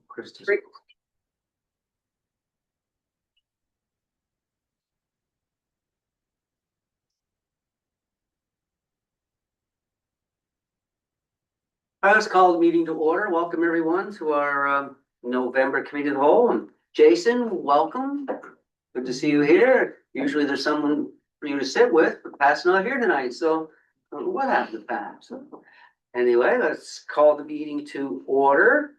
Christie. Let's call the meeting to order. Welcome everyone to our November Committee of the Whole. And Jason, welcome. Good to see you here. Usually there's someone for you to sit with, but Pat's not here tonight, so I don't know what happened to Pat. So anyway, let's call the meeting to order.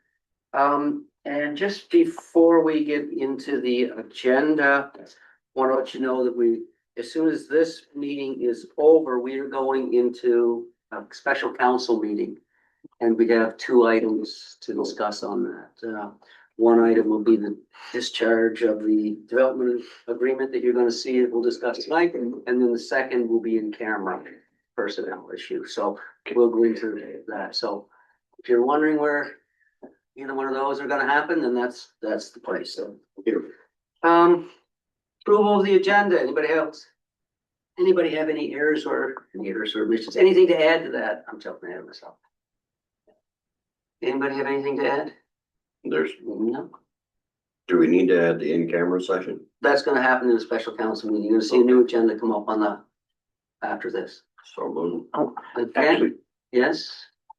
And just before we get into the agenda, I want to let you know that as soon as this meeting is over, we are going into a special council meeting. And we have two items to discuss on that. One item will be the discharge of the development agreement that you're going to see that we'll discuss tonight. And then the second will be in camera personnel issue. So we'll go into that. So if you're wondering where either one of those are going to happen, then that's the place. So approval of the agenda. Anybody else? Anybody have any errors or omissions? Anything to add to that? I'm jumping ahead of myself. Anybody have anything to add? There's no. Do we need to add the in-camera session? That's going to happen in a special council meeting. You're going to see a new agenda come up on the after this. So moved. Okay. Actually, Yes.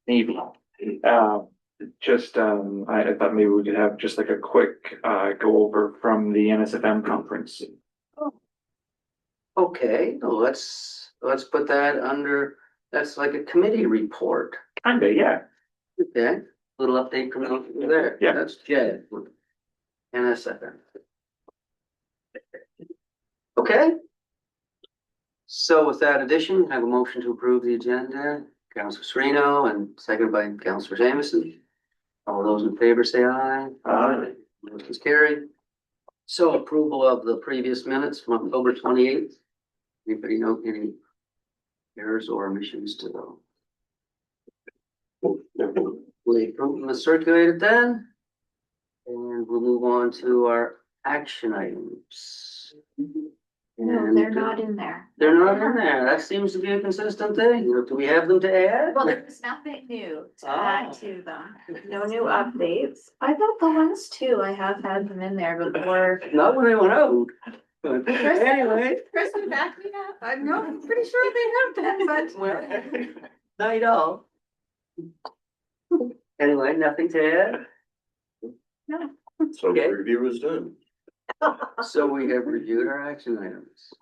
maybe. I thought maybe we could have just like a quick go over from the NSFM conference. Okay. Well, let's put that under. That's like a committee report. Kinda, yeah. Okay. Little update from there. Yeah. That's Jed. And a second. Okay. So with that addition, I have a motion to approve the agenda. Councilor Sereno and seconded by Councilor Jamison. All those in favor say aye. Aye. Motion is carried. So approval of the previous minutes from October 28th. Anybody know any errors or omissions to those? We approve them as circulated then. And we'll move on to our action items. No, they're not in there. They're not in there. That seems to be a consistent thing. Do we have them to add? Well, there's nothing new to add to them. No new Oh. updates. I thought the ones too, I have had them in there before. Not when they went out. But Chris- anyway. Chris would back me up. I know, I'm pretty sure they have been, but. Well, not at all. Anyway, nothing to add. No. So Okay. the review is done. So we have reviewed our action items.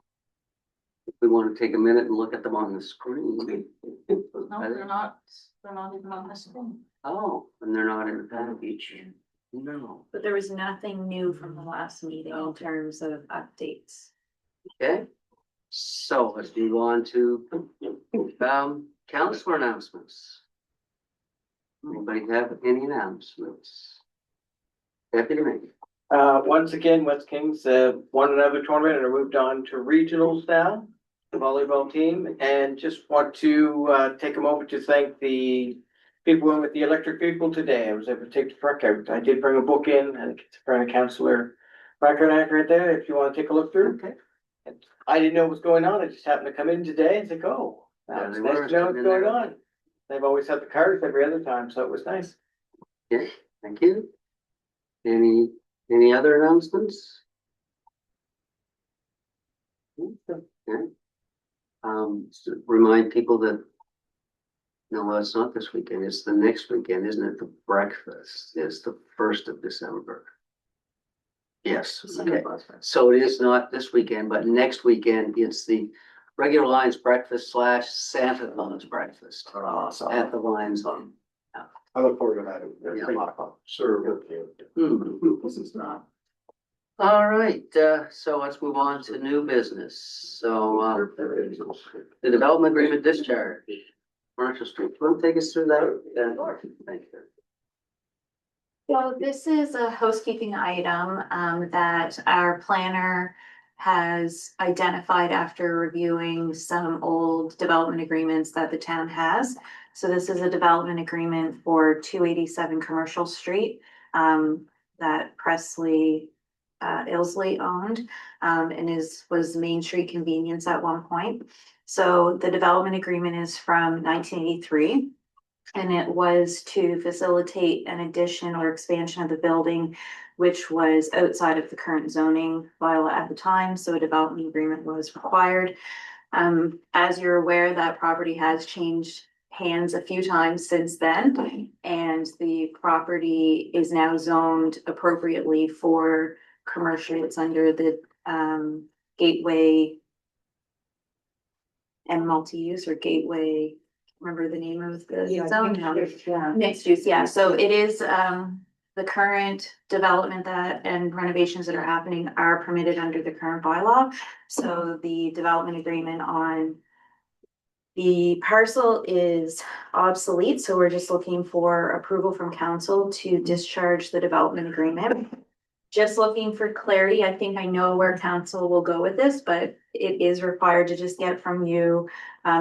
If we want to take a minute and look at them on the screen. No, they're not even on the screen. Oh, and they're not in the package. No. But there was nothing new from the last meeting in terms of updates. Okay. So let's move on to councilor announcements. Anybody have any announcements? Deputy Mayor. Once again, West Kings won another tournament and are moved on to regionals now, the volleyball team, and just want to take a moment to thank the people in with the electric vehicle today. I was able to take the truck out. I did bring a book in, I think it's for Councillor Brackernack right there, if you want to take a look through. Okay. I didn't know what was going on. I just happened to come in today and think, oh, Yeah, that's they nice were to know what's sitting in going there. on. They've always had the cars every other time, so it was nice. Okay, thank you. Any other announcements? Okay. So remind people that, no, well, it's not this weekend, it's the next weekend, isn't it? The breakfast is the 1st of December. Yes, okay. So it is not this weekend, but next weekend, it's the regular Lions breakfast / Santa Claus breakfast at the Lions Home. I look forward to that. Yeah. A lot of fun. Sure. This is not. All right, so let's move on to new business. So, the development agreement discharge, Commercial Street. You want to take us through that? Thank you. So this is a housekeeping item that our planner has identified after reviewing some old development agreements that the town has. So this is a development agreement for 287 Commercial Street that Presley Ilsley owned and was Main Street Convenience at one point. So the development agreement is from 1983. And it was to facilitate an addition or expansion of the building, which was outside of the current zoning bylaw at the time, so a development agreement was required. As you're aware, that property has changed hands a few times since then, and the property is now zoned appropriately for commercial. It's under the gateway and multi-use or gateway, remember the name of the zone now? Yeah. Mixed use, yeah, so it is, the current development that and renovations that are happening are permitted under the current bylaw. So the development agreement on the parcel is obsolete, so we're just looking for approval from council to discharge the development agreement. Just looking for clarity, I think I know where council will go with this, but it is required to just get from you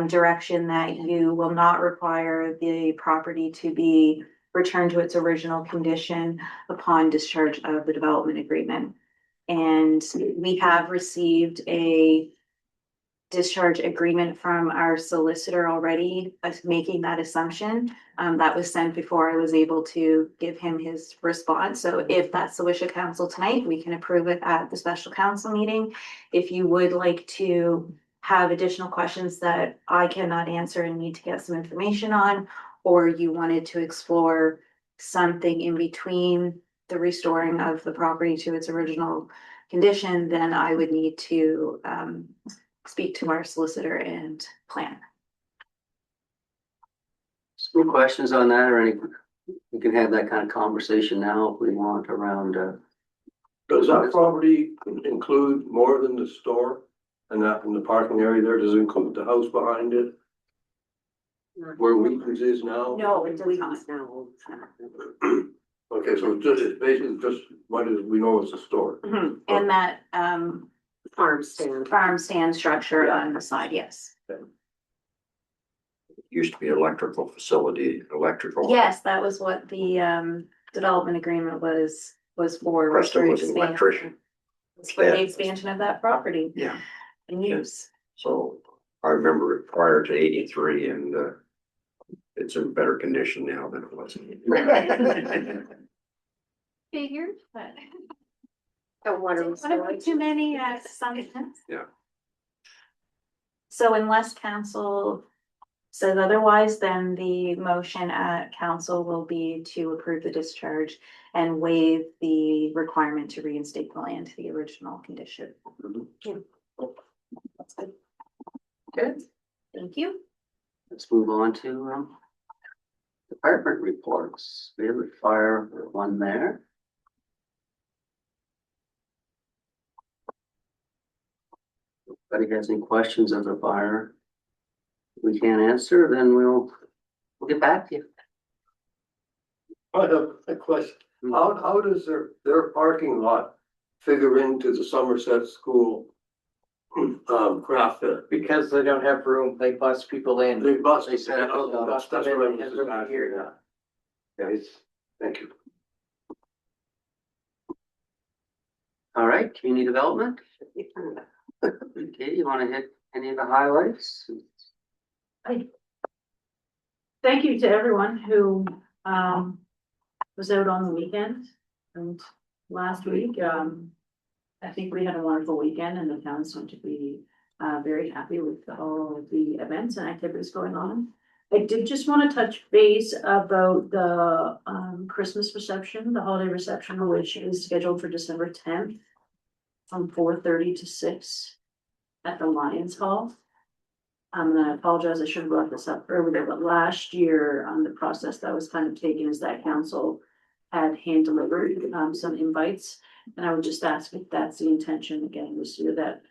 direction that you will not require the property to be returned to its original condition upon discharge of the development agreement. And we have received a discharge agreement from our solicitor already, making that assumption. That was sent before I was able to give him his response. So if that's the wish of council tonight, we can approve it at the special council meeting. If you would like to have additional questions that I cannot answer and need to get some information on, or you wanted to explore something in between the restoring of the property to its original condition, then I would need to speak to our solicitor and plan. Any questions on that or any, we can have that kind of conversation now if we want around, Does that property include more than the store and that in the parking area there? Does it include the house behind it? Where Wheaton's is now? No, it does not now. Okay, so it's basically just, what is, we know it's a store. And that Farm stand. farm stand structure on the side, yes. Used to be electrical facility, electrical. Yes, that was what the development agreement was for. Preston was an expand- electrician. was For the expansion of that property Yeah, and use. so I remember it prior to 83 and it's in better condition now than it was. Figured, but Don't want didn't want to put too many assumptions. Yeah. So unless council says otherwise, then the motion at council will be to approve the discharge and waive the requirement to reinstate the land to the original condition. That's good. good. Thank you. Let's move on to department reports. We have a fire one there. Anybody has any questions of the fire? We can't answer, then we'll get back to you. I have a question. How does their parking lot figure into the Somerset School craft fair? Because they don't have room, they bus people in. They bus, They said, oh, that's what I was just asking, Here. yeah. Yes, thank you. All right, community development. Okay, you want to hit any of the highlights? Thank you to everyone who was out on the weekend and last week. I think we had a wonderful weekend and the town's going to be very happy with all of the events and activities going on. I did just want to touch base about the Christmas reception, the holiday reception, which is scheduled for December 10th from 4:30 to 6 at the Lions Hall. And I apologize, I should have brought this up earlier, but last year, the process that was kind of taken is that council had hand delivered some invites. And I would just ask if that's the intention again this year, that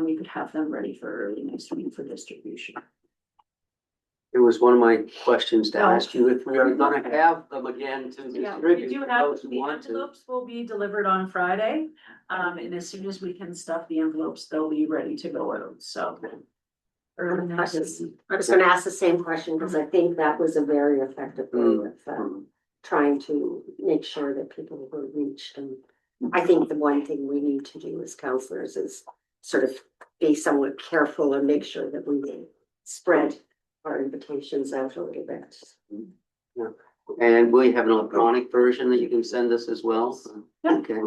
we could have them ready for early next week for distribution. It was one of my questions to No. ask you if we are gonna have them again to Yeah, we distribute do to have, those who the want to. envelopes will be delivered on Friday. And as soon as we can stuff the envelopes, they'll be ready to go out, so. Early next week. I was gonna ask the same question, because I think that was a very effective way of trying to make sure that people were reached. And I think the one thing we need to do as counselors is sort of be somewhat careful and make sure that we spread our invitations out a little bit. And we have an electronic version that you can send us as well? Yeah. Okay,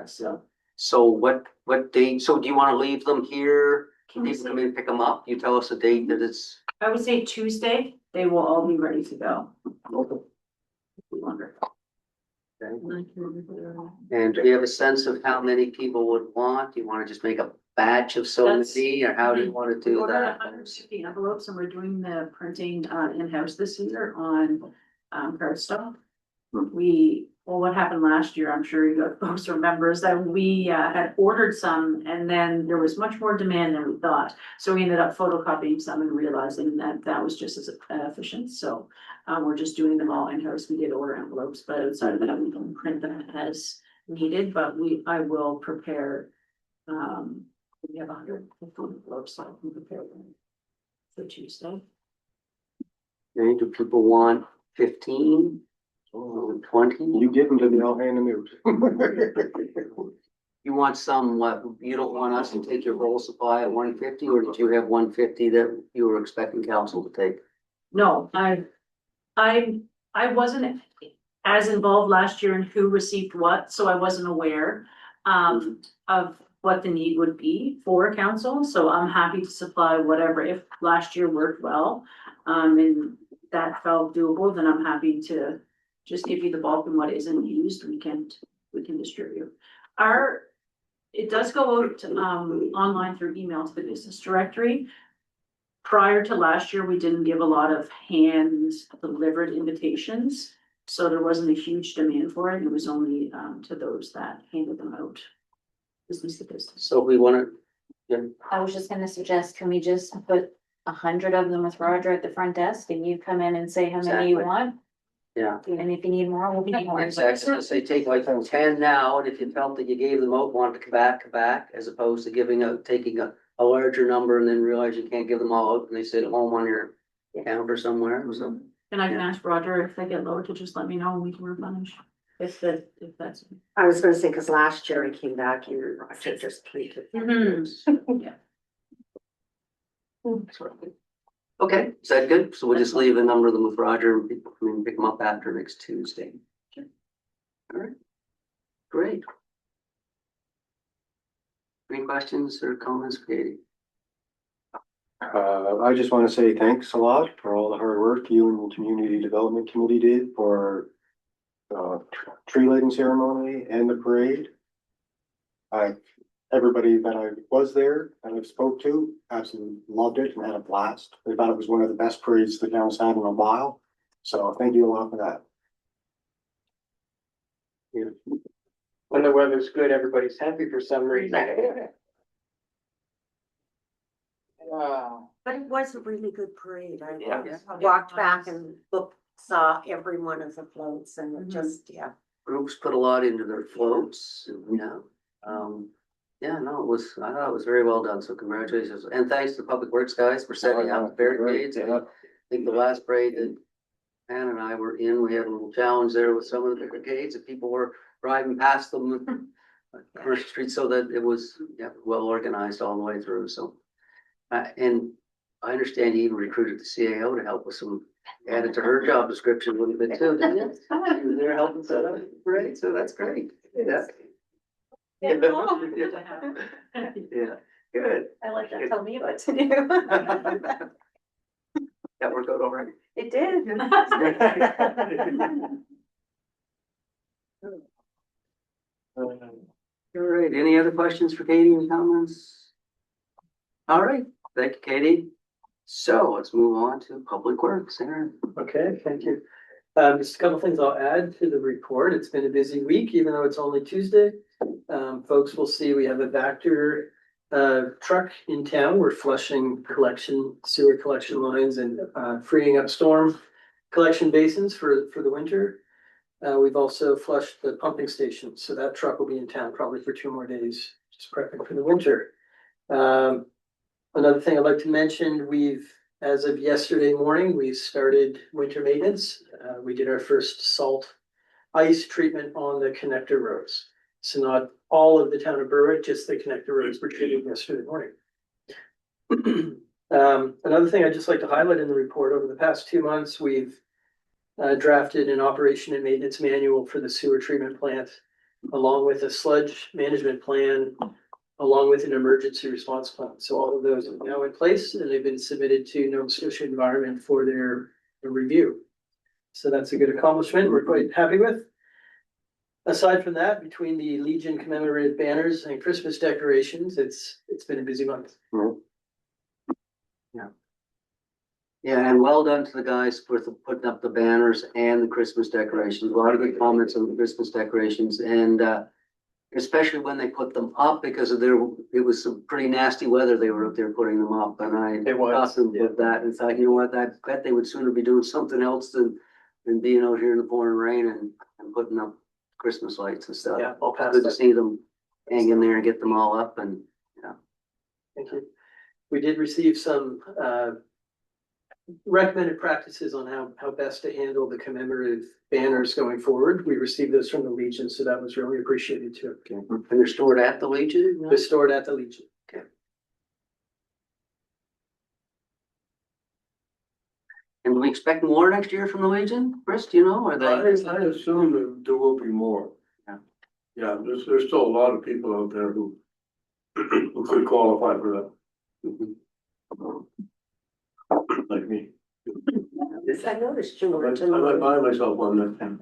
So, so what date, so do you wanna leave them here? can we People say, come in, and pick them up, you tell us a date that it's. I would say Tuesday, they will all be ready to go. Wonderful. And do you have a sense of how many people would want? Do you wanna just make a batch of so That's- many, or how do you wanna We do ordered that? 150 envelopes and we're doing the printing in-house this year on cardstock. Well, what happened last year, I'm sure you folks remember, is that we had ordered some and then there was much more demand than we thought. So we ended up photocopying some and realizing that that was just as efficient, so we're just doing them all in-house. We did order envelopes, but outside of that, we don't print them as needed, but I will prepare. We have 150 envelopes, so I can prepare them for Tuesday. Okay, do people want 15? Or 20? You give them to me, I'll hand them out. You want some, what, you don't want us to take your whole supply at 150, or did you have 150 that you were expecting council to take? No, I wasn't as involved last year in who received what, so I wasn't aware of what the need would be for council, so I'm happy to supply whatever. If last year worked well, and that felt doable, then I'm happy to just give you the bulk, and what isn't used, we can distribute. It does go out online through email to the business directory. Prior to last year, we didn't give a lot of hand delivered invitations, so there wasn't a huge demand for it. It was only to those that handed them out. Business to business. So we wanna, I was just gonna suggest, can we just put 100 of them with Roger at the front desk and you come in and say how many you Exactly. want? yeah. And if you need more, we'll get more. Exactly, so say take like 10 now, and if you felt that you gave them out, wanted to come back, as opposed to taking a larger number and then realize you can't give them all out, and they sit at home on your counter somewhere, so. And I can ask Roger if they get lower to just let me know and we can replenish. If that's. I was gonna say, cause last year I came back here and Roger just pleaded. Yeah. Okay, is that good? So we'll just leave a number of them with Roger, and people come in and pick them up after next Tuesday. Sure. All right, great. Any questions or comments, Katie? I just want to say thanks a lot for all the hard work you and the Community Development Committee did for tree lighting ceremony and the parade. Everybody that I was there and I spoke to absolutely loved it and had a blast. They thought it was one of the best parades the town's had in a while. So thank you a lot for that. When the weather's good, everybody's happy for some reason. But it was a really good parade. Yeah. I walked back and saw every one of the floats and it just, yeah. Groups put a lot into their floats, you know. Yeah, no, I thought it was very well done, so congratulations, and thanks to Public Works guys for setting up barricades. I think the last parade that Ann and I were in, we had a little challenge there with some of the barricades, and people were driving past them First Street, so that it was, yeah, well organized all the way through, so. And I understand you even recruited the CAO to help with some, added to her job description a little bit too, didn't you? You were there helping set up, great, so that's great. Yeah. Yeah. Yeah, good. I let them tell me what to do. That worked out all right. It did. All right, any other questions for Katie and comments? All right, thank you, Katie. So let's move on to Public Works, Aaron. Okay, thank you. Just a couple things I'll add to the report. It's been a busy week, even though it's only Tuesday. Folks will see we have a Vector truck in town. We're flushing sewer collection lines and freeing up storm collection basins for the winter. We've also flushed the pumping station, so that truck will be in town probably for 2 more days, just prepping for the winter. Another thing I'd like to mention, as of yesterday morning, we started winter maintenance. We did our first salt ice treatment on the connector roads. So not all of the town of Berwick, just the connector roads were treated yesterday morning. Another thing I'd just like to highlight in the report, over the past 2 months, we've drafted an operation and maintenance manual for the sewer treatment plant, along with a sludge management plan, along with an emergency response plan. So all of those are now in place and they've been submitted to Nova Scotia Environment for their review. So that's a good accomplishment we're quite happy with. Aside from that, between the Legion commemorative banners and Christmas decorations, it's been a busy month. Yeah, and well done to the guys for putting up the banners and the Christmas decorations. A lot of good comments on the Christmas decorations and especially when they put them up because of it was some pretty nasty weather they were up there putting them up. And I It was, thought them with that and thought, you know what, I bet they would sooner be doing something else than being out here in the pouring rain and putting up Christmas lights and stuff. Yeah, I'll pass Good to that. see them hang in there and get them all up and, yeah. Thank you. We did receive some recommended practices on how best to handle the commemorative banners going forward. We received those from the Legion, so that was really appreciated too. Okay. And they're stored at the Legion? They're stored at the Legion. Okay. And do we expect more next year from the Legion? Chris, do you know? Or I they? assume that there will be more. Yeah. Yeah, there's still a lot of people out there who who could qualify for that, Mhm. like me. I noticed you I were. might buy myself one then.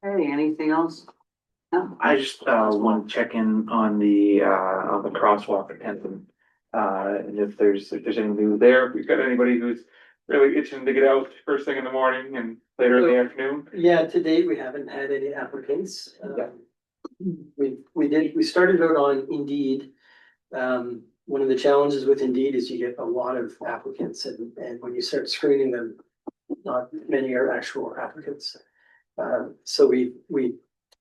Hey, anything else? No? I just want to check in on the crosswalk attendant. And if there's any news there, if we've got anybody who's really itching to get out first thing in the morning and later in the afternoon. Yeah, to date, we haven't had any applicants. Yeah. We started out on Indeed. One of the challenges with Indeed is you get a lot of applicants and when you start screening them, not many are actual applicants. So we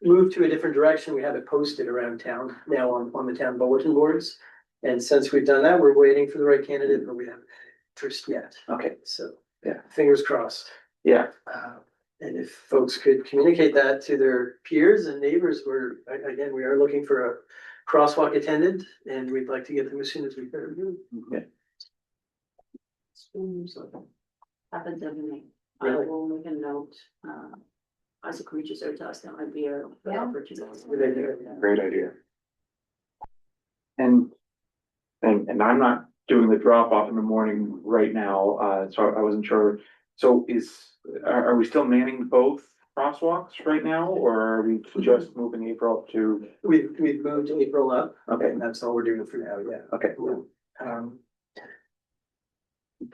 moved to a different direction. We have it posted around town now on the town bulletin boards. And since we've done that, we're waiting for the right candidate, but we haven't had interest yet. Okay. So, Yeah. fingers crossed. Yeah. And if folks could communicate that to their peers and neighbors, we are looking for a crosswalk attendant and we'd like to get them as soon as we can. Okay. Happens every night. I Really? will make a note, as it reaches out to us, that might be a good Yeah. opportunity. Good idea. Great idea. And I'm not doing the drop off in the morning right now, so I wasn't sure. So are we still manning both crosswalks right now, or are we just moving April up to? We've moved April up. Okay. And that's all we're doing for now, yeah. Okay.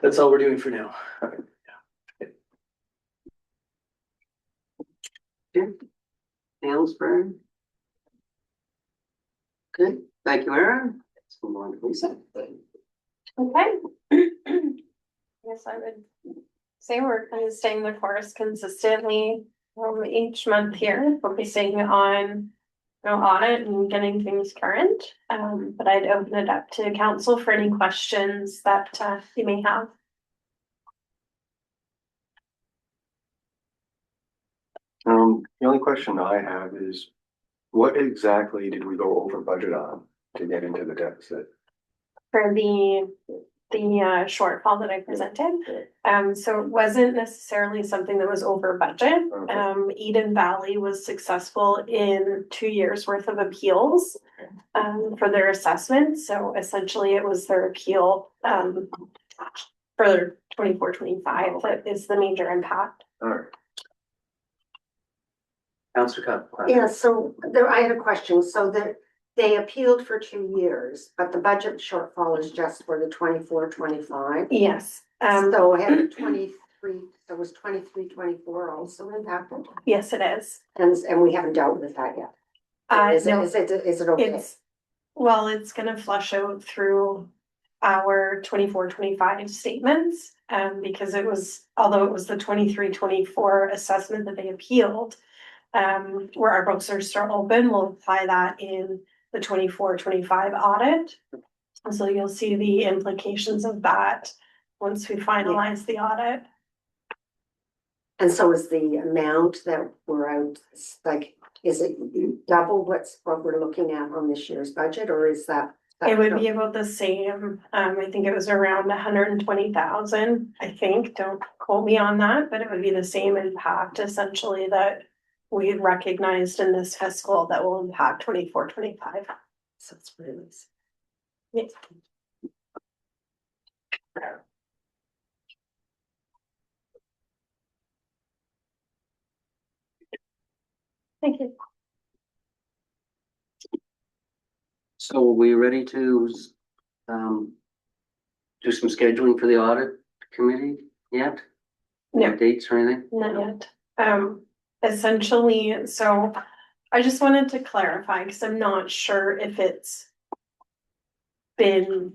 That's all we're doing for now. Aylesbury? Good, thank you, Aaron. Let's move on to Lisa. Okay. Guess I would say we're kind of staying the course consistently each month here, focusing on audit and getting things current. But I'd open it up to council for any questions that you may have. The only question I have is, what exactly did we go over budget on to get into the deficit? For the shortfall that I presented. So it wasn't necessarily something that was over budget. Okay. Eden Valley was successful in 2 years worth of appeals for their assessment. So essentially it was their appeal for 24-25 that is the major impact. All right. Councillor Cup. Yeah, so I had a question. So they appealed for 2 years, but the budget shortfall is just for the 24-25. Yes. So I had 23, so was 23-24 also impacted? Yes, it is. And we haven't dealt with that yet. Is No, it okay? it's gonna flush out through our 24-25 statements. Because although it was the 23-24 assessment that they appealed. Where our books are still open, we'll apply that in the 24-25 audit. So you'll see the implications of that once we finalize the audit. And so is the amount that we're out, like, is it double what we're looking at on this year's budget, or is that It would be about the same, I think it was around 120,000, I think, don't quote me on that, but it would be the same impact essentially that we had recognized in this fiscal that will impact 24-25. So it's really. Yes. Thank you. So are we ready to, um, do some scheduling for the audit committee yet? No. Dates or anything? Not yet. Essentially, so I just wanted to clarify, because I'm not sure if it's been,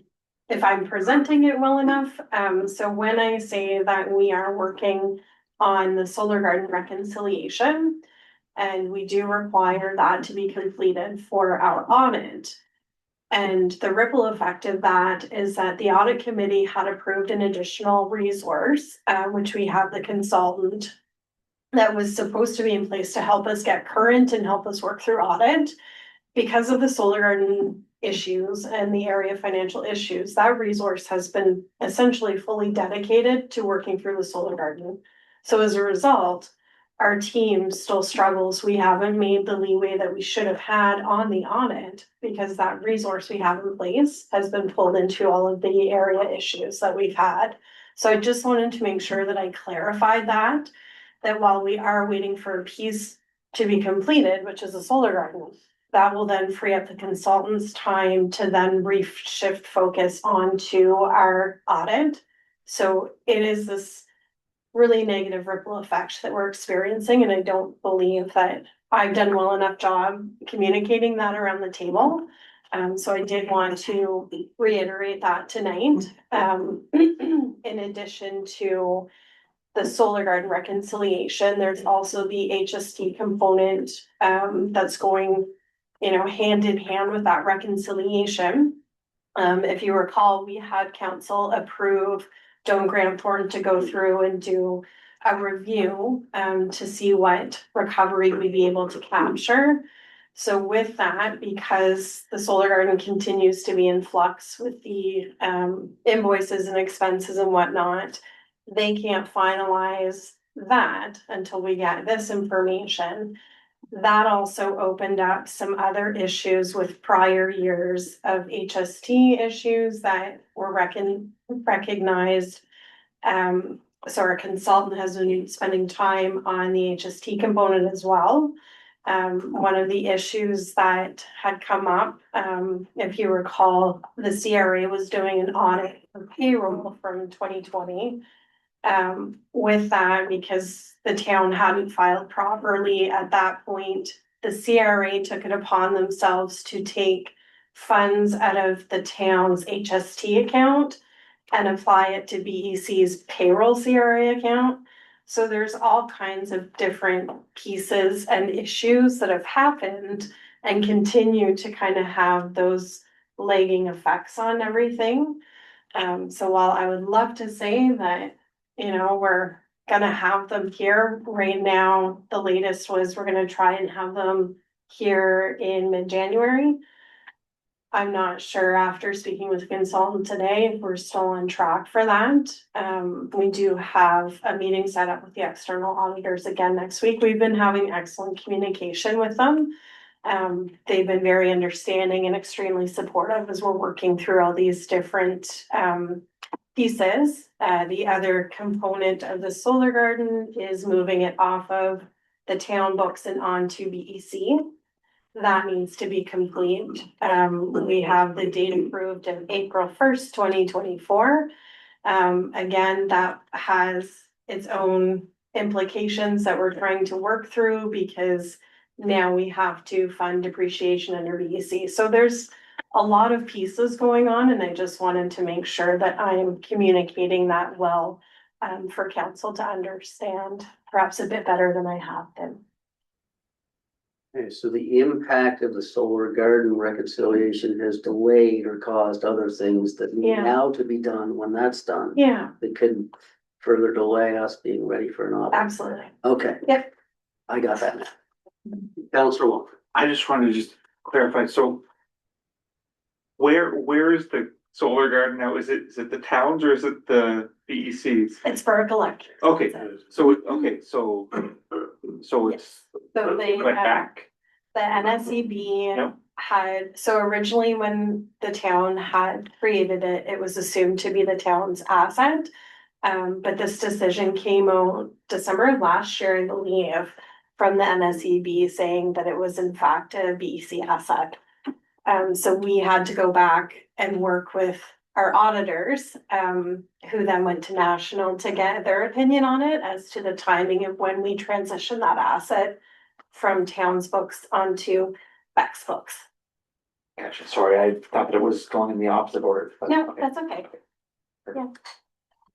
if I'm presenting it well enough. So when I say that we are working on the solar garden reconciliation, and we do require that to be completed for our audit. And the ripple effect of that is that the audit committee had approved an additional resource, which we have the consultant that was supposed to be in place to help us get current and help us work through audit. Because of the solar garden issues and the area of financial issues, that resource has been essentially fully dedicated to working through the solar garden. So as a result, our team still struggles. We haven't made the leeway that we should have had on the audit because that resource we have in place has been pulled into all of the area issues that we've had. So I just wanted to make sure that I clarified that while we are waiting for a piece to be completed, which is a solar garden, that will then free up the consultant's time to then shift focus onto our audit. So it is this really negative ripple effect that we're experiencing, and I don't believe that I've done well enough job communicating that around the table. So I did want to reiterate that tonight. In addition to the solar garden reconciliation, there's also the HST component that's going, hand in hand with that reconciliation. If you recall, we had council approve Dome Grant Thornton to go through and do a review to see what recovery we'd be able to capture. So with that, because the solar garden continues to be in flux with the invoices and expenses and whatnot, they can't finalize that until we get this information. That also opened up some other issues with prior years of HST issues that were recognized. So our consultant has been spending time on the HST component as well. One of the issues that had come up, if you recall, the CRA was doing an audit of payroll from 2020. With that, because the town hadn't filed properly at that point, the CRA took it upon themselves to take funds out of the town's HST account and apply it to BEC's payroll CRA account. So there's all kinds of different pieces and issues that have happened and continue to kind of have those lagging effects on everything. So while I would love to say that, we're gonna have them here right now, the latest was we're gonna try and have them here in mid-January. I'm not sure after speaking with the consultant today, if we're still on track for that. We do have a meeting set up with the external auditors again next week. We've been having excellent communication with them. They've been very understanding and extremely supportive as we're working through all these different pieces. The other component of the solar garden is moving it off of the town books and onto BEC. That needs to be complete. We have the date approved of April 1st, 2024. Again, that has its own implications that we're trying to work through because now we have to fund depreciation under BEC. So there's a lot of pieces going on, and I just wanted to make sure that I'm communicating that well for council to understand, perhaps a bit better than I have been. Okay, so the impact of the solar garden reconciliation has delayed or caused other things that need Yeah. now to be done when that's done. Yeah, That could further delay us being ready for an audit. absolutely. Okay. Yep. I got that now. Councillor Wong. I just wanted to just clarify, so where is the solar garden now? Is it the towns or is it the BECs? It's Berg Electric. Okay, so, so it's So they went have, back. the NSEB Yep. had, so originally when the town had created it, it was assumed to be the town's asset. But this decision came out December of last year, I believe, from the NSEB saying that it was in fact a BEC asset. So we had to go back and work with our auditors, who then went to national to get their opinion on it as to the timing of when we transition that asset from town's books onto Beck's books. Gotcha, sorry, I thought that it was going in the opposite order. but No, okay. that's okay.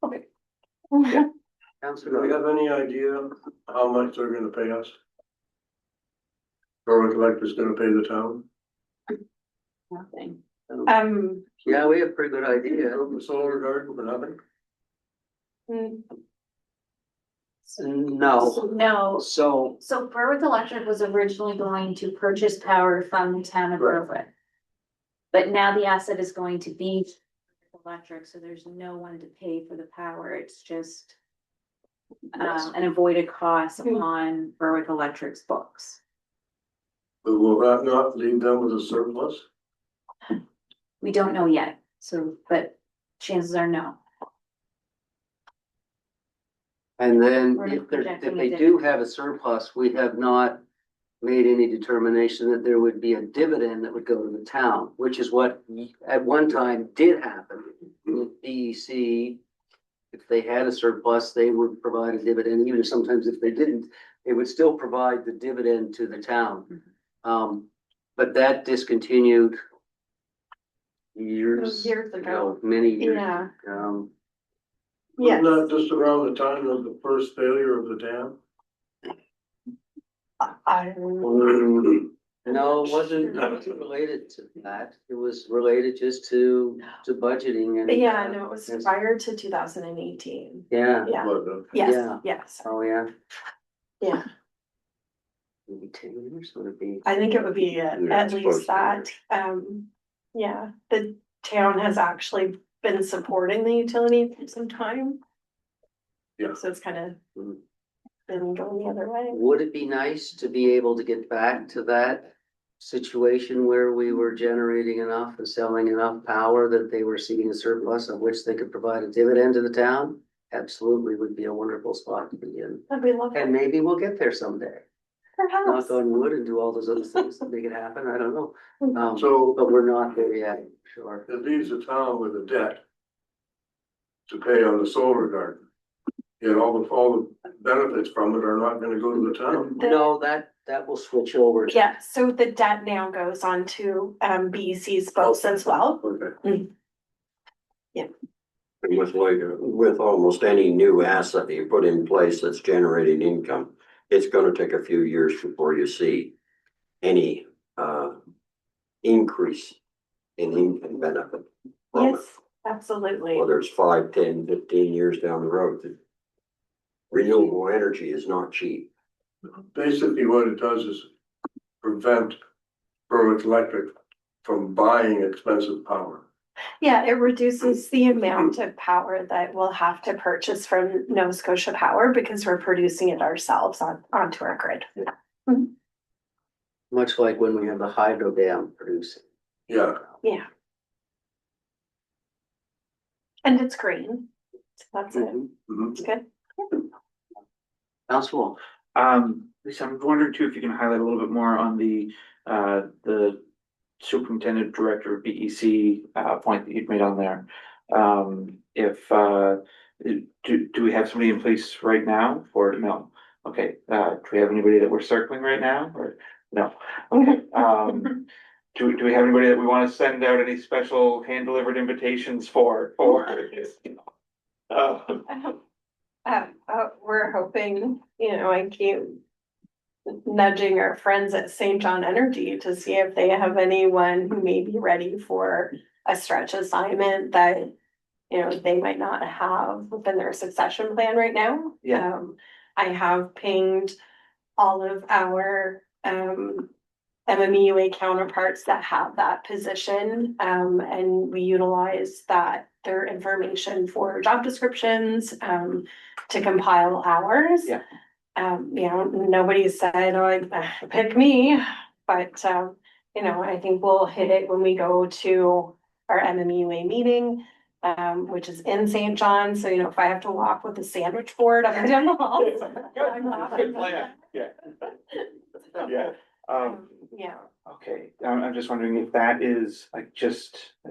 Okay. Yeah. Do Councillor we Murray. have any idea how much they're gonna pay us? Borough Collector's gonna pay the town? Nothing. Yeah, we have a pretty good idea. The solar garden for nothing? mm, No, No, so, so Berwick Electric was originally going to purchase power from the town of Berwick. But now the asset is going to be electric, so there's no one to pay for the power, it's just an avoided cost on Berwick Electric's books. But will that not leave them with a surplus? We don't know yet, so, but chances are no. and then We're if projecting they it do have a surplus, we have not made any determination that there would be a dividend that would go to the town, which is what at one time did happen. With BEC, if they had a surplus, they would provide a dividend, even sometimes if they didn't, they would still provide the dividend to the town. But that discontinued years Years ago. many years. Yeah. Wasn't Yes. that just around the time of the first failure of the dam? No, it wasn't related to that. It was related just to budgeting and. Yeah, no, it was prior to 2018. Yeah, Yeah, But, yes, Yeah. yes, oh, yeah, yeah. maybe 10 years would it be? I think it would be at least that. Yeah, the town has actually been supporting the utility for some time. Yeah. So it's kind of Mhm. been going the other way. Would it be nice to be able to get back to that situation where we were generating enough and selling enough power that they were seeing a surplus of which they could provide a dividend to the town? Absolutely would be a wonderful spot to be in. That'd be lovely. And maybe we'll get there someday. Perhaps. Knock on wood and do all those other things to make it happen. I don't know. So But we're not there yet, sure. it leaves the town with a debt to pay on the solar garden. Yet all the benefits from it are not gonna go to the town. No, that will switch over. Yeah, so the debt now goes on to BEC's books as well. Okay. With almost any new asset that you put in place that's generating income, it's gonna take a few years before you see any increase in income benefit from it. Yes, absolutely. Whether it's 5, 10, 15 years down the road. Renewable energy is not cheap. Basically, what it does is prevent Berwick Electric from buying expensive power. Yeah, it reduces the amount of power that we'll have to purchase from Nova Scotia Power because we're producing it ourselves onto our grid. Much like when we have the hydro dam producing. Yeah. Yeah. And it's green. So that's it. Mhm. It's good. Council, Lisa, I'm wondering too, if you can highlight a little bit more on the superintendent director of BEC, point that you'd made on there. If, do we have somebody in place right now or no? Okay, do we have anybody that we're circling right now or no? Okay, do we have anybody that we want to send out any special hand delivered invitations for? We're hoping, I keep nudging our friends at St. John Energy to see if they have anyone who may be ready for a stretch assignment that, they might not have within their succession plan right now. Yeah. I have pinged all of our MMUA counterparts that have that position. And we utilize their information for job descriptions, to compile ours. Yeah. Nobody said, oh, pick me, but, I think we'll hit it when we go to our MMUA meeting, which is in St. John. So, if I have to walk with a sandwich board up and down the hall. Good plan, yeah. Yeah, Yeah. okay, I'm just wondering if that is like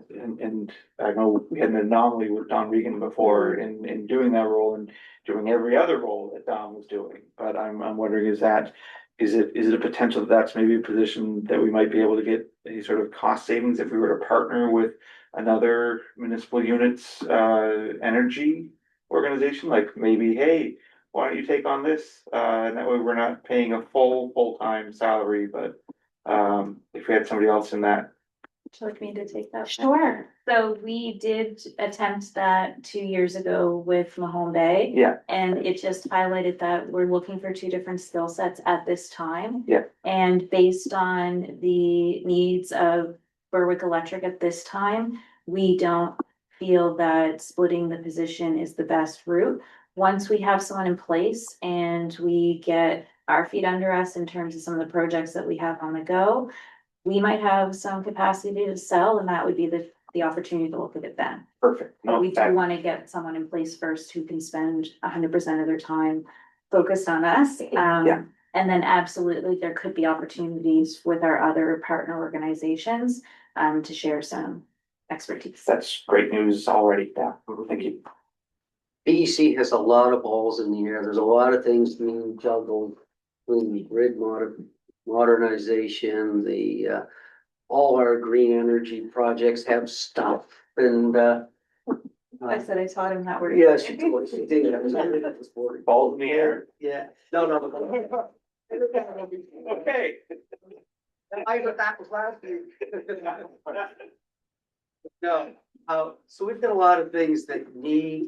and I know we had an anomaly with Don Regan before in doing that role and doing every other role that Don was doing, but I'm wondering, is it a potential that that's maybe a position that we might be able to get any sort of cost savings if we were to partner with another municipal unit's energy organization, like maybe, hey, why don't you take on this? And that way we're not paying a full-time salary, but if we had somebody else in that. Would you like me to take that? Sure. So we did attempt that 2 years ago with Mahone Bay. Yeah. And it just highlighted that we're looking for two different skill sets at this time. Yeah. And based on the needs of Berwick Electric at this time, we don't feel that splitting the position is the best route. Once we have someone in place and we get our feet under us in terms of some of the projects that we have on the go, we might have some capacity to sell, and that would be the opportunity to look at it then. Perfect. But we do want to get someone in place first who can spend 100% of their time focused on us. Yeah. And then absolutely, there could be opportunities with our other partner organizations to share some expertise. That's great news already, yeah, thank you. BEC has a lot of balls in the air. There's a lot of things being juggled. Between grid modernization, all our green energy projects have stuff and, I said I taught him that word. yeah, she did. I was wondering at this board. Balls in the air? Yeah, no. Okay. That was last year. No, so we've got a lot of things that need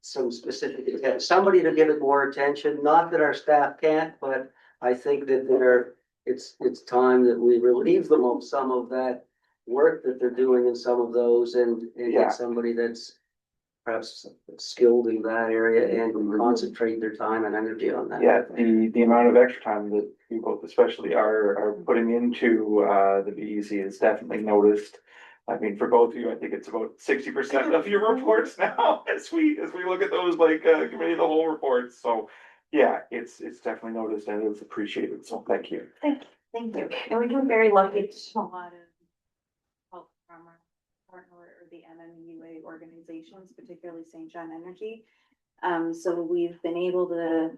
some specific attention, somebody to give it more attention, not that our staff can't, but I think that it's time that we relieve them of some of that work that they're doing in some of those and Yeah. get somebody that's perhaps skilled in that area and can concentrate their time and energy on that. Yeah, the amount of extra time that you both especially are putting into the BEC is definitely noticed. I mean, for both of you, I think it's about 60% of your reports now as we look at those like committee of the whole reports. So yeah, it's definitely noticed and it's appreciated. So thank you. Thank you. And we've been very lucky to have a lot of help from our partner or the MMUA organizations, particularly St. John Energy. So we've been able to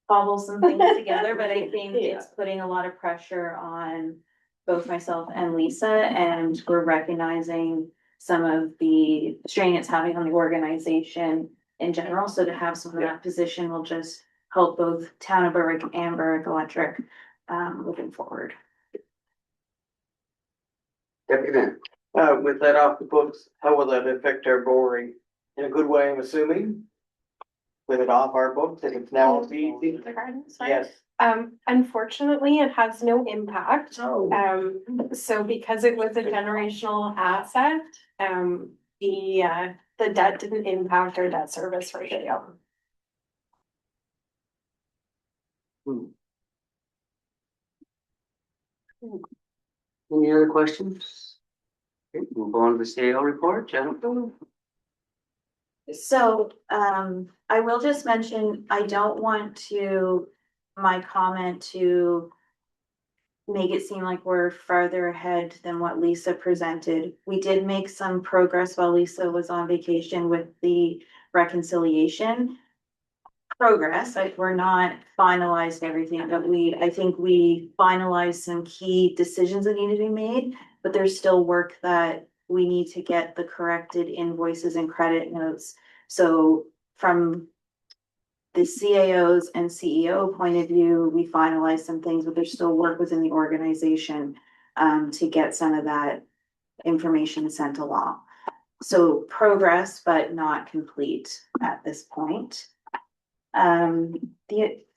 cobble some things together, but I think it's putting a lot of pressure on both myself and Lisa, and we're recognizing some of the strain it's having on the organization in general. So to have someone in that position will just help both Town of Berwick and Berwick Electric moving forward. Deputy With that off the books, how will that affect our borrowing? In a good way, I'm assuming? With it off our books, if it's now a BEC? The garden, sorry. Yes. Unfortunately, it has no impact. So because it was a generational asset, the debt didn't impact our debt service ratio. Any other questions? Okay, move on to the CAO report, Jennifer. So, I will just mention, I don't want my comment to make it seem like we're farther ahead than what Lisa presented. We did make some progress while Lisa was on vacation with the reconciliation. Like we're not finalized everything, but I think we finalized some key decisions that need to be made, but there's still work that we need to get the corrected invoices and credit notes. So from the CAOs and CEO point of view, we finalized some things, but there's still work within the organization to get some of that information sent along. So progress, but not complete at this point.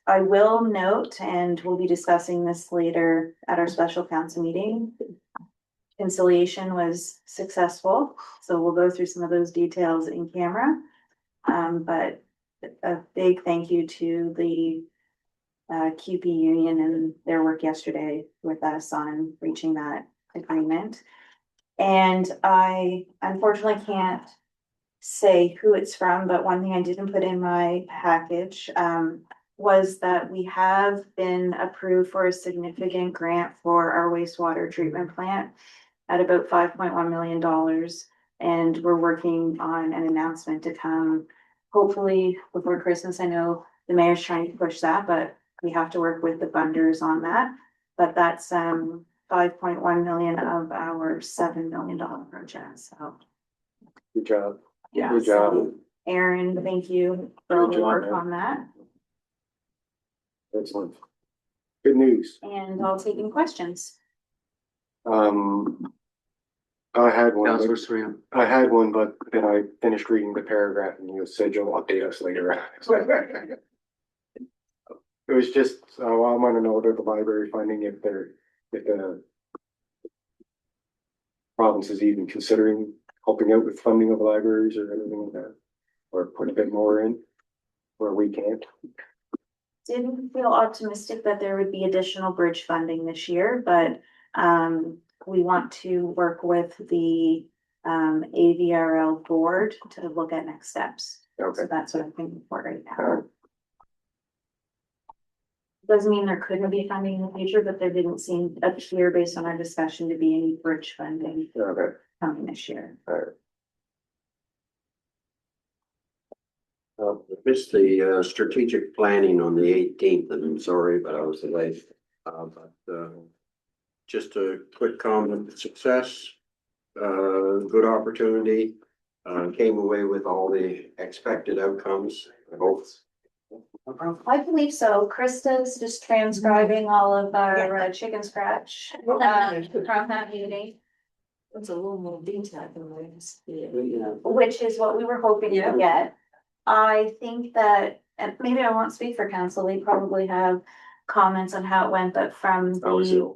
I will note, and we'll be discussing this later at our special council meeting. Conciliation was successful, so we'll go through some of those details in camera. But a big thank you to the QP union and their work yesterday with us on reaching that agreement. And I unfortunately can't say who it's from, but one thing I didn't put in my package was that we have been approved for a significant grant for our wastewater treatment plant at about $5.1 million. And we're working on an announcement to come hopefully before Christmas. I know the mayor's trying to push that, but we have to work with the funders on that. But that's 5.1 million of our $7 million project, so. Good job. Yeah. Good job. So, Aaron, thank you for all Good the job, work man. on that, Excellent. Good news. and I'll take any questions. I had one. Councilor Serena. I had one, but then I finished reading the paragraph and you said you'll update us later. It was just, I want to know about the library funding, if the province is even considering helping out with funding of libraries or anything like that, or put a bit more in where we can't. Didn't feel optimistic that there would be additional bridge funding this year, but we want to work with the AVRL board to look at next steps. Okay. So that's what I'm thinking for right now. Doesn't mean there couldn't be funding in the future, but there didn't seem appear based on our discussion to be any bridge funding Okay. coming this year. All right. Missed the strategic planning on the 18th, and I'm sorry, but I was delayed. Just a quick comment, success, good opportunity, came away with all the expected outcomes, I hope. I believe so. Krista's just transcribing all of our chicken scratch from that meeting. It's a little more detailed than I just. Which is what we were hoping to get. I think that, and maybe I won't speak for council, they probably have comments on how it went, but from the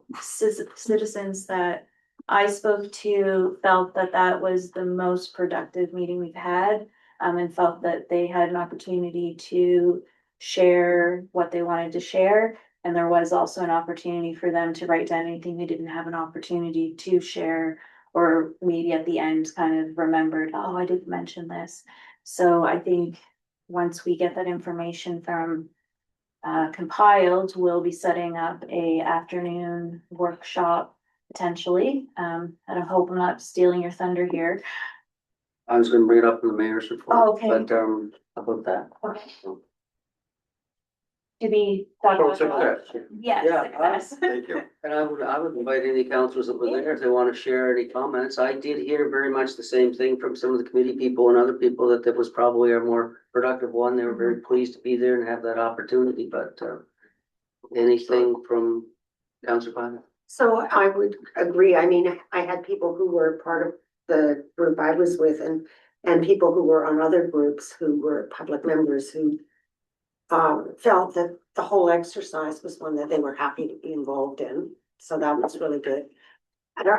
citizens that I spoke to felt that that was the most productive meeting we've had, and felt that they had an opportunity to share what they wanted to share. And there was also an opportunity for them to write down anything they didn't have an opportunity to share, or maybe at the end kind of remembered, oh, I didn't mention this. So I think once we get that information from compiled, we'll be setting up a afternoon workshop potentially. And I hope I'm not stealing your thunder here. I was gonna bring it up in the mayor's report. Oh, okay. But, how about that? Okay. To be. talked about success. Yes, Yeah, success. Thank you. And I would invite any councillors that were there if they want to share any comments. I did hear very much the same thing from some of the committee people and other people, that that was probably a more productive one. They were very pleased to be there and have that opportunity, but anything from Councillor Pine? So I would agree. I mean, I had people who were part of the group I was with and people who were on other groups who were public members who felt that the whole exercise was one that they were happy to be involved in. So that was really good.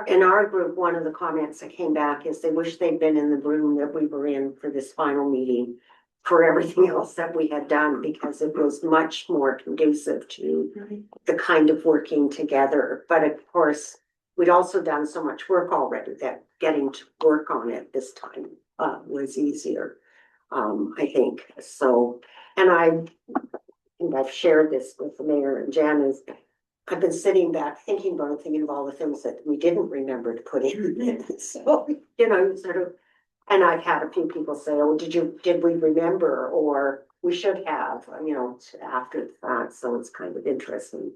In our group, one of the comments that came back is they wish they'd been in the room that we were in for this final meeting for everything else that we had done, because it was much more conducive to the kind of working together. But of course, we'd also done so much work already that getting to work on it this time was easier, I think. So, and I've shared this with the mayor and Jan, is I've been sitting back thinking about it, thinking of all the things that we didn't remember to put in. So, you know, sort of, and I've had a few people say, oh, did we remember, or we should have, you know, after that. So it's kind of interesting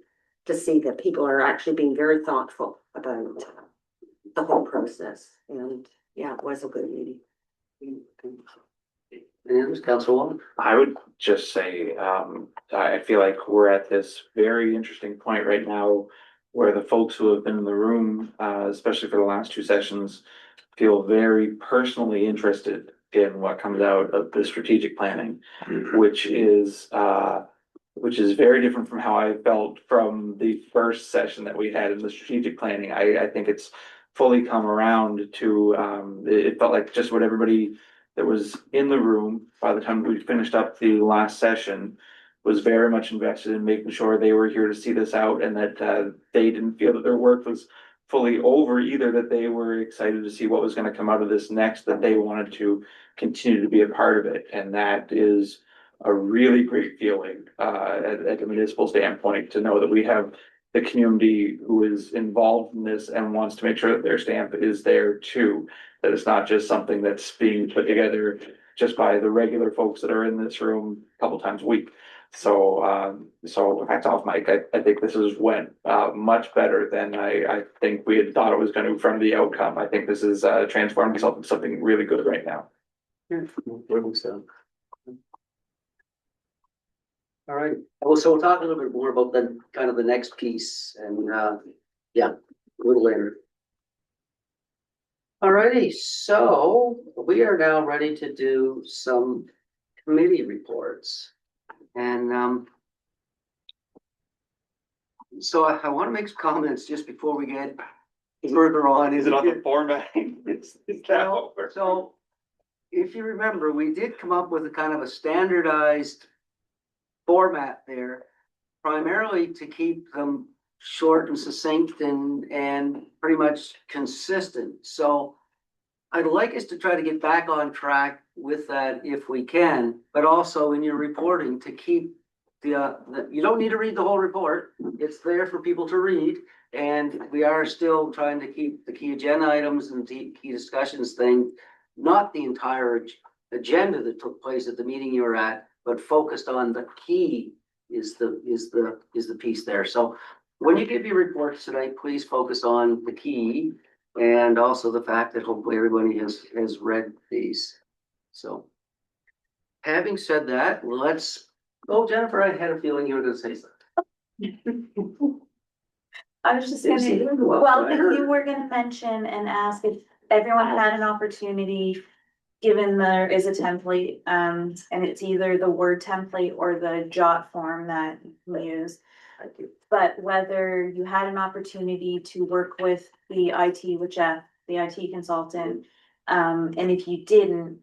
to see that people are actually being very thoughtful about the whole process. And yeah, it was a good meeting. Any others, Councillor Wong? I would just say, I feel like we're at this very interesting point right now where the folks who have been in the room, especially for the last two sessions, feel very personally interested in what comes out of the strategic planning, which is which is very different from how I felt from the first session that we had in the strategic planning. I think it's fully come around to, it felt like just what everybody that was in the room by the time we finished up the last session was very much invested in making sure they were here to see this out, and that they didn't feel that their work was fully over either, that they were excited to see what was going to come out of this next, that they wanted to continue to be a part of it. And that is a really great feeling at a municipal standpoint, to know that we have the community who is involved in this and wants to make sure that their stamp is there too. That it's not just something that's being put together just by the regular folks that are in this room a couple times a week. So, so hats off, Mike. I think this has went much better than I think we had thought it was going to from the outcome. I think this is transforming itself into something really good right now. So. All right, well, so we'll talk a little bit more about the kind of the next piece and yeah, a little later. All righty, so we are now ready to do some committee reports. And so I want to make some comments just before we get further on. Is it on the formatting? It's now. So if you remember, we did come up with a kind of a standardized format there, primarily to keep them short and succinct and pretty much consistent. So I'd like us to try to get back on track with that if we can, but also in your reporting to keep you don't need to read the whole report. It's there for people to read. And we are still trying to keep the key agenda items and the key discussions thing, not the entire agenda that took place at the meeting you were at, but focused on the key is the piece there. So when you give your reports tonight, please focus on the key and also the fact that hopefully everybody has read these. So having said that, let's go. Jennifer, I had a feeling you were going to say something. I was just Yes, you gonna, did well, well, I if heard. you were gonna mention and ask if everyone had an opportunity, given there is a template, and it's either the Word template or the jot form that we use. Thank you. But whether you had an opportunity to work with the IT, with Jeff, the IT consultant, and if you didn't,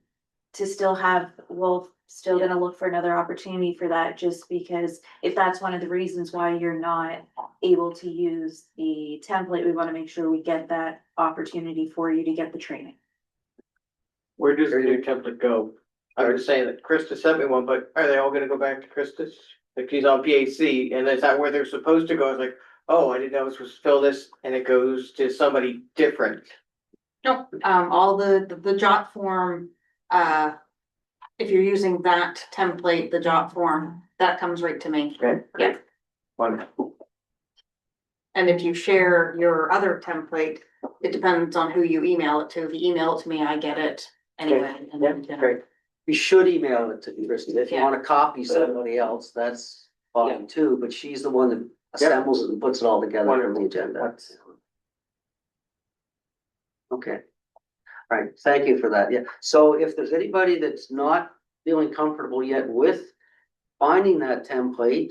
to still have, well, still gonna look for another opportunity for that, just because if that's one of the reasons why you're not able to use the template, we wanna make sure we get that opportunity for you to get the training. Where does the new template go? I was saying that Krista sent me one, but are they all gonna go back to Krista's? Like she's on PAC, and is that where they're supposed to go? I was like, oh, I didn't know this was fill this, and it goes to somebody different. Nope, all the jot form, if you're using that template, the jot form, that comes right to me. Okay. Yeah. Wonderful. And if you share your other template, it depends on who you email it to. If you email it to me, I get it anyway. And then, Great. You should email it to Kristen. If you Yeah. want to copy somebody else, that's fine too, but she's the one that assembles it and puts it all together for the agenda. Okay. All right, thank you for that. Yeah, so if there's anybody that's not feeling comfortable yet with finding that template,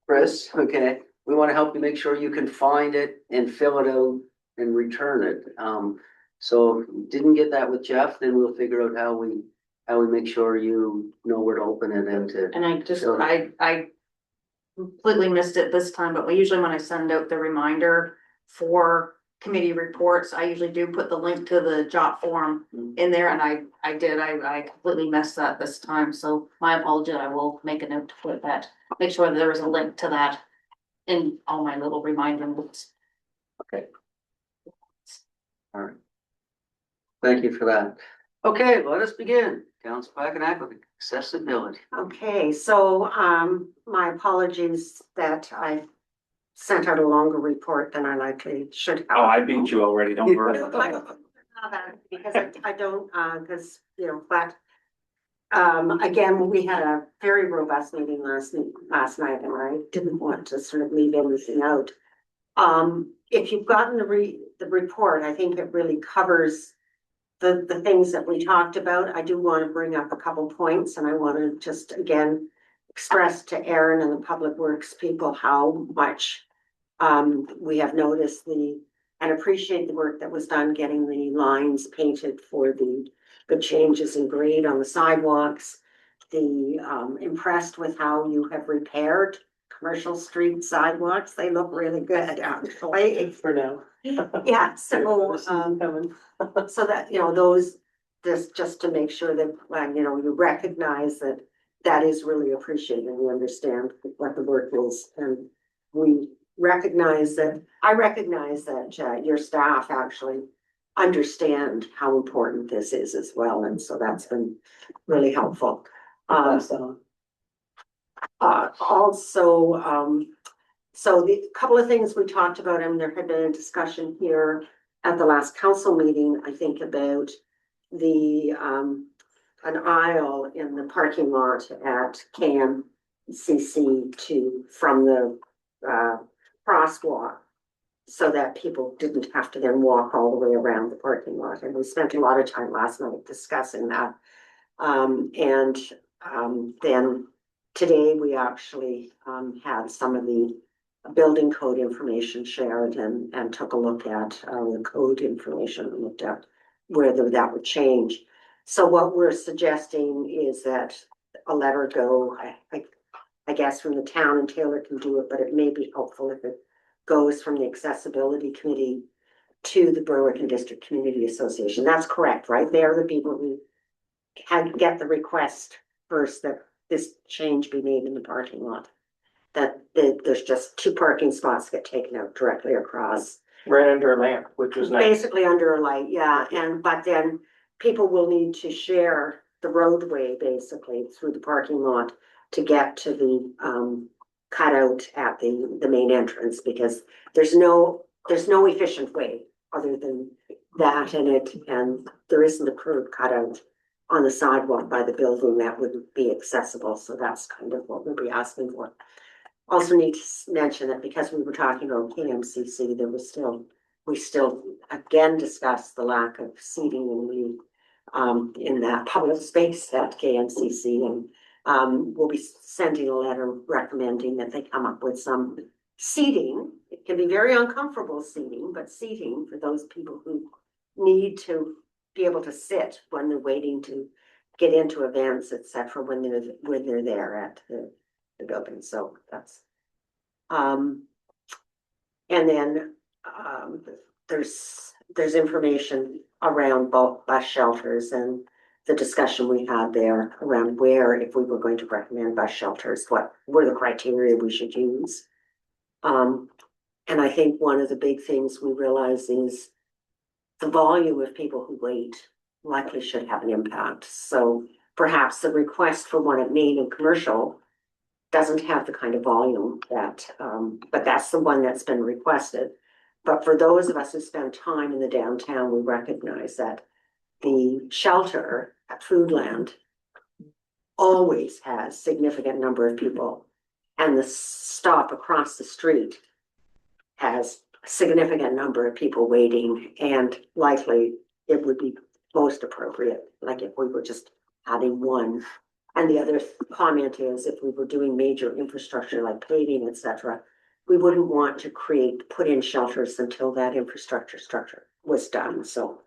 Chris, okay, we want to help you make sure you can find it and fill it out and return it. So if you didn't get that with Jeff, then we'll figure out how we make sure you know where to open it and to. And I completely missed it this time, but usually when I send out the reminder for committee reports, I usually do put the link to the jot form in there, and I completely messed that this time, so my apology. I will make a note to put that, make sure that there is a link to that in all my little reminder notes. Okay. All right. Thank you for that. Okay, let us begin. Council Packanack with accessibility. Okay, so, my apologies that I sent out a longer report than I likely should have. Oh, I beat you already, don't worry. Because I don't, because, you know, but, again, we had a very robust meeting last night, and I didn't want to sort of leave anything out. If you've gotten the report, I think it really covers the things that we talked about. I do want to bring up a couple points, and I want to just, again, expressed to Aaron and the Public Works people how much we have noticed and appreciate the work that was done getting the lines painted for the changes in grade on the sidewalks. Impressed with how you have repaired commercial street sidewalks. They look really good actually. For now. Yeah, so, Coming. so that, those, just to make sure that, you recognize that that is really appreciated and you understand what the work is. And I recognize that your staff actually understand how important this is as well. And so that's been really helpful. Also, so the couple of things we talked about, and there had been a discussion here at the last council meeting, I think, about an aisle in the parking lot at KMCC from the crosswalk, so that people didn't have to then walk all the way around the parking lot. And we spent a lot of time last night discussing that. Then today we actually had some of the building code information shared and took a look at the code information and looked at whether that would change. So what we're suggesting is that a letter go, I guess from the town, and Taylor can do it, but it may be helpful if it goes from the accessibility committee to the Berwick and District Community Association. That's correct, right? They're the people who get the request first that this change be made in the parking lot. That there's just 2 parking spots get taken out directly across. Right under a lamp, which was nice. Basically under a light, yeah, but then people will need to share the roadway basically through the parking lot to get to the cutout at the main entrance, because there's no efficient way other than that, and there isn't a curb cutout on the sidewalk by the building that wouldn't be accessible, so that's kind of what we'll be asking for. Also need to mention that because we were talking about KMCC, we still again discussed the lack of seating in that public space at KMCC, and we'll be sending a letter recommending that they come up with some seating. It can be very uncomfortable seating, but seating for those people who need to be able to sit when they're waiting to get into events, etc., when they're there at the building. So that's and then there's information around bulk bus shelters and the discussion we had there around where, if we were going to recommend bus shelters, what were the criteria we should use. And I think one of the big things we realize is the volume of people who wait likely should have an impact. So perhaps the request for one at Main and Commercial doesn't have the kind of volume that, but that's the one that's been requested. But for those of us who spend time in the downtown, we recognize that the shelter at Foodland always has significant number of people, and the stop across the street has a significant number of people waiting, and likely it would be most appropriate, like if we were just adding one. And the other comment is, if we were doing major infrastructure like paving, etc., we wouldn't want to put in shelters until that infrastructure was done. So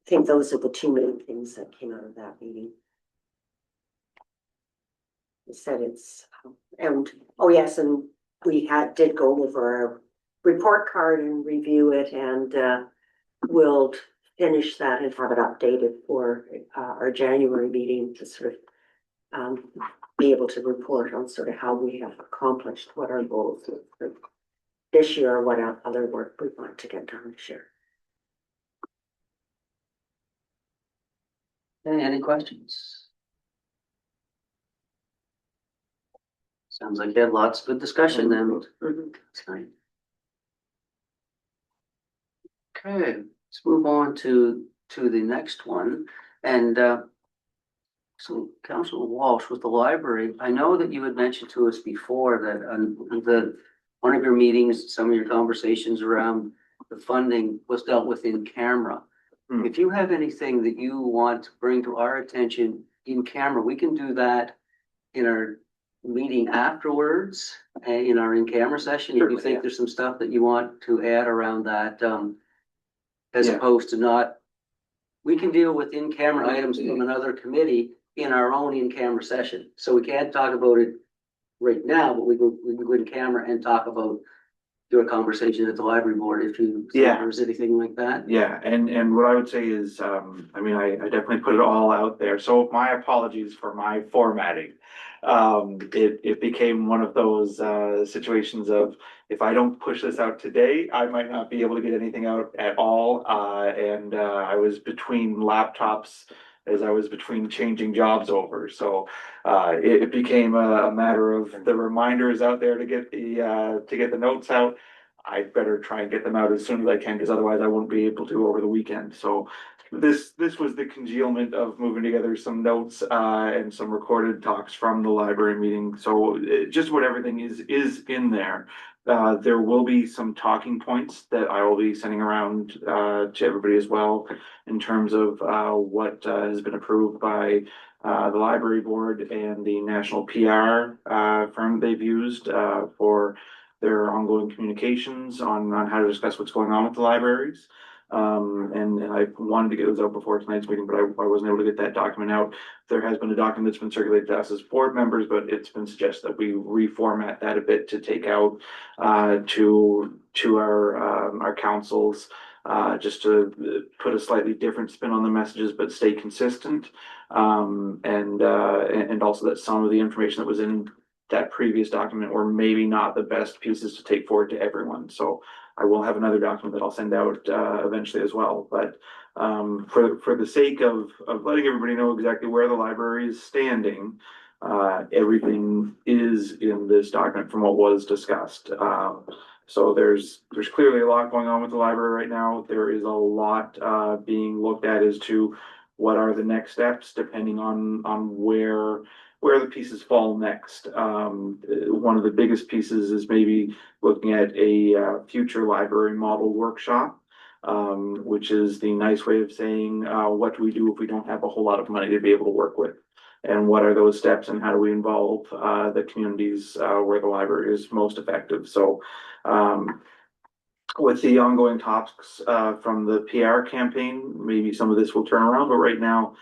I think those are the 2 main things that came out of that meeting. It said and oh yes, and we did go over our report card and review it, and we'll finish that and have it updated for our January meeting to sort of be able to report on sort of how we have accomplished what our goals are for this year, or what other work we want to get done this year. Any questions? Sounds like you had lots of good discussion then. Tonight. Okay, let's move on to the next one. And so Councilor Walsh, with the library, I know that you had mentioned to us before that one of your meetings, some of your conversations around the funding was dealt with in camera. If you have anything that you want to bring to our attention in camera, we can do that in our meeting afterwards in our in-camera session, if you Certainly, think yeah. there's some stuff that you want to add around that, as Yeah. opposed to not, we can deal with in-camera items from another committee in our own in-camera session. So we can't talk about it right now, but we can go in camera and talk about, do a conversation at the library board if you think Yeah. there's anything like that. Yeah, and what I would say is, I mean, I definitely put it all out there, so my apologies for my formatting. It became one of those, situations of, if I don't push this out today, I might not be able to get anything out at all, and, I was between laptops as I was between changing jobs over, so, it became a matter of the reminders out there to get the notes out. I better try and get them out as soon as I can, because otherwise I won't be able to over the weekend. So this was the congealment of moving together some notes and some recorded talks from the library meeting. So just what everything is in there. There will be some talking points that I will be sending around to everybody as well, in terms of what has been approved by the library board and the national PR firm they've used for their ongoing communications on how to discuss what's going on with the libraries. And I wanted to get those out before tonight's meeting, but I wasn't able to get that document out. There has been a document that's been circulated to us as board members, but it's been suggested that we reformat that a bit to take out to our councils, just to put a slightly different spin on the messages, but stay consistent. And also that some of the information that was in that previous document were maybe not the best pieces to take forward to everyone. So I will have another document that I'll send out eventually as well. But for the sake of letting everybody know exactly where the library is standing, everything is in this document from what was discussed. So there's clearly a lot going on with the library right now. There is a lot being looked at as to what are the next steps, depending on where the pieces fall next. One of the biggest pieces is maybe looking at a future library model workshop, which is the nice way of saying, what do we do if we don't have a whole lot of money to be able to work with? And what are those steps, and how do we involve the communities where the library is most effective? So with the ongoing talks from the PR campaign, maybe some of this will turn around, but right now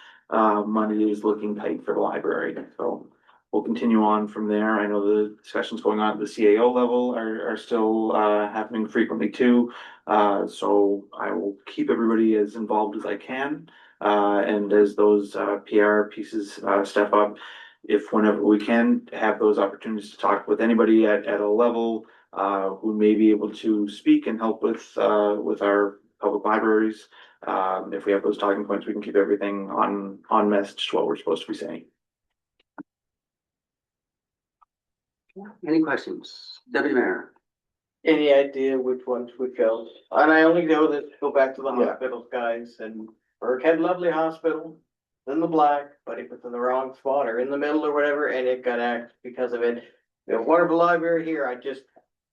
money is looking tight for the library. So we'll continue on from there. I know the discussions going on at the CAO level are still happening frequently too. So I will keep everybody as involved as I can. And as those PR pieces step up, if whenever we can have those opportunities to talk with anybody at a level who may be able to speak and help with our public libraries. If we have those talking points, we can keep everything on message to what we're supposed to be saying. Any questions? Deputy Mayor? Any idea which ones we filled? And I only know that, go back to the Yeah. hospitals, guys, and Burke had lovely hospital, in the black, but it was in the wrong spot or in the middle or whatever, and it got axed because of it. We have a wonderful library here, I just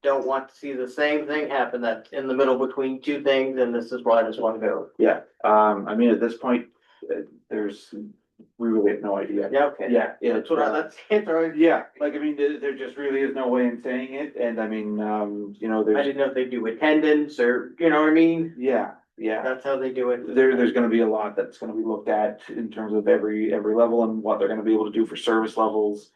don't want to see the same thing happen that's in the middle between two things, and this is why I just want to go. Yeah, I mean, at this point, we really have no idea. Yeah, okay. Yeah, That's what that's the answer. yeah, like, I mean, there just really is no way in saying it, and I mean, you know, I there's, didn't know if they do attendance or, you know what I mean? yeah. That's how they do it. There's gonna be a lot that's gonna be looked at in terms of every level and what they're gonna be able to do for service levels.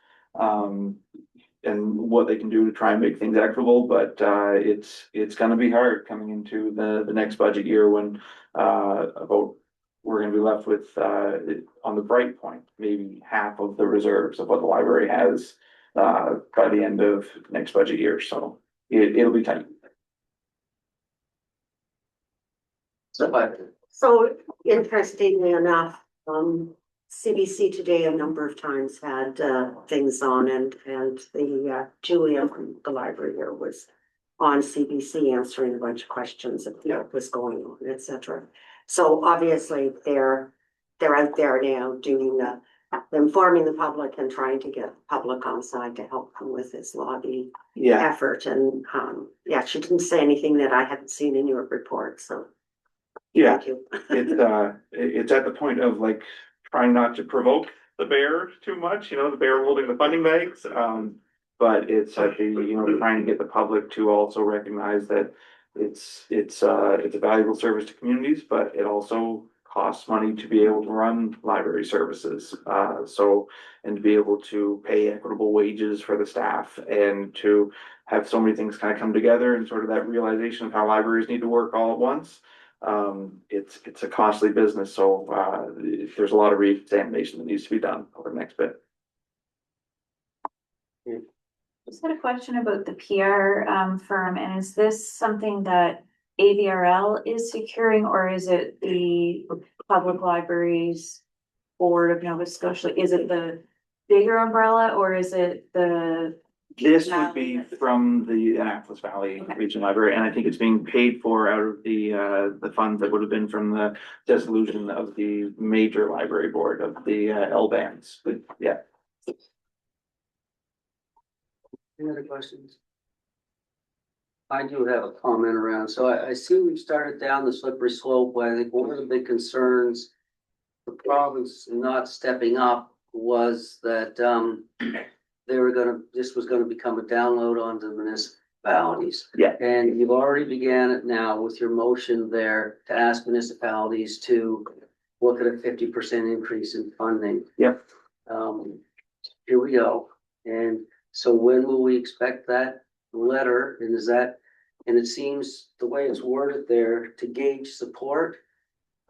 And what they can do to try and make things equitable, but it's gonna be hard coming into the next budget year when we're gonna be left with on the bright point, maybe half of the reserves of what the library has by the end of next budget year, so it'll be tight. So interestingly enough, CBC today a number of times had things on, and the Julia from the library here was on CBC answering a bunch of questions of what was going on, etc. So obviously they're out there now doing informing the public and trying to get the public on side to help them with this lobby effort. And yeah, she didn't say anything that I hadn't seen in your report, so Yeah, thank you. it's at the point of like trying not to provoke the bear too much, the bear holding the funding bags. But it's trying to get the public to also recognize that it's a valuable service to communities, but it also costs money to be able to run library services. And to be able to pay equitable wages for the staff and to have so many things kind of come together and sort of that realization of how libraries need to work all at once. It's a costly business, so there's a lot of re-examination that needs to be done over the next bit. Just had a question about the PR firm, and is this something that AVRL is securing, or is it the Public Libraries Board of Nova Scotia? Is it the bigger umbrella, or is it the? This would be from the Annapolis Valley Regional Library, and I think it's being paid for out of the funds that would have been from the dissolution of the major library board of the LBANs, but yeah. Any other questions? I do have a comment around, so I see we've started down the slippery slope, but I think one of the big concerns, the province not stepping up was that, this was gonna become a download onto the municipalities. Yeah. And you've already began it now with your motion there to ask municipalities to look at a 50% increase in funding. Yep. Here we go. And so when will we expect that letter? And it seems the way it's worded there to gauge support.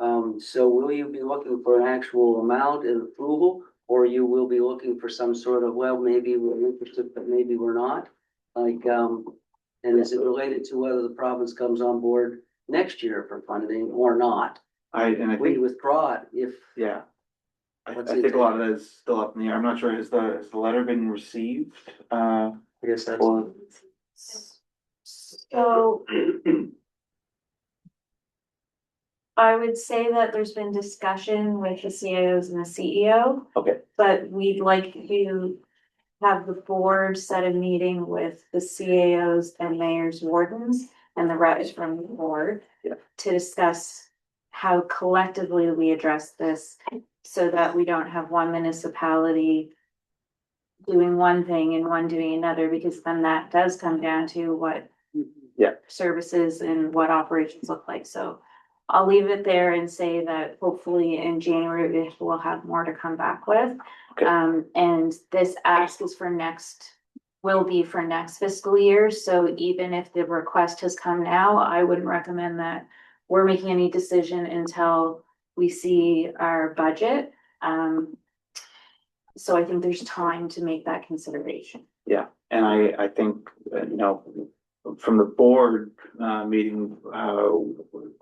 So will you be looking for an actual amount and approval? Or you will be looking for some sort of, well, maybe we're interested, but maybe we're not. And is it related to whether the province comes on board next year for funding or not? We We withdraw it if. Yeah. I What's think it a lot of that is still up in the air. I'm not sure, has the letter been received? I guess that's. Or- So I would say that there's been discussion with the CIOs and the CEO. Okay. But we'd like to have the board set a meeting with the CAOs and mayors, wardens, and the reps from the board. Yeah. To discuss how collectively we address this, so that we don't have one municipality doing one thing and one doing another, because then that does come down to what services and what operations look like. So I'll leave it there and say that hopefully in January we'll have more to come back with. Okay. And this ask is will be for next fiscal year. So even if the request has come now, I wouldn't recommend that we're making any decision until we see our budget. So I think there's time to make that consideration. Yeah, and I think, from the board meeting,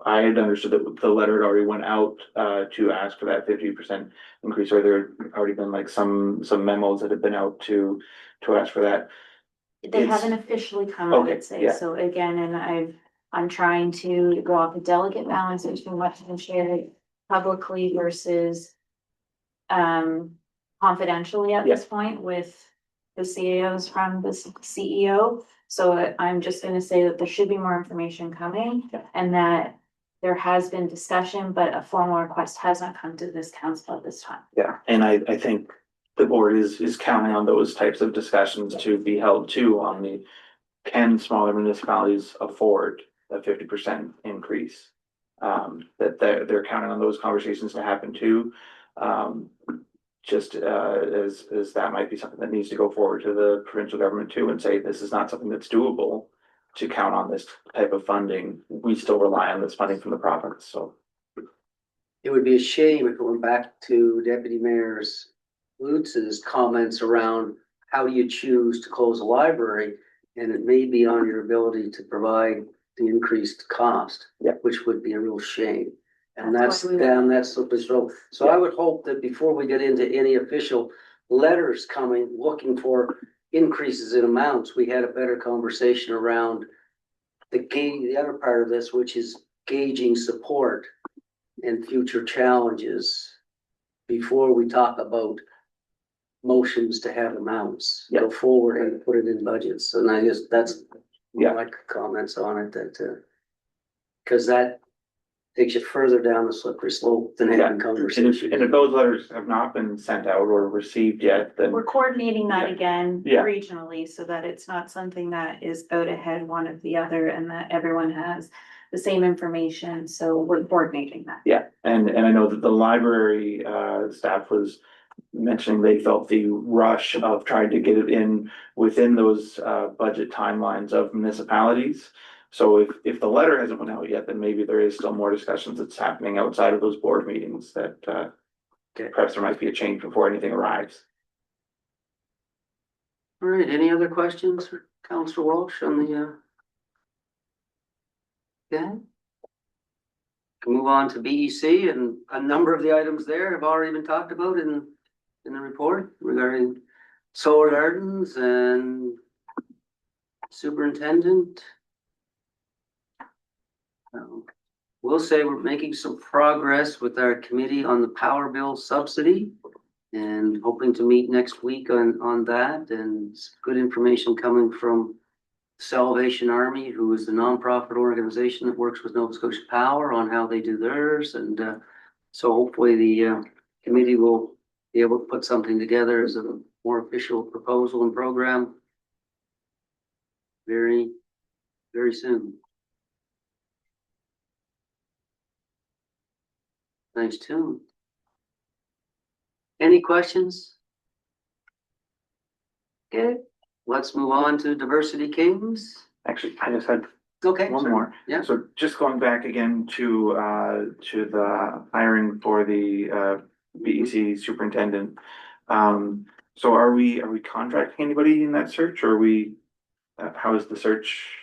I had understood that the letter had already went out to ask for that 50% increase, or there had already been like some memos that had been out to ask for that. They haven't officially come, I Okay, would say. yeah. So again, and I'm trying to go off the delicate balance between what's been shared publicly versus confidentially at this point with the CAOs from the CEO. So I'm just gonna say that there should be more information coming and that there has been discussion, but a formal request has not come to this council at this time. Yeah, and I think the board is counting on those types of discussions to be held too on can smaller municipalities afford a 50% increase? That they're counting on those conversations to happen too. Just as that might be something that needs to go forward to the provincial government too and say, this is not something that's doable to count on this type of funding. We still rely on this funding from the province, so. It would be a shame if it went back to Deputy Mayor Lutz's comments around how do you choose to close a library? And it may be on your ability to provide the increased cost, which would be a real shame. And that's slippery slope. So I would hope that before we get into any official letters coming, looking for increases in amounts, we had a better conversation around the other part of this, which is gauging support and future challenges before we talk about motions to have amounts go forward and put it in budgets. And I guess that's my comments on it, that because that takes you further down the slippery slope than having And conversation. if those letters have not been sent out or received yet, then. We're coordinating that Yeah. again Yeah. regionally so that it's not something that is out ahead one of the other and that everyone has the same information. So we're coordinating that. Yeah, and I know that the library staff was mentioning they felt the rush of trying to get it in within those budget timelines of municipalities. So if the letter hasn't went out yet, then maybe there is still more discussions that's happening outside of those board meetings that perhaps there might be a change before anything arrives. All right, any other questions for Councillor Walsh on the yeah? Can move on to BEC, and a number of the items there have already been talked about in the report regarding solar gardens and superintendent. We'll say we're making some progress with our committee on the power bill subsidy and hoping to meet next week on that, and good information coming from Salvation Army, who is the nonprofit organization that works with Nova Scotia Power on how they do theirs. And so hopefully the committee will be able to put something together as a more official proposal and program very, very soon. Nice tune. Any questions? Okay, let's move on to Diversity Kings. Actually, I just had Okay. one sorry. more. Yeah. So just going back again to the hiring for the BEC superintendent. So are we contracting anybody in that search, or are we, how is the search?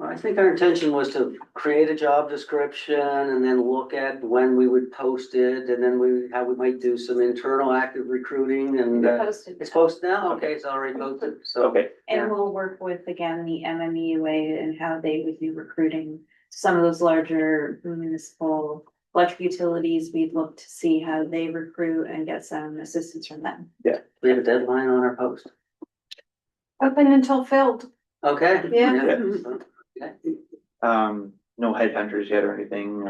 I think our intention was to create a job description and then look at when we would post it, and then how we might do some internal active recruiting, and Posted. it's posted now? Okay, it's already posted, so. Okay, And we'll work with, again, the MMUA and how they would be recruiting some of those larger municipal electric utilities. We'd look to see how they recruit and get some assistance from them. We have a deadline on our post. Open until filled. Okay. Yeah. no headhunters yet or anything?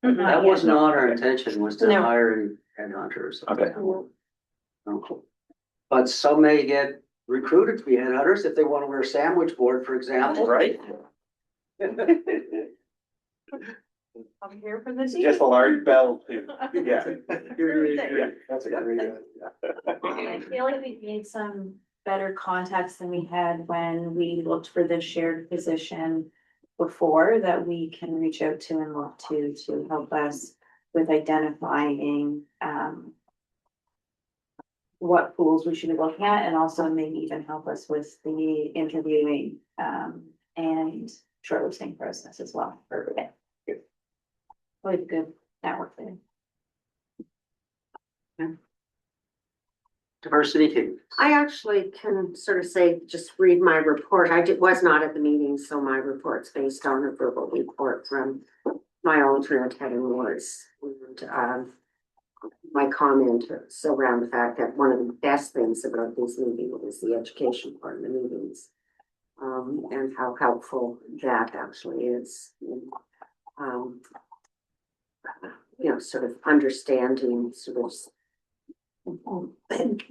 That was No. not our Okay. intention, was to No. hire any headhunters. Okay. Okay. But some may get recruited to be headhunters if they want to wear a sandwich board, for example. Right. I'm here for this. Just a large bell too. Yeah. Yeah. That's a great idea. I feel like we've made some better contacts than we had when we looked for this shared position before, that we can reach out to and look to help us with identifying what pools we should be looking at, and also maybe even help us with the interviewing and shortlisting process as well. Really good network there. Diversity King. I actually can sort of say, just read my report. Was not at the meeting, so my report's based on a verbal report from my alternate head and wards. And my comment is around the fact that one of the best things about this meeting is the education part of the meetings. And how helpful that actually is. Sort of understanding,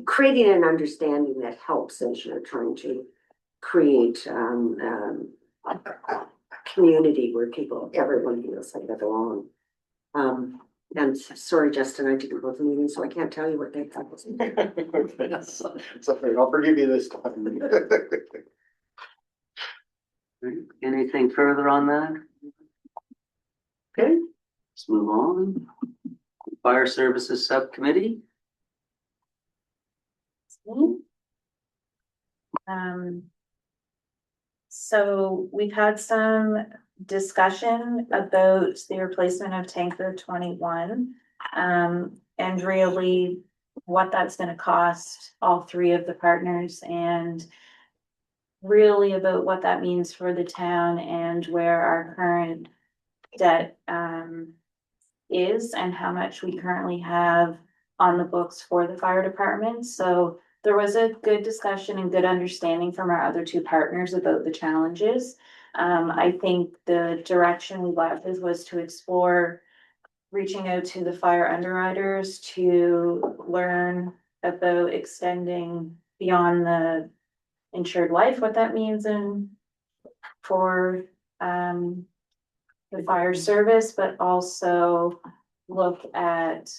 creating an understanding that helps as you're trying to create a community where everyone feels like they belong. And sorry, Justin, I didn't go to the meeting, so I can't tell you what they thought. It's okay, I'll forgive you this time. Anything further on that? Okay, let's move on. Fire Services Subcommittee. So we've had some discussion about the replacement of tanker 21. And really what that's gonna cost all three of the partners, and really about what that means for the town and where our current debt is and how much we currently have on the books for the fire department. So there was a good discussion and good understanding from our other two partners about the challenges. I think the direction we left was to explore reaching out to the fire underwriters to learn about extending beyond the insured life, what that means for the fire service, but also look at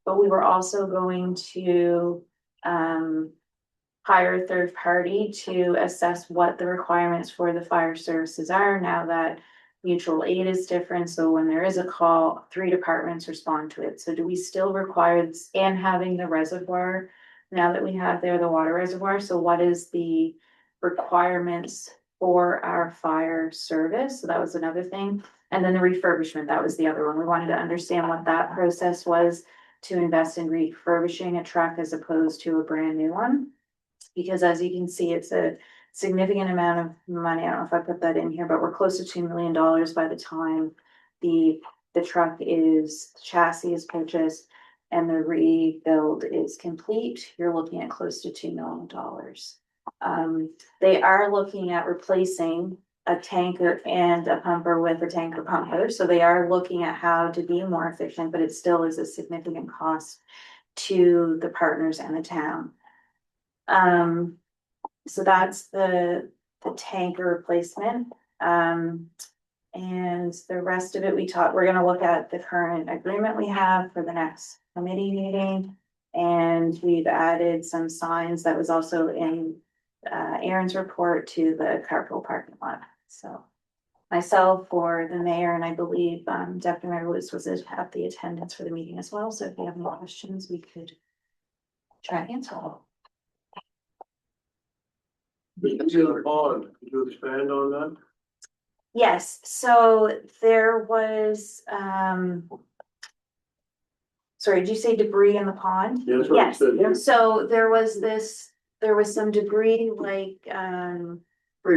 but we were also going to hire a third party to assess what the requirements for the fire services are now that mutual aid is different. So when there is a call, 3 departments respond to it. So do we still require and having the reservoir now that we have there the water reservoir? So what is the requirements for our fire service? So that was another thing. And then the refurbishment, that was the other one. We wanted to understand what that process was to invest in refurbishing a truck as opposed to a brand new one. Because as you can see, it's a significant amount of money. I don't know if I put that in here, but we're close to $2 million by the time the truck chassis is purchased and the rebuild is complete. You're looking at close to $2 million. They are looking at replacing a tanker and a pumper with a tanker pumper. So they are looking at how to be more efficient, but it still is a significant cost to the partners and the town. So that's the tanker replacement. And the rest of it, we're gonna look at the current agreement we have for the next committee meeting. And we've added some signs that was also in Aaron's report to the carpool parking lot. So myself or the mayor, and I believe Deputy Mayor Lewis was at the attendance for the meeting as well. So if you have any questions, we could try to answer all. The pond, could you expand on that? Yes, so there was, sorry, did you say debris in the pond? Yeah, that's what it said here. So there was some debris like, tree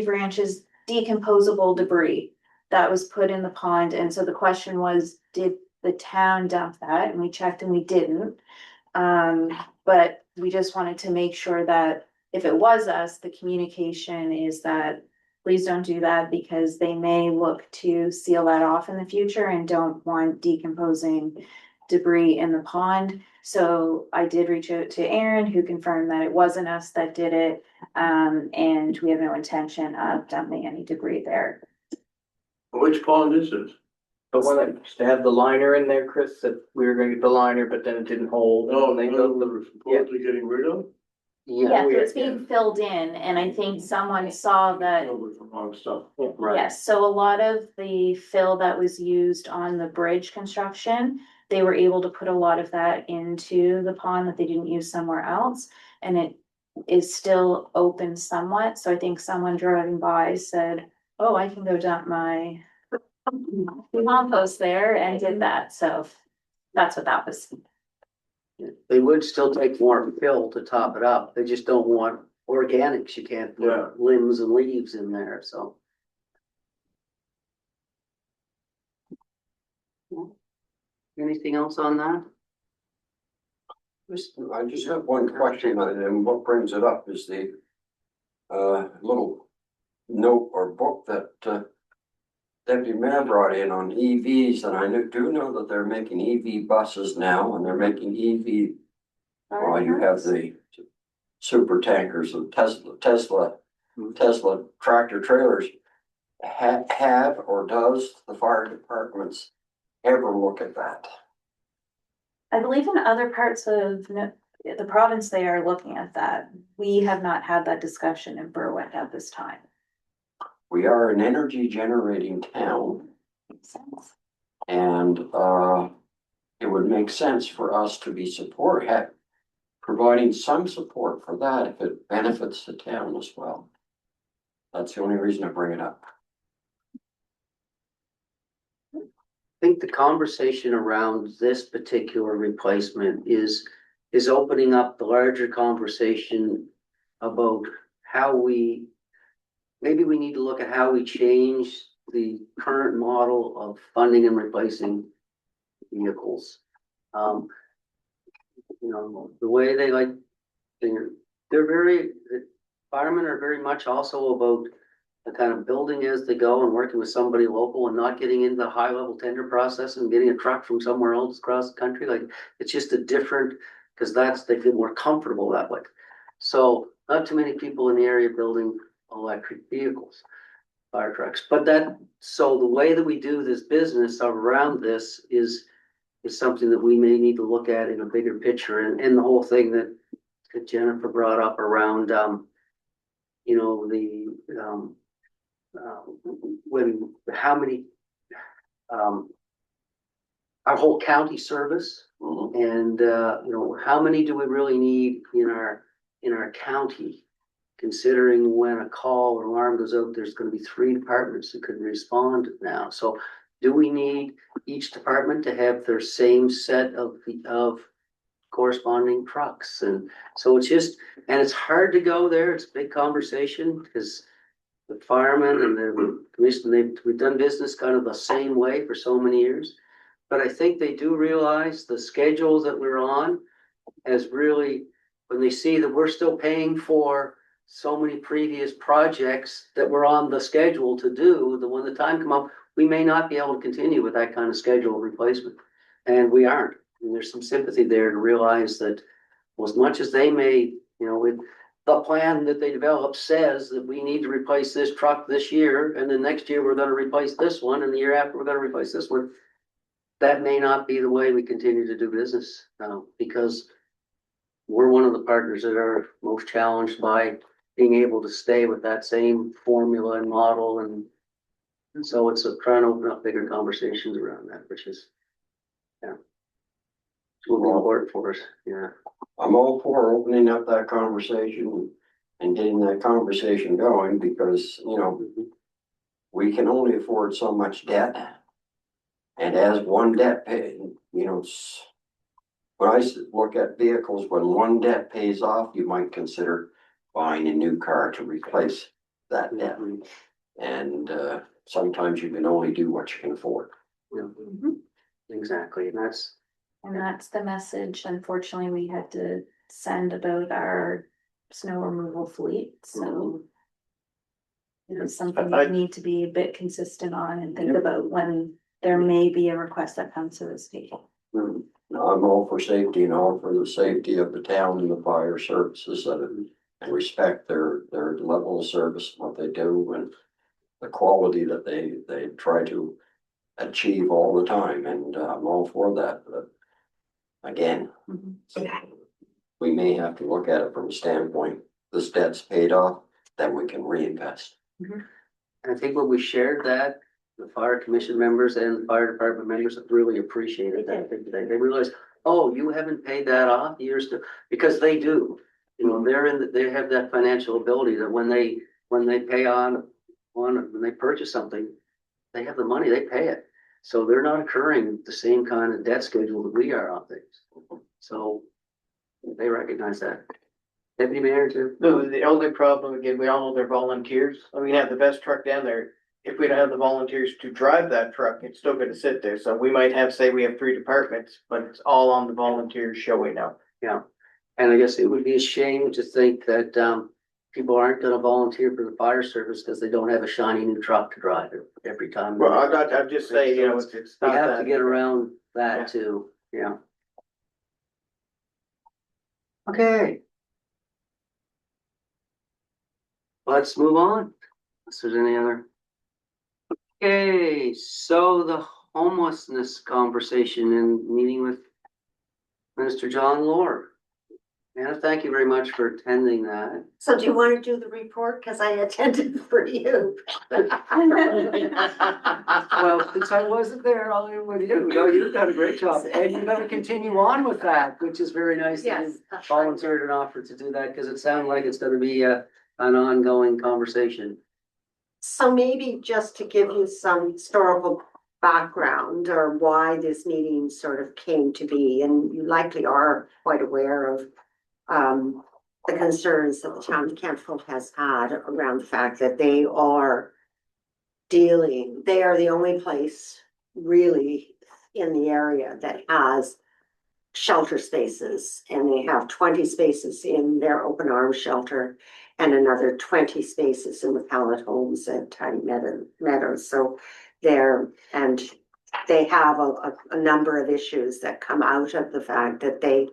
branches, decomposable debris that was put in the pond. And so the question was, did the town dump that? And we checked and we didn't. But we just wanted to make sure that if it was us, the communication is that please don't do that because they may look to seal that off in the future and don't want decomposing debris in the pond. So I did reach out to Aaron, who confirmed that it wasn't us that did it. And we have no intention of dumping any debris there. Which pond is this? The one that used to have the liner in there, Chris, that we were gonna get the liner, but then it didn't hold. Oh, and they they go, built we're supposedly getting rid of? Yeah, so it's being filled in, and I think someone saw that. No, with the wrong stuff. Right. Yes, so a lot of the fill that was used on the bridge construction, they were able to put a lot of that into the pond that they didn't use somewhere else. And it is still open somewhat, so I think someone driving by said, oh, I can go dump my compost there and did that, so that's what that was. They would still take more fill to top it up. They just don't want organics. You can't Yeah. put limbs and leaves in there, so. Anything else on that? I just have one question, and what brings it up is the little note or book that Deputy Mayor brought in on EVs, and I do know that they're making EV buses now, and they're making EV. Well, you have the super tankers and Tesla tractor trailers. Have or does the fire departments ever look at that? I believe in other parts of the province, they are looking at that. We have not had that discussion in Berwick at this time. We are an energy generating town, Makes sense. and it would make sense for us to be providing some support for that if it benefits the town as well. That's the only reason I bring it up. I think the conversation around this particular replacement is opening up the larger conversation about how maybe we need to look at how we change the current model of funding and replacing vehicles. The way they firemen are very much also about kind of building as they go and working with somebody local and not getting into the high level tender process and getting a truck from somewhere else across the country. Like, it's just a different, because they feel more comfortable that way. So not too many people in the area building electric vehicles, fire trucks, so the way that we do this business around this is something that we may need to look at in a bigger picture, and the whole thing that Jennifer brought up around, you know, how many, our whole county service, and, you know, how many do we really need in our county? Considering when a call or alarm goes out, there's gonna be 3 departments that could respond now. So do we need each department to have their same set of corresponding trucks? And so it's hard to go there. It's a big conversation because the firemen and the commission, we've done business kind of the same way for so many years. But I think they do realize the schedule that we're on has really, when they see that we're still paying for so many previous projects that were on the schedule to do, that when the time come up, we may not be able to continue with that kind of schedule replacement. And we aren't. And there's some sympathy there to realize that, well, as much as they may, you know, with the plan that they develop says that we need to replace this truck this year, and then next year we're gonna replace this one, and the year after we're gonna replace this one. That may not be the way we continue to do business, because we're one of the partners that are most challenged by being able to stay with that same formula and model, and so it's trying to open up bigger conversations around that, which is, yeah, it's really important for us. Yeah, I'm all for opening up that conversation and getting that conversation going, because, you know, we can only afford so much debt. And as one debt pay, you know, when I look at vehicles, when one debt pays off, you might consider buying a new car to replace that debt. And sometimes you can only do what you can afford. yeah, exactly, and that's the message, unfortunately, we had to send about our snow removal fleet, so. It is something we need to be a bit consistent on and think about when there may be a request that comes to the state. I'm all for safety and all for the safety of the town and the fire services and respect their level of service, what they do, and the quality that they try to achieve all the time, and I'm all for that, but again, we may have to look at it from a standpoint, this debt's paid off, then we can reinvest. And I think when we shared that, the fire commission members and the fire department members really appreciated that. They realized, oh, you haven't paid that off, you're still, because they do. You know, they have that financial ability that when they pay when they purchase something, they have the money, they pay it. So they're not incurring the same kind of debt schedule that we are on things. So they recognize that. Deputy Mayor too. No, the only problem, again, we all know they're volunteers. I mean, we have the best truck down there. If we don't have the volunteers to drive that truck, it's still gonna sit there. So we might have, say, we have 3 departments, but it's all on the volunteers showing up. Yeah, and I guess it would be a shame to think that people aren't gonna volunteer for the fire service because they don't have a shiny new truck to drive every time. Well, I'm just saying, you know, it's We not have that. to get around that Yeah. too, yeah. Okay. Let's move on. If there's any other. Okay, so the homelessness conversation and meeting with Minister John Lord. Anna, thank you very much for attending that. So do you want to do the report? Because I attended for you. Well, since I wasn't there, I'll leave it with you. No, you've done a great job, and you're gonna continue on with that, which is very nice that Yes, you that's right. volunteered and offered to do that, because it sounded like it's gonna be an ongoing conversation. So maybe just to give you some historical background or why this meeting sort of came to be, and you likely are quite aware of the concerns that the town of Kentfield has had around the fact that they are the only place really in the area that has shelter spaces, and they have 20 spaces in their open arms shelter. and another 20 spaces in the Pallet Homes at Tiny Meadows. So they have a number of issues that come out of the fact that they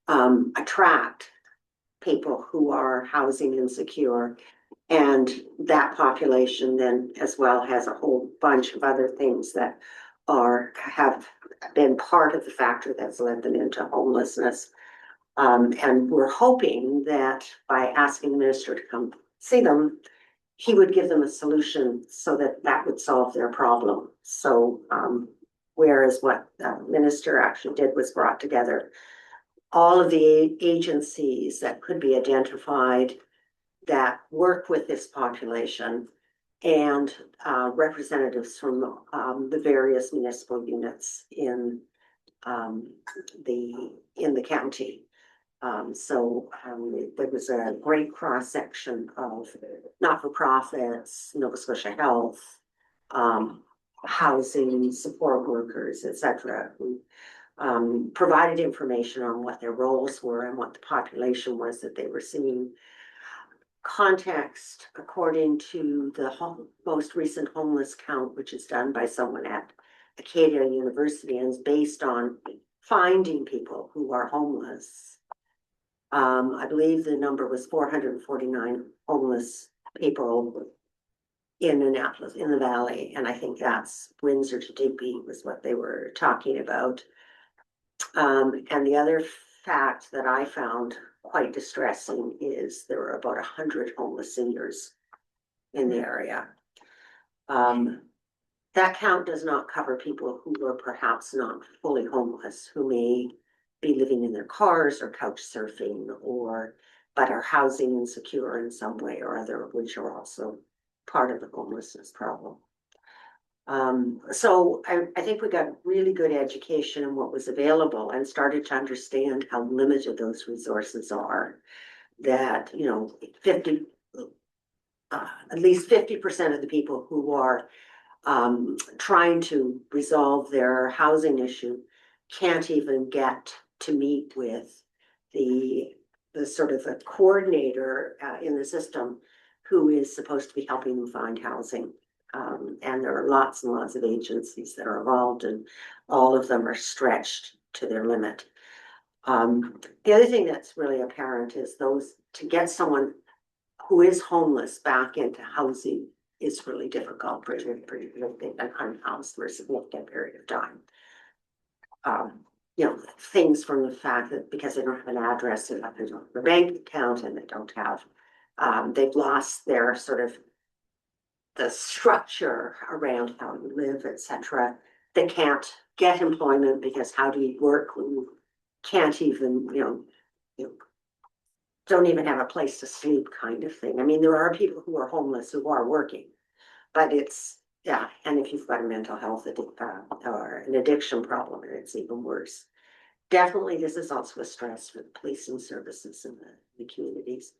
attract people who are housing insecure. And that population then as well has a whole bunch of other things that have been part of the factor that's led them into homelessness. And we're hoping that by asking the minister to come see them, he would give them a solution so that that would solve their problem. So, whereas what the minister actually did was brought together all of the agencies that could be identified that work with this population and representatives from the various municipal units in the county. There was a great cross section of not-for-profits, Nova Scotia Health, housing support workers, etc., who provided information on what their roles were and what the population was that they were seeing. Context, according to the most recent homeless count, which is done by someone at Acadia University and is based on finding people who are homeless. I believe the number was 449 homeless people in Annapolis, in the valley, and I think that's Windsor to Digby was what they were talking about. And the other fact that I found quite distressing is there were about 100 homeless seniors in the area. That count does not cover people who are perhaps not fully homeless, who may be living in their cars or couch surfing but are housing insecure in some way or other, which are also part of the homelessness problem. So I think we got really good education in what was available and started to understand how limited those resources are. That, you know, at least 50% of the people who are trying to resolve their housing issue can't even get to meet with the sort of a coordinator in the system who is supposed to be helping them find housing. And there are lots and lots of agencies that are involved, and all of them are stretched to their limit. The other thing that's really apparent is to get someone who is homeless back into housing is really difficult, particularly if they've been unhoused for a significant period of time. You know, things from the fact that because they don't have an address, they don't have a bank account, and they don't have, they've lost their sort of the structure around how you live, etc. They can't get employment because how do you work when you can't even, you don't even have a place to sleep, kind of thing. I mean, there are people who are homeless who are working, but and if you've got a mental health or an addiction problem, it's even worse. Definitely, this is also a stress for the policing services in the communities.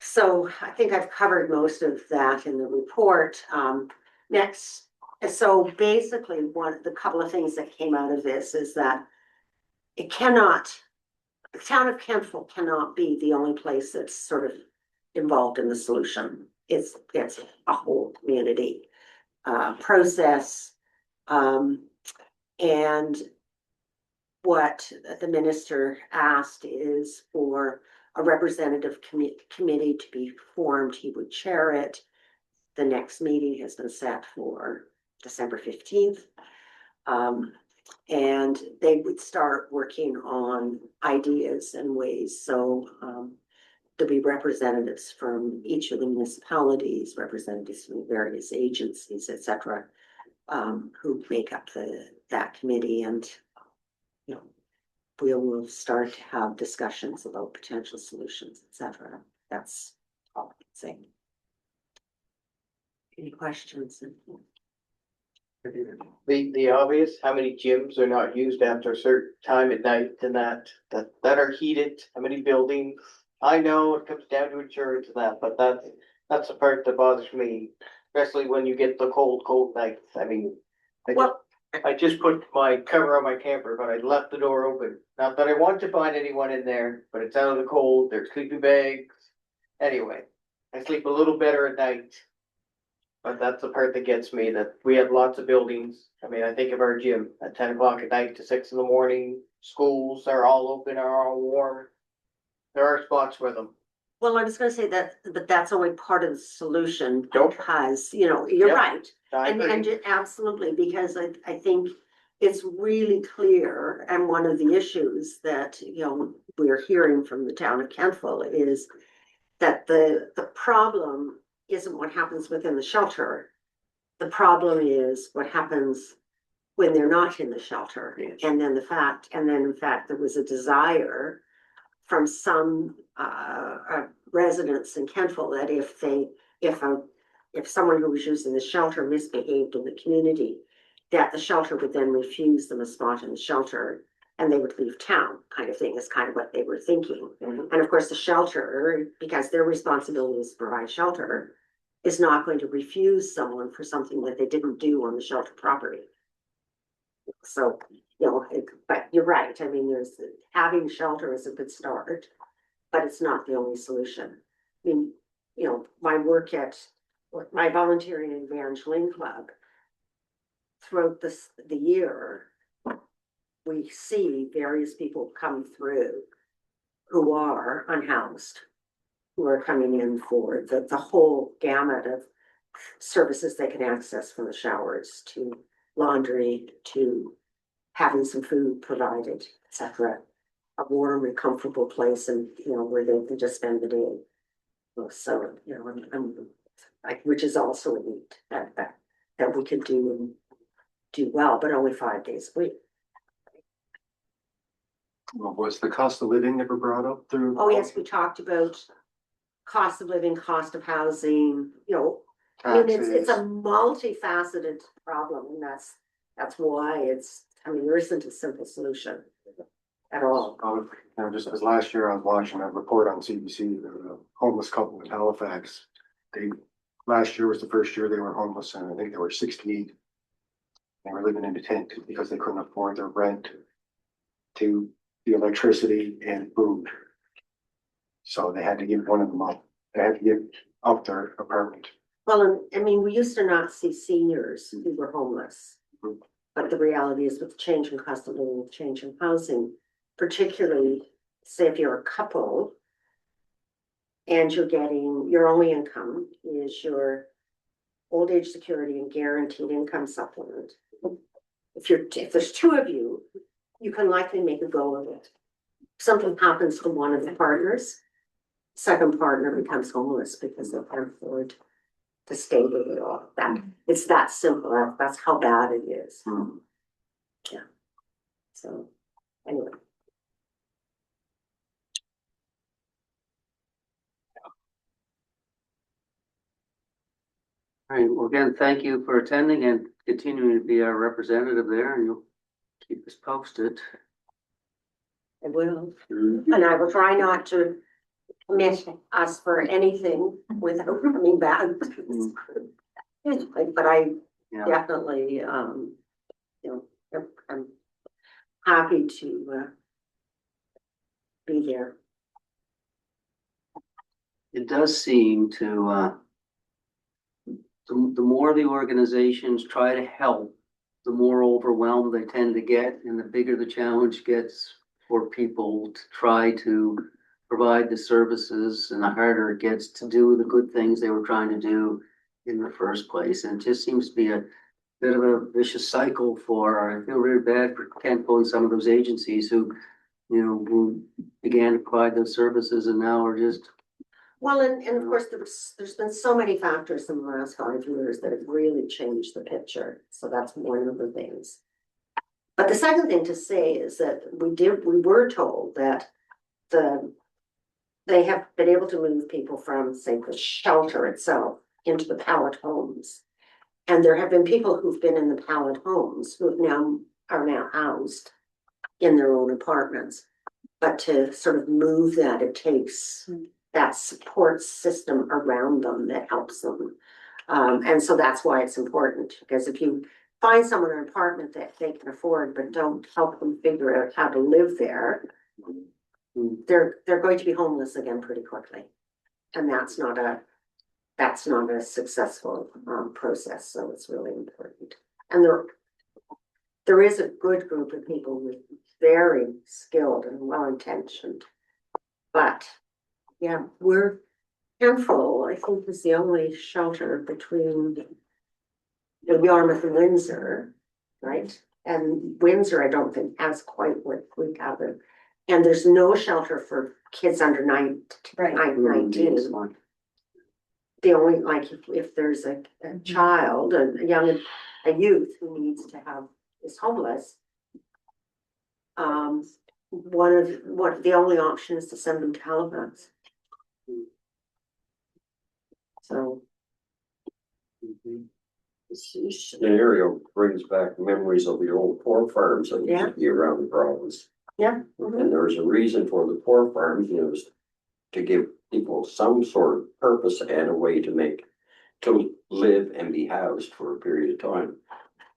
So I think I've covered most of that in the report. Next, so basically the couple of things that came out of this is that the town of Kentville cannot be the only place that's sort of involved in the solution. It's a whole community process. And what the minister asked is for a representative committee to be formed. He would chair it. The next meeting has been set for December 15th. And they would start working on ideas and ways. So there'll be representatives from each of the municipalities, representatives from various agencies, etc., who make up that committee. And we will start to have discussions about potential solutions, etc. That's all I can say. Any questions? The obvious, how many gyms are not used after a certain time at night and that are heated, how many buildings? I know it comes down to insurance and that, but that's the part that bothers me, especially when you get the cold nights. I mean, I just put my cover on my camper, but I left the door open. Not that I want to find anyone in there, but it's out of the cold, there's sleeping bags, anyway, I sleep a little better at night. But that's the part that gets me, that we have lots of buildings. I mean, I think of our gym at 10 o'clock at night to 6 in the morning, schools are all open, are all warm. There are spots for them. Well, I was gonna say that, but that's only part of the solution, Nope. because, you know, you're Yep. right. I And, agree. absolutely, because I think it's really clear, and one of the issues that, you know, we're hearing from the town of Kentville is that the problem isn't what happens within the shelter. The problem is what happens when they're not in the shelter. Yes. And then in fact, there was a desire from some residents in Kentville that if someone who was using the shelter misbehaved in the community, that the shelter would then refuse them a spot in the shelter and they would leave town, kind of thing, is kind of what they were thinking. Mhm. And of course, the shelter, because their responsibility is to provide shelter, is not going to refuse someone for something that they didn't do on the shelter property. So, you know, but you're right, I mean, having shelter is a good start, but it's not the only solution. I mean, you know, my volunteering in Evangeline Club, throughout the year, we see various people come through who are unhoused, who are coming in for the whole gamut of services they can access, from the showers to laundry to having some food provided, etc. A warm and comfortable place, and, you know, where they can just spend the day. So, you know, which is also a need that we can do well, but only 5 days a week. Well, was the cost of living ever brought up through? Oh, yes, we talked about cost of living, cost of housing, you know, I mean, it's a multifaceted problem, and that's why I mean, there isn't a simple solution at all. You know, just as last year I was watching a report on CBC, there was a homeless couple in Halifax. Last year was the first year they were homeless, and I think they were 68. They were living in a tent because they couldn't afford their rent, to the electricity and food. So they had to give one of them up. They had to give up their apartment. Well, and I mean, we used to not see seniors who were homeless. Mhm. But the reality is, with the change in cost of living, with change in housing, particularly, say if you're a couple and you're getting, your only income is your old age security and guaranteed income supplement. If there's two of you, you can likely make a go of it. If something happens to one of the partners, second partner becomes homeless because they can't afford to stay with it all. It's that simple. That's how bad it is. Yeah. So, anyway. All right, well, again, thank you for attending and continuing to be our representative there, and you'll keep us posted. I will. And I will try not to commit us for anything without coming back. But I Yeah, definitely, you know, I'm happy to be there. it does seem to, the more the organizations try to help, the more overwhelmed they tend to get, and the bigger the challenge gets for people to try to provide the services, and the harder it gets to do the good things they were trying to do in the first place. And it just seems to be a bit of a vicious cycle I feel really bad for Kenpo and some of those agencies who, you know, who began to provide those services and now are just. Well, and of course, there's been so many factors in the last 5 years that have really changed the picture. So that's one of the things. But the second thing to say is that we were told that they have been able to move people from, say, the shelter itself into the pallet homes. And there have been people who've been in the pallet homes who are now housed in their own apartments. But to sort of move that, it takes that support system around them that helps them. And so that's why it's important, because if you find someone an apartment that they can afford, but don't help them figure out how to live there, they're going to be homeless again pretty quickly. And that's not a successful process, so it's really important. And there is a good group of people with very skilled and well-intentioned. But yeah, we're careful. I think is the only shelter between Yarmouth and Windsor, right? And Windsor, I don't think has quite what we have. And there's no shelter for kids under 19. The only, like, if there's a child, a youth who needs to have, is homeless. The only option is to send them to Halifax. So. This scenario brings back memories of the old pork farms that used to be around the province. Yeah. And there was a reason for the pork farms, it was to give people some sort of purpose and a way to live and be housed for a period of time.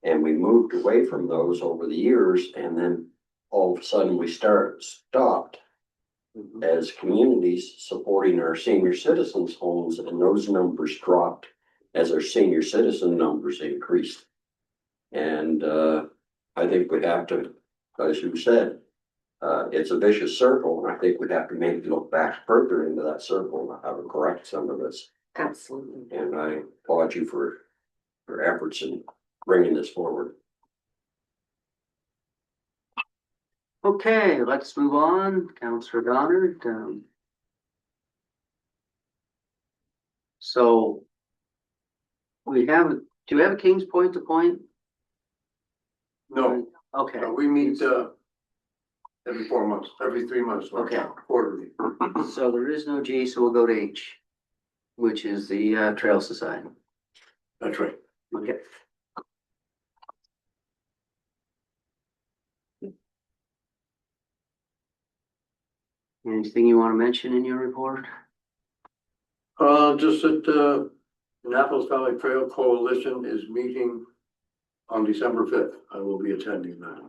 And we moved away from those over the years, and then all of a sudden we stopped as communities supporting our senior citizens' homes, and those numbers dropped as our senior citizen numbers increased. And I think we have to, as you said, it's a vicious circle, and I think we'd have to maybe look back further into that circle and how to correct some of this. Absolutely. And I applaud you for your efforts in bringing this forward. Okay, let's move on. Councillor Goddard. So do you have a Kings Point to point? No, Okay, we meet, every 4 months, every 3 months. Okay. Quarterly. so there is no G, so we'll go to H, which is the Trail Society. That's right. Okay. Anything you want to mention in your report? Just that, Annapolis Valley Trail Coalition is meeting on December 5th. I will be attending that.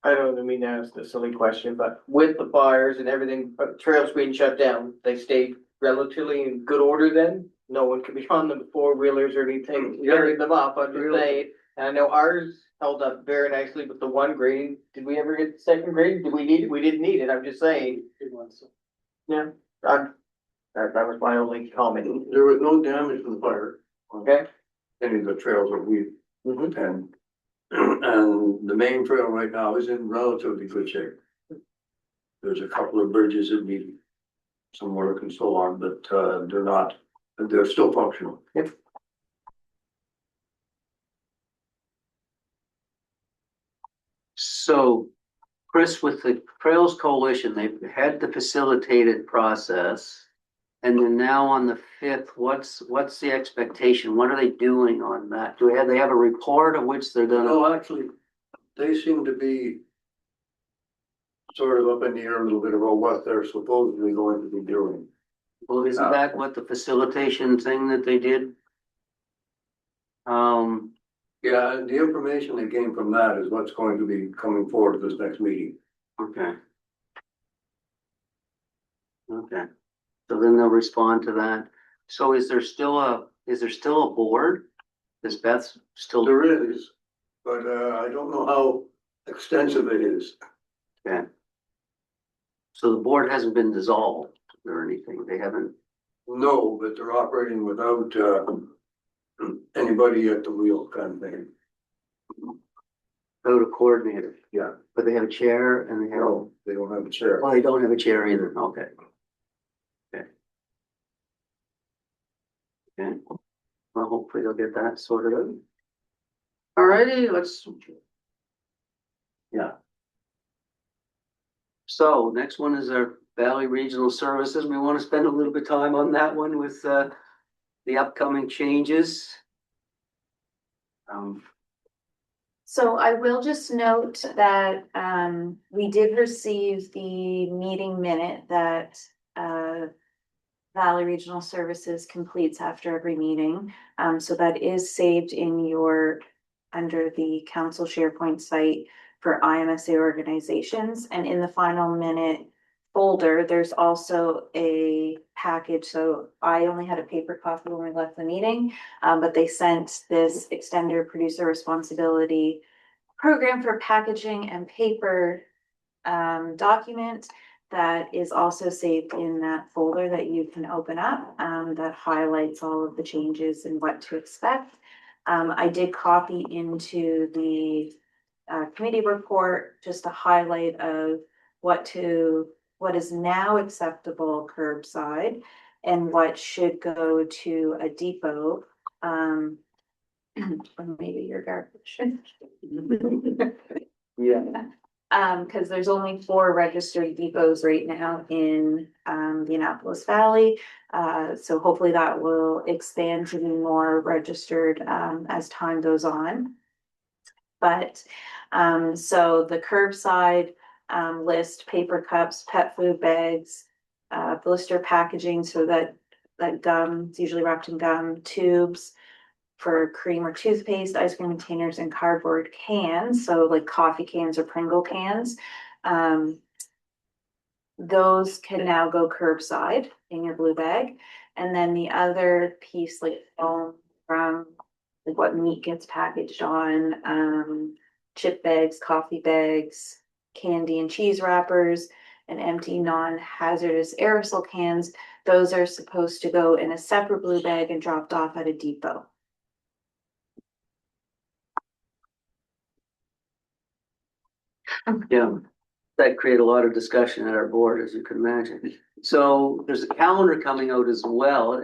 I don't mean to ask a silly question, but with the fires and everything, trails being shut down, they stayed relatively in good order then? No one could be on them four-wheelers or anything, tearing them up, I'm just saying. And I know ours held up very nicely with the one grade. Did we ever get the second grade? Did we need it? We didn't need it, I'm just saying. Yeah, that was my only comment. There was no damage from the fire. Okay. Any of the trails that we attend. And the main trail right now is in relatively good shape. There's a couple of bridges that need some work and so on, but they're still functional. Yep. So, Chris, with the Trails Coalition, they've had the facilitated process. And then now on the 5th, what's the expectation? What are they doing on that? They have a report of which they're done? No, actually, they seem to be sort of up in the air a little bit about what they're supposedly going to be doing. Well, isn't that what the facilitation thing that they did? Yeah, and the information that came from that is what's going to be coming forward at this next meeting. Okay. Okay. So then they'll respond to that. So is there still a board? Is Beth still? There is, but I don't know how extensive it is. Okay. So the board hasn't been dissolved or anything. They haven't. No, but they're operating without anybody at the wheel kind of thing. Without a coordinator. Yeah. But they have a chair and they have. No, they don't have a chair. Oh, they don't have a chair either. Okay. Okay. Okay. Well, hopefully they'll get that sorted out. Alrighty, let's. Yeah. So next one is our Valley Regional Services. We want to spend a little bit of time on that one with the upcoming changes. So I will just note that we did receive the meeting minute that Valley Regional Services completes after every meeting. So that is saved in under the council SharePoint site. for IMSA organizations. And in the final minute folder, there's also a package. So I only had a paper copy when we left the meeting, but they sent this extended producer responsibility program for packaging and paper document that is also saved in that folder that you can open up, that highlights all of the changes and what to expect. I did copy into the committee report just a highlight of what is now acceptable curbside and what should go to a depot. Or maybe your garbage. Yeah. Cause there's only 4 registered depots right now in the Annapolis Valley. So hopefully that will expand to be more registered as time goes on. But so the curbside list, paper cups, pet food bags, blister packaging, so that gum, it's usually wrapped in gum, tubes for cream or toothpaste, ice cream containers, and cardboard cans, so like coffee cans or Pringle cans. Those can now go curbside in your blue bag. And then the other piece, like foam from like what meat gets packaged on, chip bags, coffee bags, candy and cheese wrappers, and empty non-hazardous aerosol cans, those are supposed to go in a separate blue bag and dropped off at a depot. Yeah, that created a lot of discussion at our board, as you can imagine. So there's a calendar coming out as well.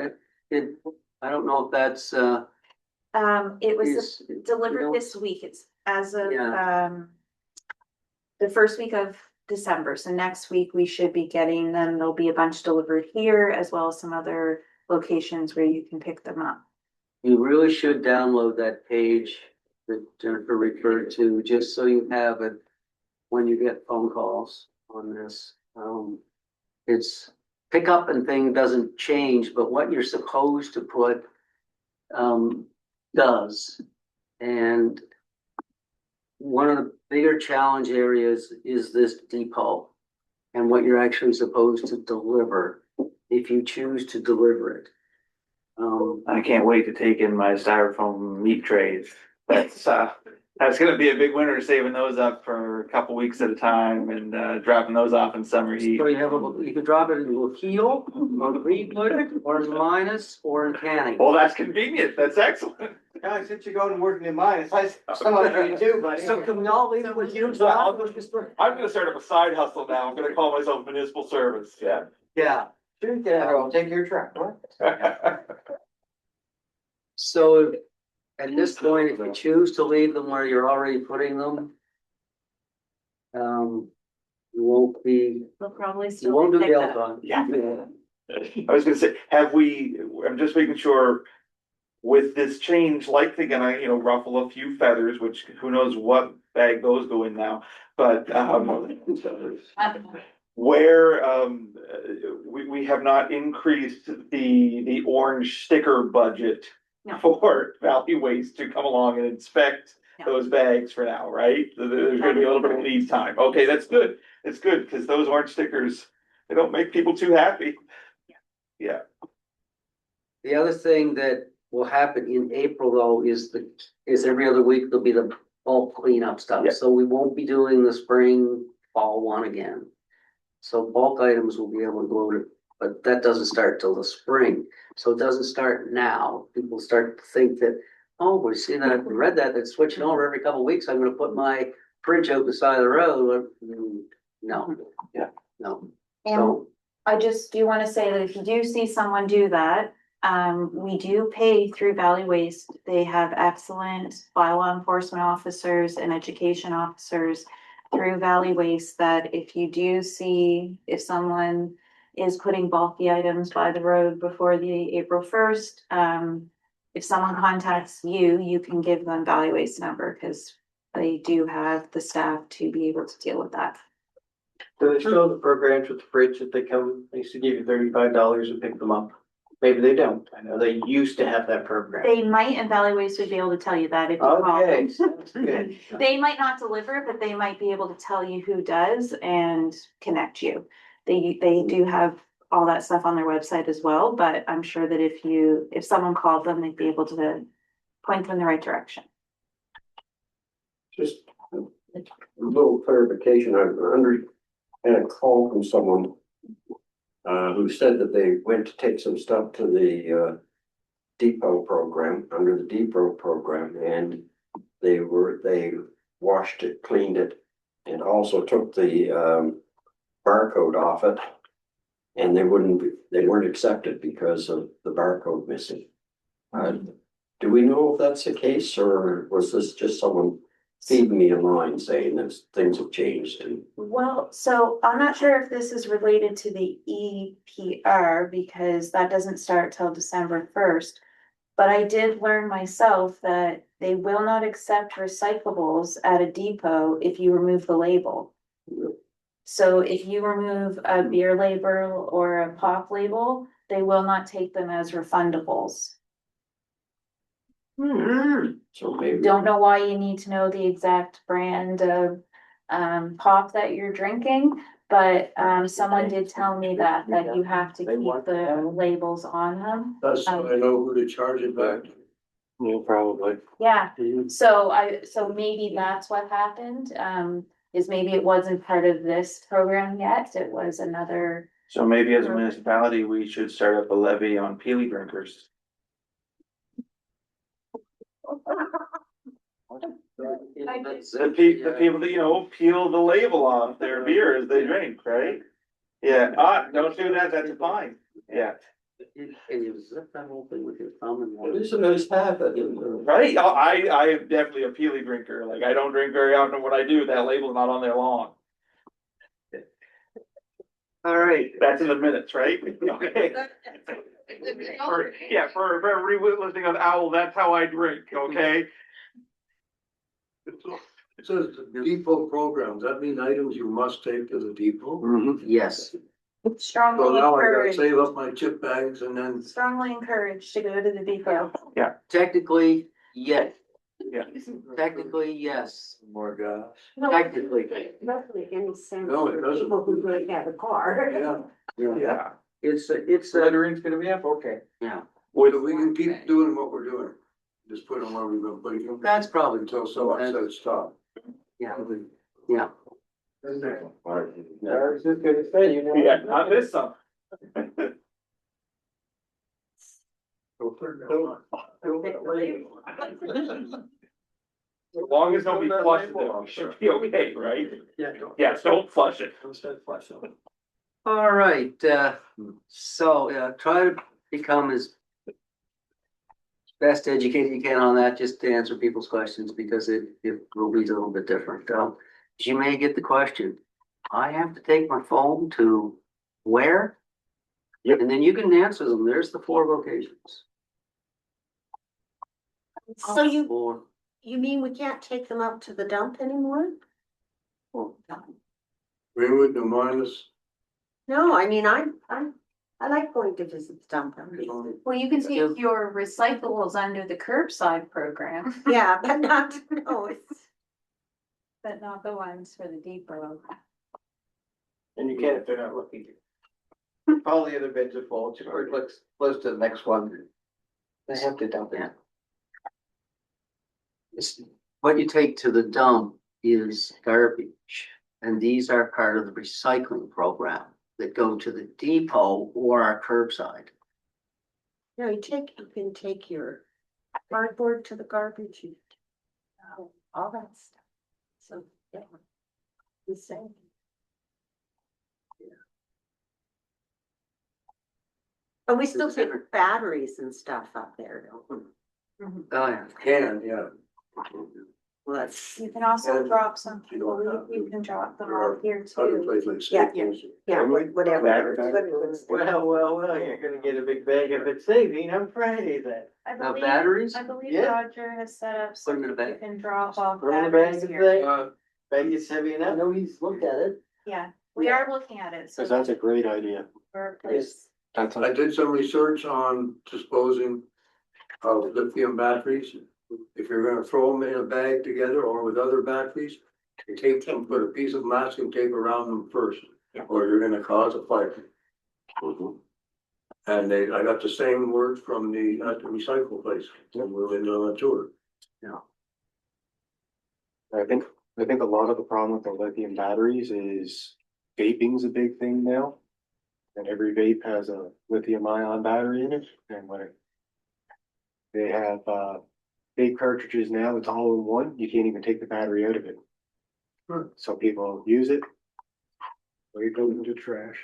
I don't know if that's, It was is, delivered this week. It's as of, Yeah. the first week of December. So next week we should be getting them. There'll be a bunch delivered here as well as some other locations where you can pick them up. you really should download that page that Jennifer referred to, just so you have it when you get phone calls on this. It's pickup and thing doesn't change, but what you're supposed to put does. And one of the bigger challenge areas is this depot and what you're actually supposed to deliver if you choose to deliver it. I can't wait to take in my styrofoam meat trays. That's gonna be a big winner, saving those up for a couple weeks at a time and dropping those off in summer heat. So you could drop it in Lochiel or Greenwood or in Minus or in Canning. Well, that's convenient. That's excellent. Yeah, since you're going and working in mine, it's some of you too, buddy. So can we all leave it with you? I'm gonna start up a side hustle now. I'm gonna call myself municipal service. Yeah. Yeah. Sure, yeah, I'll take your truck, what? So at this point, if you choose to leave them where you're already putting them, you won't be, They'll probably you still won't do pick the that. on. Yeah. I was gonna say, I'm just making sure with this change, likely gonna, ruffle a few feathers, which who knows what bag those go in now, but, where, we have not increased the orange sticker budget No. for Valley Waste to come along and inspect No. those bags for now, right? There's gonna be a little bit of lead time. Okay, that's good. It's good, because those orange stickers, they don't make people too happy. Yeah. The other thing that will happen in April though is every other week there'll be the bulk cleanup stuff. Yeah. So we won't be doing the spring, fall one again. So bulk items will be able to go to, but that doesn't start till the spring. So it doesn't start now. People start to think that, oh, we see that, we read that, it's switching over every couple of weeks. I'm gonna put my fridge out the side of the road. No. Yeah. No. And So, I just do want to say that if you do see someone do that, we do pay through Valley Waste. They have excellent bylaw enforcement officers and education officers through Valley Waste that if you do see, if someone is putting bulky items by the road before the April 1st, if someone contacts you, you can give them Valley Waste number because they do have the staff to be able to deal with that. Do they still have the programs with the fridge that they used to give you $35 to pick them up? Maybe they don't. I know they used to have that program. They might, and Valley Waste would be able to tell you that if you call Okay, them. sounds good. They might not deliver, but they might be able to tell you who does and connect you. They do have all that stuff on their website as well, but I'm sure that if someone called them, they'd be able to point them in the right direction. Just a little clarification, had a call from someone who said that they went to take some stuff to the depot program, under the depot program, and they washed it, cleaned it, and also took the barcode off it. And they weren't accepted because of the barcode missing. Do we know if that's the case, or was this just someone feeding me a line saying that things have changed? Well, so I'm not sure if this is related to the EPR because that doesn't start till December 1st. But I did learn myself that they will not accept recyclables at a depot if you remove the label. So if you remove a beer label or a pop label, they will not take them as refundables. So maybe. Don't know why you need to know the exact brand of pop that you're drinking, but someone did tell me that you have to keep the labels on them. That's so I know who to charge it back. Yeah, probably. Yeah, so maybe that's what happened, is maybe it wasn't part of this program yet, it was another. So maybe as a municipality, we should start up a levy on peely drinkers. The people that, peel the label off their beer as they drink, right? Yeah, don't do that, that's a fine, yeah. And you zip that whole thing with your thumb and. Well, it's a nice habit. Right, I am definitely a peely drinker, like I don't drink very often, what I do, that label's not on there long. All right. That's in the minutes, right? Okay. For everybody listening on Owl, that's how I drink, okay? It says the depot program, does that mean items you must take to the depot? Yes. So Strongly now I gotta encouraged, save up my chip bags and then. strongly encouraged to go to the depot. Technically, yes. Yeah. Technically, yes. More gas. Technically. Doesn't make any sense No, it for doesn't. people who don't have a car. Yeah. It's Lettering's gonna be up, okay. yeah, So we can keep doing what we're doing. Just put them where we've been putting them. that's probably, Until someone says stop. yeah, yeah. I was just gonna say, Yeah, not this summer. As long as nobody flushes it, we should be okay, right? Yeah. Yes, don't flush it. All right, so try to become as best educated you can on that, just to answer people's questions, because it will be a little bit different. You may get the question, I have to take my phone to where? Yep. And then you can answer them. There's the 4 locations. So you Or, mean we can't take them out to the dump anymore? Greenwood, New Minas. No, I mean, I like going to visit the dump. Well, you can take your recyclables under the curbside program, Yeah, but not, no, it's. but not the ones for the depot. And you can if they're not looking. All the other beds are full, just close to the next one. They have to dump it. Yeah. What you take to the dump is garbage, and these are part of the recycling program that go to the depot or our curbside. No, you can take your cardboard to the garbage, all that stuff. So, yeah. The same. But we still take batteries and stuff up there, don't we? Oh, yeah. Yeah. Well, that's, You can also And drop some you don't people, have you to- can drop them There are off here other too. places. Yeah, yeah, whatever. Well, you're gonna get a big bag of it saving on Friday then. I Now, believe, batteries? I believe Yeah. Roger has set up so Put 'em in a that you bag. can drop off Throw in the batteries bag of here. the, bag is heavy enough. he's looked at it. Yeah, we are looking at it, so Cause that's a great idea. for a place. That's, I did some research on disposing of lithium batteries. If you're gonna throw them in a bag together or with other batteries, you tape them, put a piece of masking tape around them first, or you're gonna cause a fire. And I got the same word from at the recycle place when we were in on a tour. I think a lot of the problem with the lithium batteries is vaping's a big thing now. And every vape has a lithium ion battery in it, and they have, vape cartridges now, it's all in one, you can't even take the battery out of it. So people use it, or it goes into trash,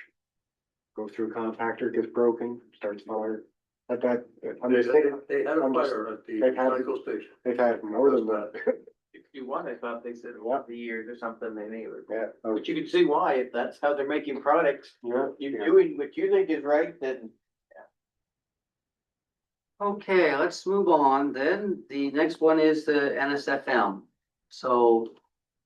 goes through a compactor, gets broken, starts fire. That, I'm just thinking, They had a I'm just- fire at the they've had- recycle station. they've had more than that. Q1, I thought they said Yeah. the years or something, they may. Yeah, oh, But you can see why, if that's how they're making products, yeah, you're doing what you think is right, then. Okay, let's move on then. The next one is the NSFM. So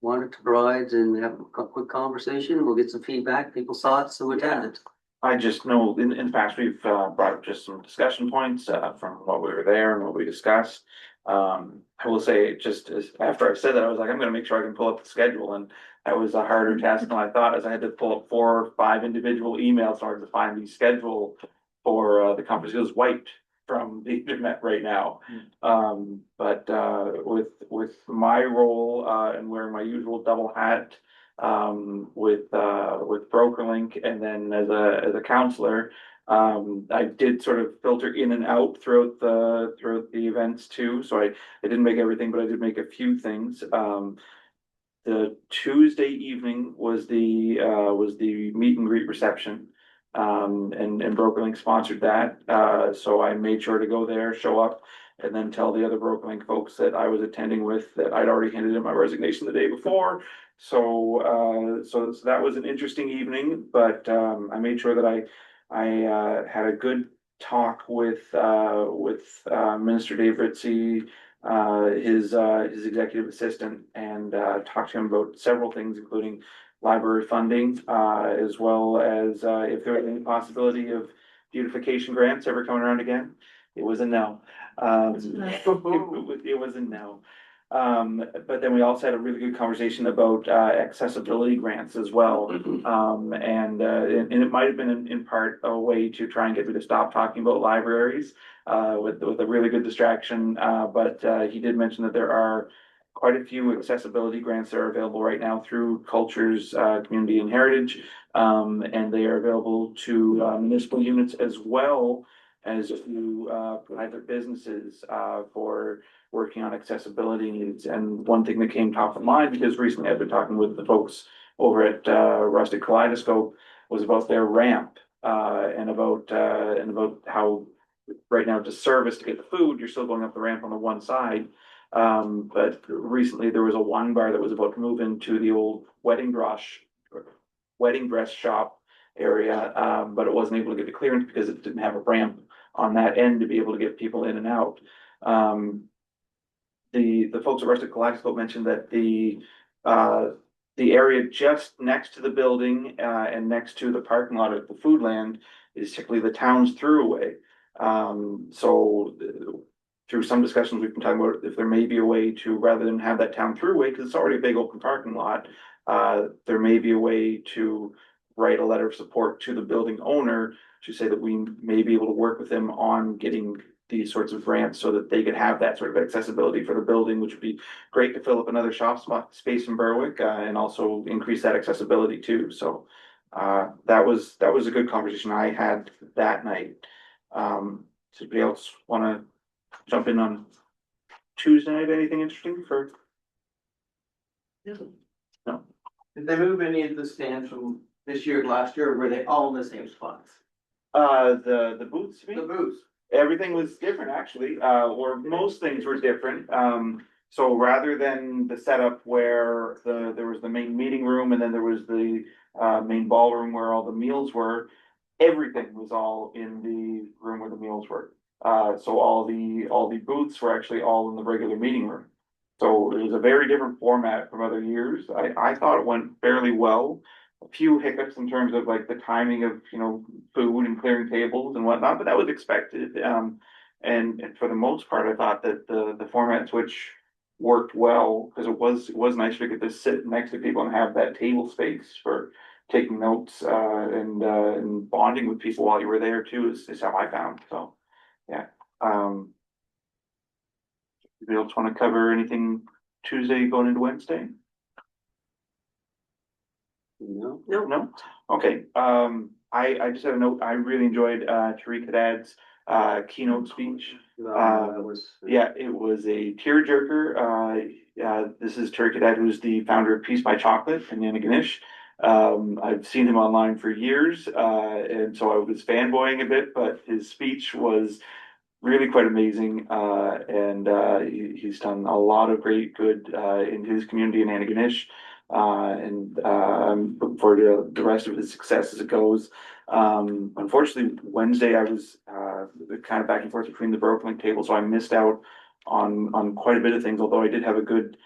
wanted to provide and have a quick conversation. We'll get some feedback, people's thoughts who attended. I just know in the past, we've brought up just some discussion points from what we were there and what we discussed. I will say, just as after I said that, I was like, I'm gonna make sure I can pull up the schedule, and that was a harder task than I thought, as I had to pull up 4 or 5 individual emails in order to find the schedule for the conference. It was wiped from the internet right now. But with my role and wearing my usual double hat, with BrokerLink, and then as a counselor, I did sort of filter in and out throughout the events too. So I didn't make everything, but I did make a few things. The Tuesday evening was the meet and greet reception. And BrokerLink sponsored that. So I made sure to go there, show up, and then tell the other BrokerLink folks that I was attending with that I'd already handed in my resignation the day before. So that was an interesting evening, but I made sure that I had a good talk with Minister Dave Ritchie, his executive assistant, and talked to him about several things, including library funding, as well as if there was any possibility of beautification grants ever coming around again. It was a no. It was a no. But then we also had a really good conversation about accessibility grants as well. And it might have been in part a way to try and get me to stop talking about libraries with a really good distraction. But he did mention that there are quite a few accessibility grants that are available right now through Cultures, Community and Heritage. And they are available to municipal units as well as to private businesses for working on accessibility needs. And one thing that came top of mind, because recently I've been talking with the folks over at Rustic Kaleidoscope, was about their ramp and about how right now to service to get the food, you're still going up the ramp on the one side. But recently there was a wine bar that was about to move into the old wedding dress shop area, but it wasn't able to get the clearance because it didn't have a ramp on that end to be able to get people in and out. The folks at Rustic Kaleidoscope mentioned that the area just next to the building and next to the parking lot at the Foodland is typically the town's throughway. So through some discussions, we've been talking about if there may be a way to, rather than have that town throughway, because it's already a big open parking lot, there may be a way to write a letter of support to the building owner to say that we may be able to work with them on getting these sorts of grants so that they could have that sort of accessibility for the building, which would be great to fill up another shop space in Berwick and also increase that accessibility too. So that was a good conversation I had that night. Does anybody else want to jump in on Tuesday night? Anything interesting for? No. Did they move any of the stands from this year to last year, or were they all in the same spots? The booths, you mean? The booths. Everything was different, actually, or most things were different. So rather than the setup where there was the main meeting room and then there was the main ballroom where all the meals were, everything was all in the room where the meals were. So all the booths were actually all in the regular meeting room. So it was a very different format from other years. I thought it went fairly well. a few hiccups in terms of like the timing of, you know, food and clearing tables and whatnot, but that was expected. And for the most part, I thought that the format switch worked well, because it was nice to get to sit next to people and have that table space for taking notes, and bonding with people while you were there too, is how I found, so, yeah. Anybody else want to cover anything Tuesday going into Wednesday? No, No? Okay, I just have a note, I really enjoyed, Tariq Haddad's, keynote speech. that was. Yeah, it was a tearjerker. This is Tariq Haddad, who's the founder of Peace by Chocolate in Yanaganish. I've seen him online for years, and so I was fanboying a bit, but his speech was really quite amazing. He's done a lot of great good in his community in Antigonish. I'm looking forward to the rest of his success as it goes. Unfortunately, Wednesday I was kind of back and forth between the Broken Link table, so I missed out on quite a bit of things, although I did have a good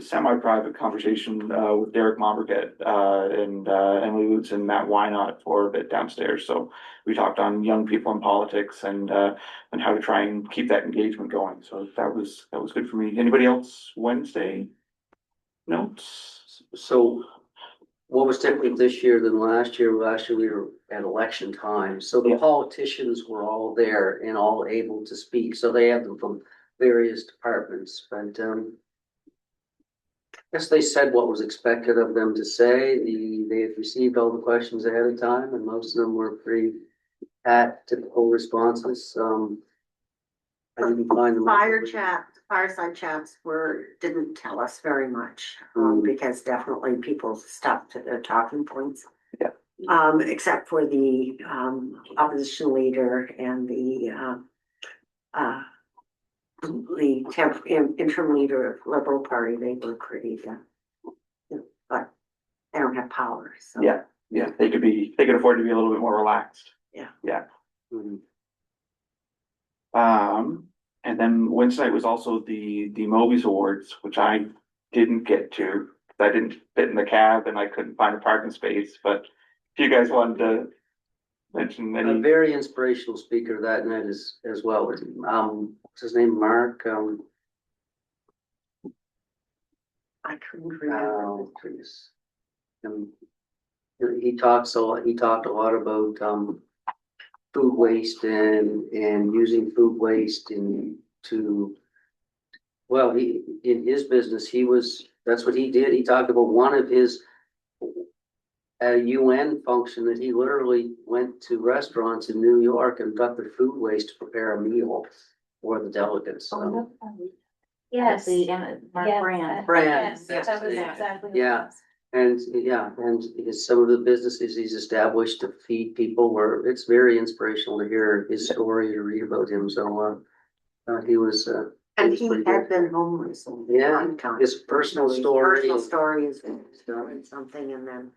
semi-private conversation with Derek Momberget and Emily Lutz and Matt Wynot for a bit downstairs. So we talked on young people in politics and how to try and keep that engagement going. So that was good for me. Anybody else Wednesday notes? So what was different this year than last year? Last year we were at election time, so the Yeah. politicians were all there and all able to speak, so they have them from various departments, but I guess they said what was expected of them to say. They had received all the questions ahead of time, and most of them were pretty typical responses. I didn't find them. Fireside chats didn't tell us very much, Mm. because definitely people stuck to their talking points. Yeah. Except for the, opposition leader and the interim leader of Liberal Party, they were pretty, but they don't have power, so. Yeah, they could afford to be a little bit more relaxed. Yeah. Yeah. Mhm. And then Wednesday night was also the Mobius Awards, which I didn't get to. I didn't fit in the cab and I couldn't find a parking space, but if you guys wanted to mention A any. very inspirational speaker that night as well. What's his name? Mark, I couldn't remember. Please. He talked a lot about, food waste and using food waste well, in his business, that's what he did. He talked about one of his, at a UN function, that he literally went to restaurants in New York and got their food waste to prepare a meal for the delegates. So. Yes. Mark Brand. Brand. Yes, that was exactly. what it Yeah. was. And some of the businesses he's established to feed people it's very inspirational to hear his story, to read about him. So, he was, And he had been homeless. Yeah, his personal story. Personal story is doing something, and then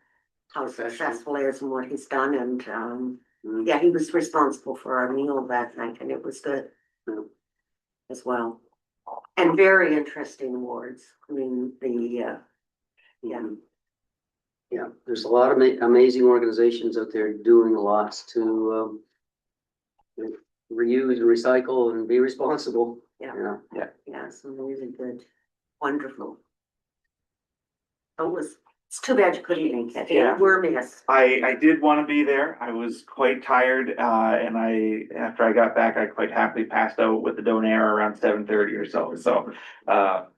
how successful he is and what he's done, and, yeah, he was responsible for our meal that night, and it was good. Yeah. As well. And very interesting awards. I mean, Yeah, there's a lot of amazing organizations out there doing lots to reuse and recycle and be responsible. Yeah. Some really good, wonderful. It's too bad you couldn't make it. Yeah. We're missed. I did want to be there. I was quite tired, and after I got back, I quite happily passed out with the donair around 7:30 or so. So,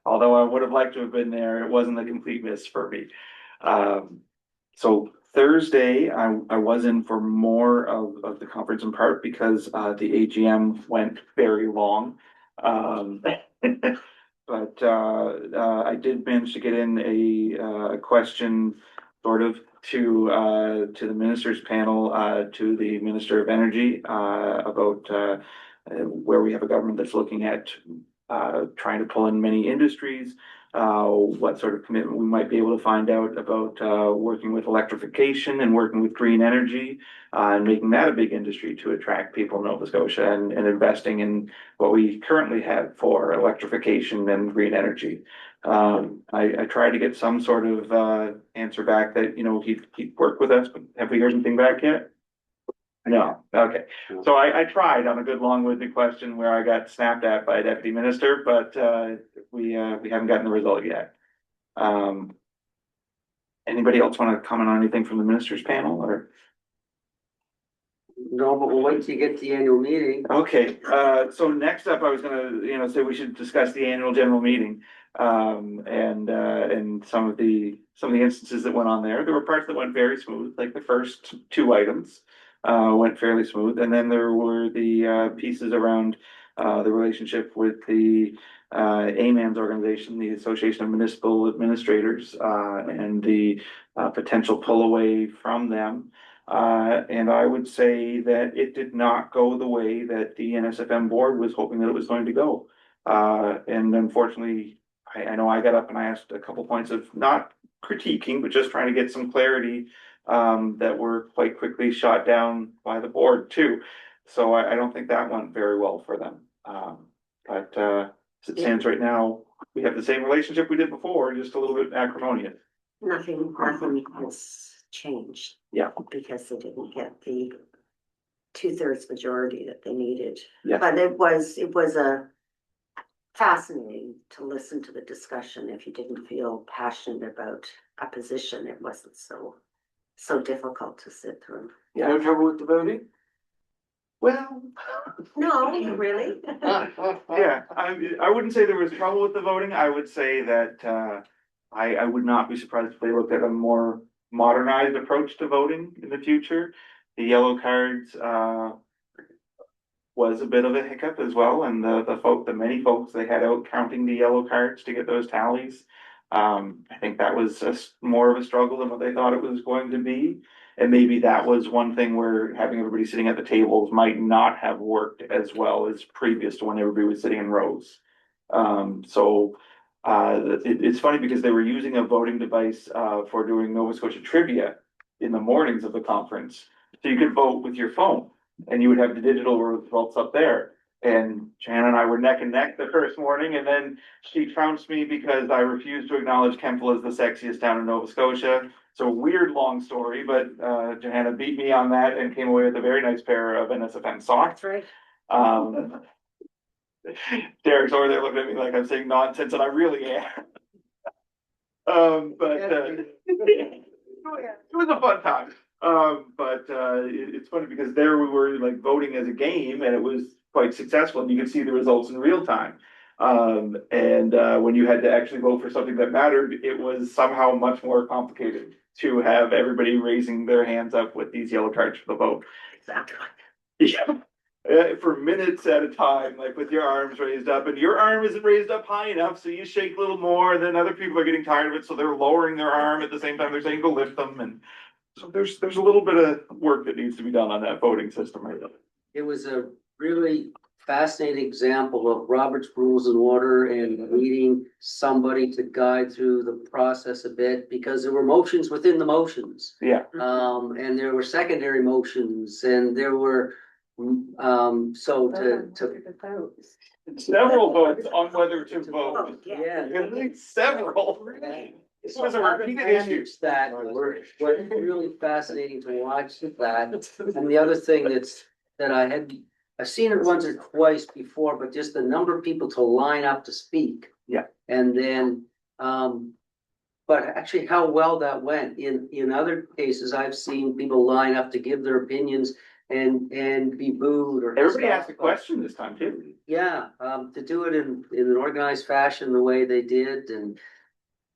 although I would have liked to have been there, it wasn't a complete miss for me. So Thursday, I was in for more of the conference, in part because the AGM went very long. But I did manage to get in a question sort of to the minister's panel, to the Minister of Energy, about where we have a government that's looking at trying to pull in many industries, what sort of commitment we might be able to find out about working with electrification and working with green energy, and making that a big industry to attract people in Nova Scotia, and investing in what we currently have for electrification and green energy. I tried to get some sort of, answer back that, he'd work with us, but have we heard anything back yet? No, okay. So I tried on a good long-winded question where I got snapped at by a deputy minister, but, we haven't gotten the result yet. Anybody else want to comment on anything from the ministers panel or? No, but we'll wait till you get to the annual meeting. Okay, so next up, I was gonna, say we should discuss the annual general meeting. And some of the instances that went on there. There were parts that went very smooth, like the first two items, went fairly smooth. And then there were the, pieces around, the relationship with the, AMAN's organization, the Association of Municipal Administrators, and the, potential pull away from them. And I would say that it did not go the way that the NSFM board was hoping that it was going to go. And unfortunately, I know I got up and I asked a couple points of not critiquing, but just trying to get some clarity, that were quite quickly shot down by the board too. So I don't think that went very well for them. But as it stands right now, we have the same relationship we did before, just a little bit acrimonious. Nothing has changed. Yeah. Because they didn't get the 2/3 majority that they needed. Yeah. But it was a fascinating to listen to the discussion. If you didn't feel passionate about a position, it wasn't so difficult to sit through. No trouble with the voting? Well, No, really? yeah, I wouldn't say there was trouble with the voting. I would say that, I would not be surprised if they looked at a more modernized approach to voting in the future. The yellow cards, was a bit of a hiccup as well, and the many folks they had out counting the yellow cards to get those tallies. I think that was more of a struggle than what they thought it was going to be. And maybe that was one thing where having everybody sitting at the tables might not have worked as well as previous to when everybody was sitting in rows. It's funny because they were using a voting device, for doing Nova Scotia trivia in the mornings of the conference. So you could vote with your phone and you would have the digital results up there. And Joanna and I were neck and neck the first morning, and then she trounced me because I refused to acknowledge Kemple as the sexiest town in Nova Scotia. So weird long story, but Johanna beat me on that and came away with a very nice pair of NSFM socks. Right. Derek's over there looking at me like I'm saying nonsense, and I really am. It was a fun time. It's funny because there we were like voting as a game, and it was quite successful, and you could see the results in real time. When you had to actually vote for something that mattered, it was somehow much more complicated to have everybody raising their hands up with these yellow cards for the vote. Exactly. Yeah. For minutes at a time, like with your arms raised up, and your arm isn't raised up high enough, so you shake a little more, then other people are getting tired of it, so they're lowering their arm at the same time they're saying go lift them, and so there's a little bit of work that needs to be done on that voting system right now. It was a really fascinating example of Robert's Rules and Order and needing somebody to guide through the process a bit, because there were motions within the motions. Yeah. And there were secondary motions, and there were, several votes on whether to vote. Yeah. Several. This was a repeated issue. That was really fascinating to watch that. And the other thing I've seen it once or twice before, but just the number of people to line up to speak. Yeah. And then, but actually how well that went. In other cases, I've seen people line up to give their opinions and be booed or. Everybody asked a question this time too. Yeah, to do it in an organized fashion the way they did, and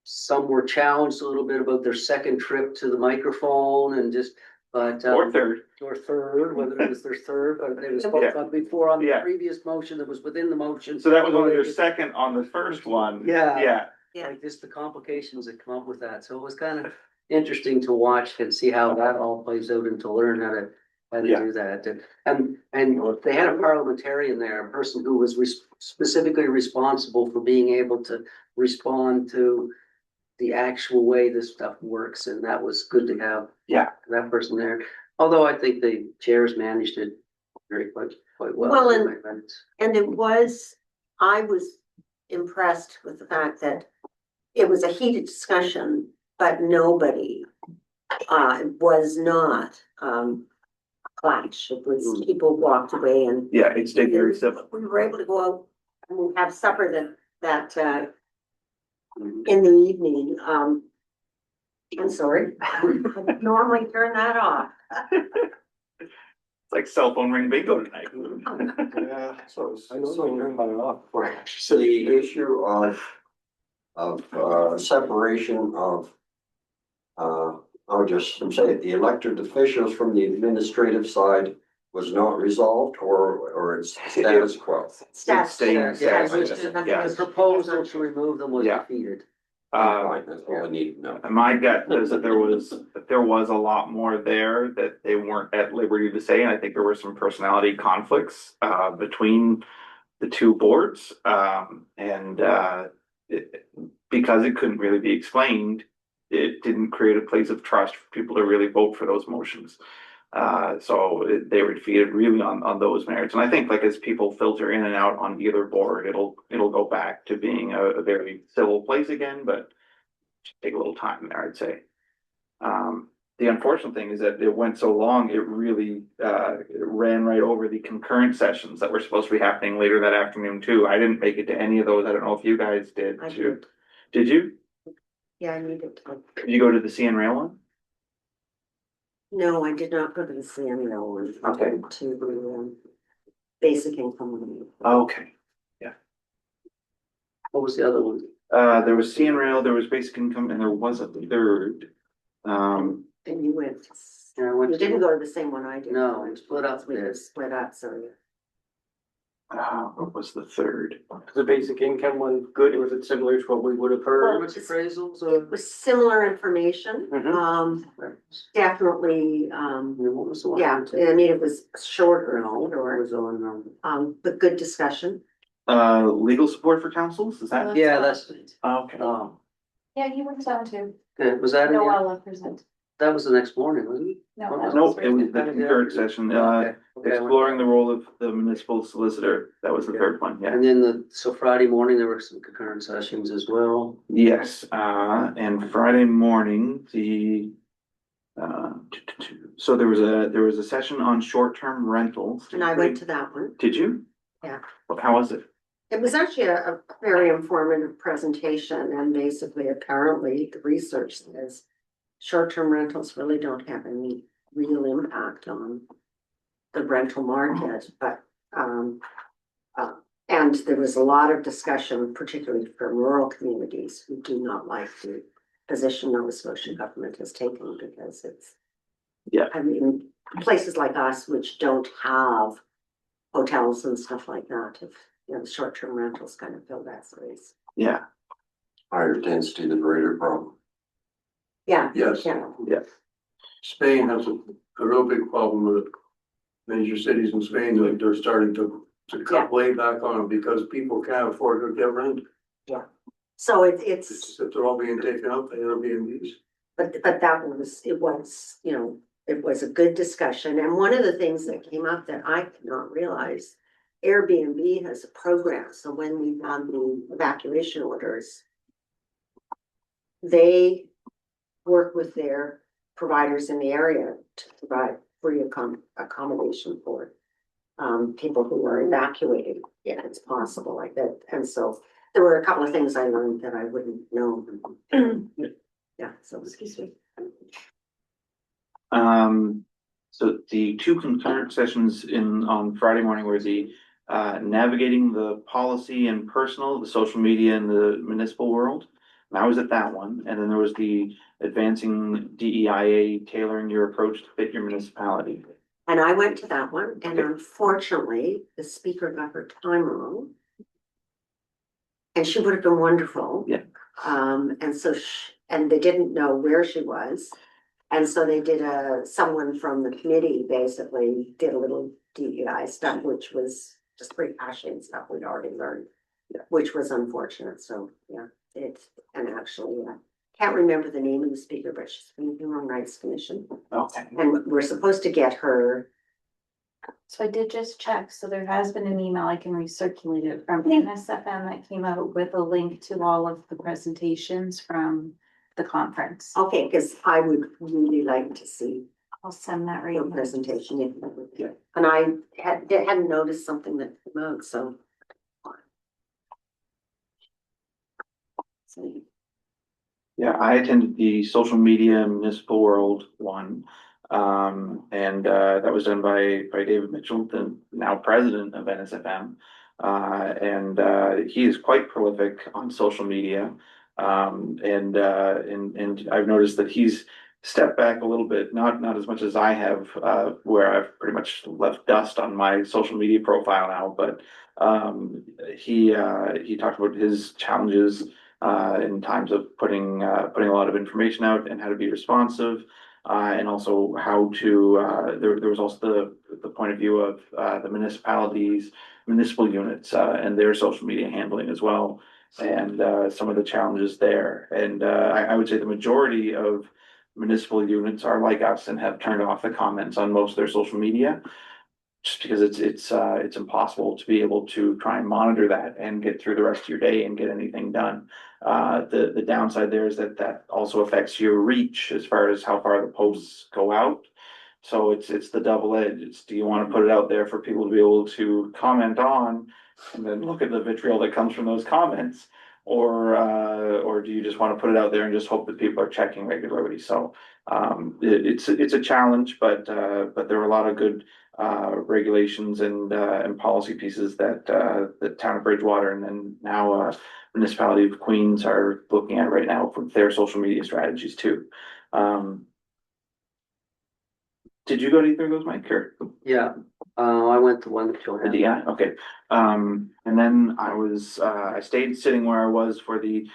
some were challenged a little bit about their second trip to the microphone and just, but. Or third. Or third, whether it was their third, or they were spoke on before on the Yeah. previous motion that was within the motion. So that was only their second on the first one. Yeah. Yeah. Like just the complications that come up with that. So it was kind of interesting to watch and see how that all plays out and to learn how to Yeah. do that. And they had a parliamentarian there, a person who was specifically responsible for being able to respond to the actual way this stuff works, and that was good to have. Yeah. That person there. Although I think the chairs managed it quite well. Well, and I was impressed with the fact that it was a heated discussion, but nobody was not clash. It was people walked away and Yeah, it stayed very civil. we were able to go out and have supper that in the evening. I'm sorry, I would normally turn that off. It's like cell phone ring bingo tonight. Yeah, So, I know I turned mine off before I actually so said. the issue of separation of, I'll just say it, the elected officials from the administrative side was not resolved, or it's status quo. Status staying quo. status Yeah, quo. nothing Yeah. The was- proposal to remove them was Yeah. defeated. Fine, that's all I need to know. My gut is that there was a lot more there that they weren't at liberty to say, and I think there were some personality conflicts between the two boards. Because it couldn't really be explained, it didn't create a place of trust for people to really vote for those motions. They were defeated really on those merits. And I think like as people filter in and out on either board, it'll go back to being a very civil place again, but take a little time there, I'd say. The unfortunate thing is that it went so long, it really it ran right over the concurrent sessions that were supposed to be happening later that afternoon too. I didn't make it to any of those. I don't know if you guys did I too. did. Did you? Yeah, I needed to. Did you go to the CN Rail one? No, I did not go to the CML one. I Okay. went to the basic income. Okay. What was the other one? There was CN Rail, there was basic income, and there was a third. And you went, Yeah, I went you to- didn't go to the same one I did. No, we split up We there. just split up, so yeah. What was the third? The basic income one good, or was it similar to what we would have heard? Performance appraisals It was similar information, Mhm. definitely, What was the one? yeah, I mean, it was shorter, It or, was on, but good discussion. Legal support for councils, is that? yeah, that's, Okay. Yeah, you went down to was that, in here? Noella present. That was the next morning, wasn't it? No, that Nope, it was right the after. concurrent session, Okay. exploring the role of the municipal solicitor, that was the third one, yeah. And then so Friday morning, there were some concurrent sessions as well. Yes, and Friday morning, so there was a session on short-term rentals. And I went to that one. Did you? Yeah. How was it? It was actually a very informative presentation, and basically, apparently, the research says short-term rentals really don't have any real impact on the rental market, but and there was a lot of discussion, particularly for rural communities who do not like the position Nova Scotia government has taken, because it's, Yeah. I mean, places like us which don't have hotels and stuff like that, if, you know, short-term rentals kind of fill that space. Yeah, Higher density, the greater problem. Yeah. Yes. Yeah. Spain has a real big problem with major cities in Spain, like they're starting to cut way back on it because people can't afford to get rent. So It's that they're all being taken up by Airbnbs. but that was, it was, you know, it was a good discussion, and one of the things that came up that I did not realize, Airbnb has a program, so when we had the evacuation orders, they work with their providers in the area to provide free accommodation for people who are evacuated, if it's possible like that, and so there were a couple of things I learned that I wouldn't know. Yeah, so excuse me. So the two concurrent sessions on Friday morning were the navigating the policy and personal, the social media and the municipal world. And I was at that one, and then there was the advancing DEIA, tailoring your approach to fit your municipality. And I went to that one, and unfortunately, the speaker got her time wrong. And she would have been wonderful. Yeah. And so, and they didn't know where she was. And so they did someone from the committee basically did a little DEI stuff, which was just rehashing stuff we'd already learned. Which was unfortunate, so, yeah, and actually, can't remember the name of the speaker, but she's from the Human Rights Commission. Okay. And we're supposed to get her So I did just check, so there has been an email, I can recirculate it from NSFM that came out with a link to all of the presentations from the conference. Okay, because I would really like to see I'll send that right your now. presentation. If that would be- And I hadn't noticed something that came out, so. So, Yeah, I attended the social media municipal world one. And that was done by David Mitchell, the now president of NSFM. And he is quite prolific on social media. And I've noticed that he's stepped back a little bit, not as much as I have, where I've pretty much left dust on my social media profile now, but he talked about his challenges in times of putting a lot of information out and how to be responsive, and also how to there was also the point of view of the municipal units and their social media handling as well, and some of the challenges there. And I would say the majority of municipal units are like us and have turned off the comments on most of their social media, just because it's impossible to be able to try and monitor that and get through the rest of your day and get anything done. The downside there is that also affects your reach as far as how far the posts go out. So it's the double edge. Do you want to put it out there for people to be able to comment on and then look at the vitriol that comes from those comments? Or do you just want to put it out there and just hope that people are checking regularly? So it's a challenge, but there are a lot of good regulations and policy pieces that the town of Bridgewater and then now municipality of Queens are looking at right now for their social media strategies too. Did you go to either of those, Mike, or? Yeah, I went to one that you'll have. Yeah, okay. And then I stayed sitting where I was for the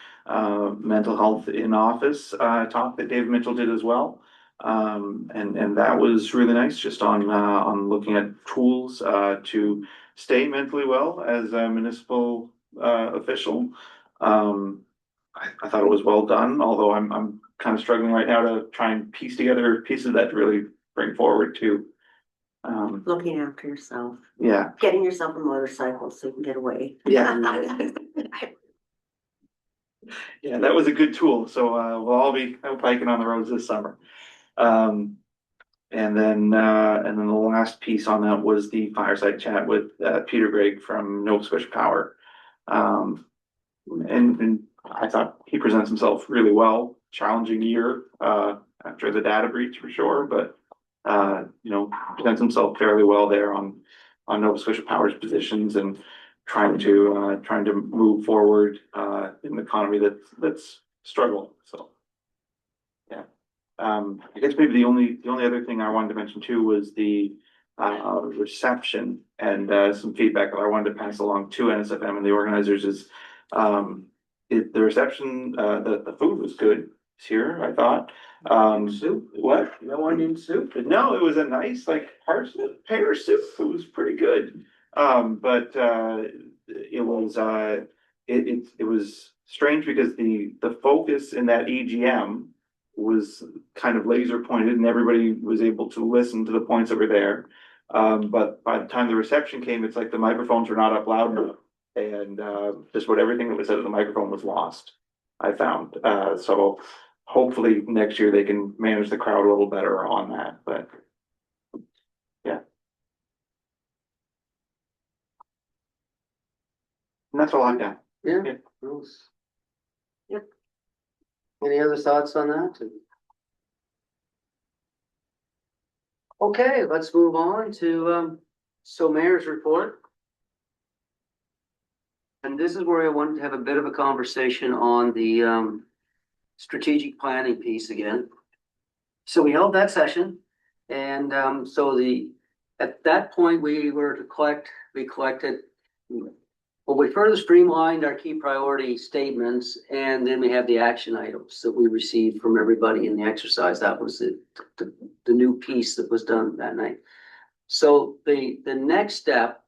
mental health in office talk that Dave Mitchell did as well. And that was really nice, just on looking at tools to stay mentally well as a municipal official. I thought it was well done, although I'm kind of struggling right now to try and piece together pieces that really bring forward too. looking after yourself, Yeah, getting yourself a motorcycle so you can get away. yeah, yeah, that was a good tool. So we'll all be out biking on the roads this summer. And then the last piece on that was the fireside chat with Peter Gregg from Nova Scotia Power. And I thought he presents himself really well. Challenging year after the data breach for sure, but presents himself fairly well there on Nova Scotia Power's positions and trying to move forward in the economy that's struggling. So yeah. I guess maybe the only other thing I wanted to mention too was the reception and some feedback that I wanted to pass along to NSFM and the organizers is the reception, the food was good this year, I thought. Soup? What? No onion soup? No, it was a nice like parsnip pear soup. It was pretty good. But it was it was strange because the focus in that EGM was kind of laser pointed and everybody was able to listen to the points that were there. But by the time the reception came, it's like the microphones were not up loud enough. And just what everything that was said at the microphone was lost, I found. So hopefully next year they can manage the crowd a little better on that, but yeah. And that's all I've got. Yeah. Yeah. Nice. Yep. Any other thoughts on that? Okay, let's move on to, mayor's report. And this is where I wanted to have a bit of a conversation on the, strategic planning piece again. So we held that session and, at that point, we collected, well, we further streamlined our key priority statements and then we have the action items that we received from everybody in the exercise. That was the new piece that was done that night. So the next step,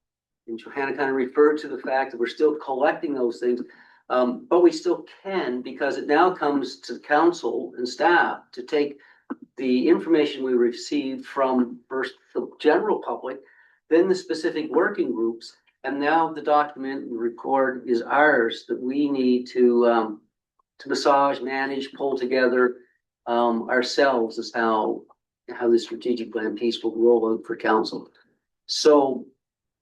and Johanna kind of referred to the fact that we're still collecting those things, but we still can because it now comes to council and staff to take the information we received from first the general public then the specific working groups, and now the document and report is ours that we need to massage, manage, pull together, ourselves is how the strategic plan piece will roll out for council. So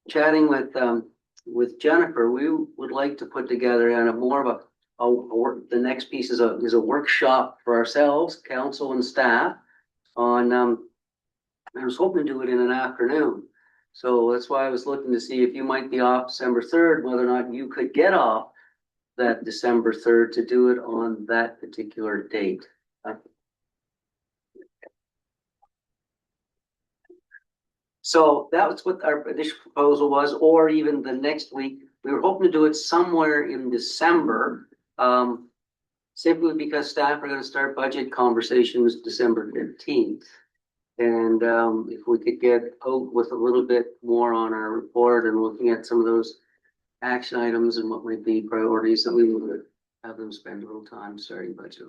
chatting with Jennifer, we would like to put together and a more of the next piece is a workshop for ourselves, council and staff on, I was hoping to do it in an afternoon. So that's why I was looking to see if you might be off December 3rd, whether or not you could get off that December 3rd to do it on that particular date. So that was what our initial proposal was, or even the next week. We were hoping to do it somewhere in December. Simply because staff are gonna start budget conversations December 15th. And if we could get out with a little bit more on our report and looking at some of those action items and what might be priorities, that we would have them spend a little time starting budget.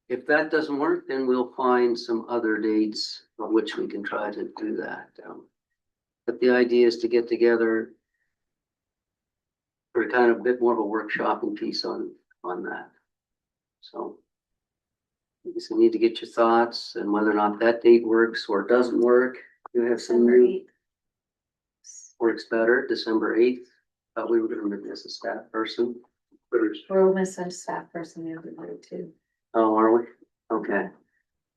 If that doesn't work, then we'll find some other dates on which we can try to do that. But the idea is to get together for kind of a bit more of a workshopping piece on that. So I guess I need to get your thoughts and whether or not that date works or it doesn't work. You have some December 8th. works better, December 8th. Thought we were gonna miss a staff person. We'll miss a staff person the other day too. Oh, are we? Okay.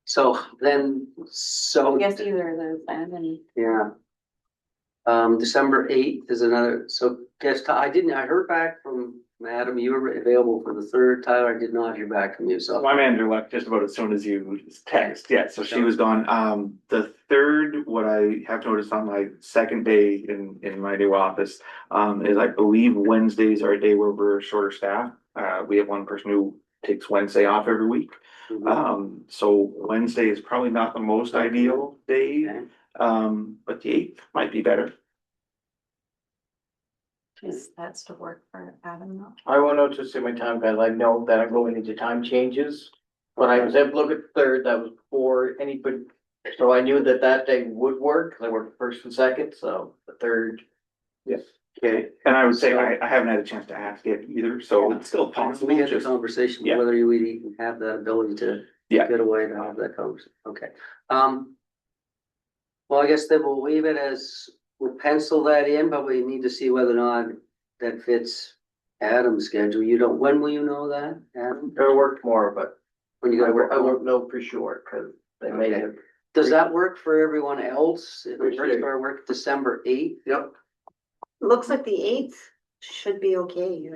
So then, I guess either of those, and then yeah. December 8th is another, so guess, I heard back from Adam, you were available for the 3rd, Tyler, I did not hear back from you, so. My manager left just about as soon as you text, yeah, so she was gone. The 3rd, what I have noticed on my second day in my new office, is I believe Wednesdays are a day where we're shorter staff. We have one person who takes Wednesday off every week. So Wednesday is probably not the most ideal day, Okay. but the 8th might be better. that's to work for Adam. though. I will note just in my time guide, I know that I'm going into time changes. When I was able to look at the 3rd, that was before anybody, so I knew that that day would work, 'cause I worked first and second, so the 3rd. Yes. Okay, and I would say I haven't had a chance to ask it either, so it's still possible. We had a just- conversation, Yeah. whether you would even have that ability to Yeah. get away to have that conversation, okay. Well, I guess then we'll leave it as, we'll pencil that in, but we need to see whether or not that fits Adam's schedule. You don't, when will you know that, Adam? It'll work tomorrow, but When you I gotta work won't know for sure, cause they may have. Does that work for everyone else? If it Which works day? for our work December 8th? Yep. Looks like the 8th should be okay.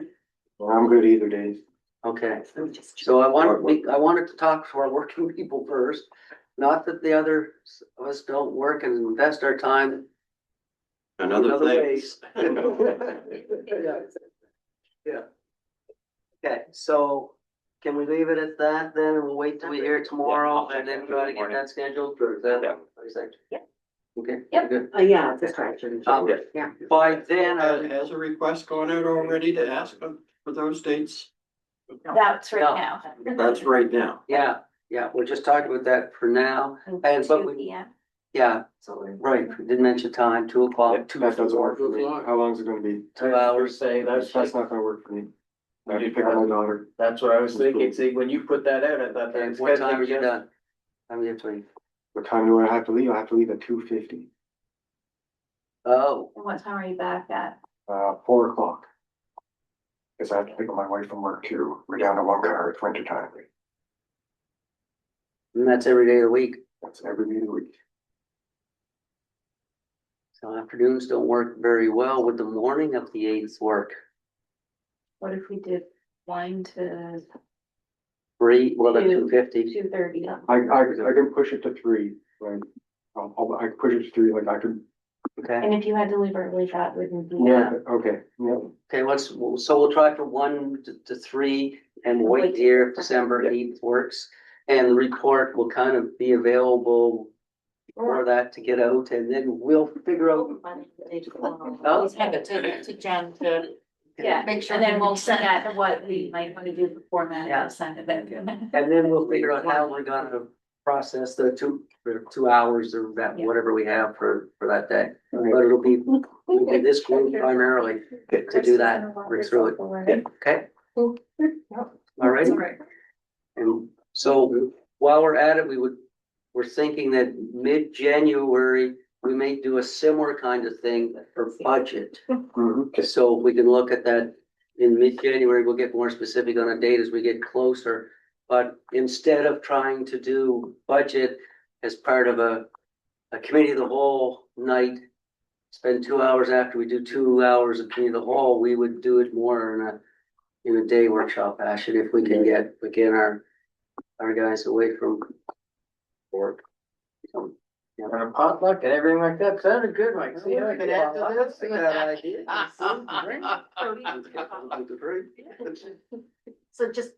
I'm good either days. Okay, so I wanted to talk to our working people first. Not that the others of us don't work and invest our time in other ways. Yeah. Okay, so can we leave it at that then? We'll wait till we hear it tomorrow and then try to get that scheduled for that. Yeah. What do you think? Yeah. Okay. Yep. Good. Yeah, that's right. Yeah. By then, Has a request gone out already to ask them for those dates? That's right No. now. That's right now. yeah, we're just talking about that for now. And but 2 we, p.m. yeah, So we're. right, we didn't mention time, 2:00, That doesn't work for me. How long is it gonna be? 2 hours. Say, That's not gonna work for me. I have to pick up my daughter. that's what I was thinking, see, when you put that out, I thought And that's. what time are you done? How many have to leave? What time do I have to leave? I have to leave at 2:50, Oh, And what time are you back at? 4 o'clock. Cause I have to pick up my wife from work too. We're down to one car. It's winter time. and that's every day of the week. That's every day of the week. So afternoons don't work very well. Would the morning of the 8th work? What if we did 1 to 3, well, that's 2:50. 2:30? I can push it to 3, right? I can push it to 3, like I could, Okay, And if you had to leave early, that wouldn't be. okay, yeah. okay, so we'll try for 1 to 3 and we'll wait here if December 8th works. And the report will kind of be available for that to get out and then we'll figure out. I'll send it to Jen to. Yeah, Make sure. and then we'll send out what we might want to do before that, Yeah. and send it back. And then we'll figure out how we're gonna process the 2 hours or that, Yeah. whatever we have for that day. but it'll be this group primarily to do that, work through it. Okay? All right. And so while we're at it, we're thinking that mid-January, we may do a similar kind of thing for budget. So we can look at that in mid-January, we'll get more specific on a date as we get closer. But instead of trying to do budget as part of a committee of the whole night, spend 2 hours after we do 2 hours of committee of the whole, we would do it more in a day workshop fashion if we can get, again, our guys away from work. So, yeah. And a potluck and everything like that, sounded good, Mike, see how I can add to this, that idea. So just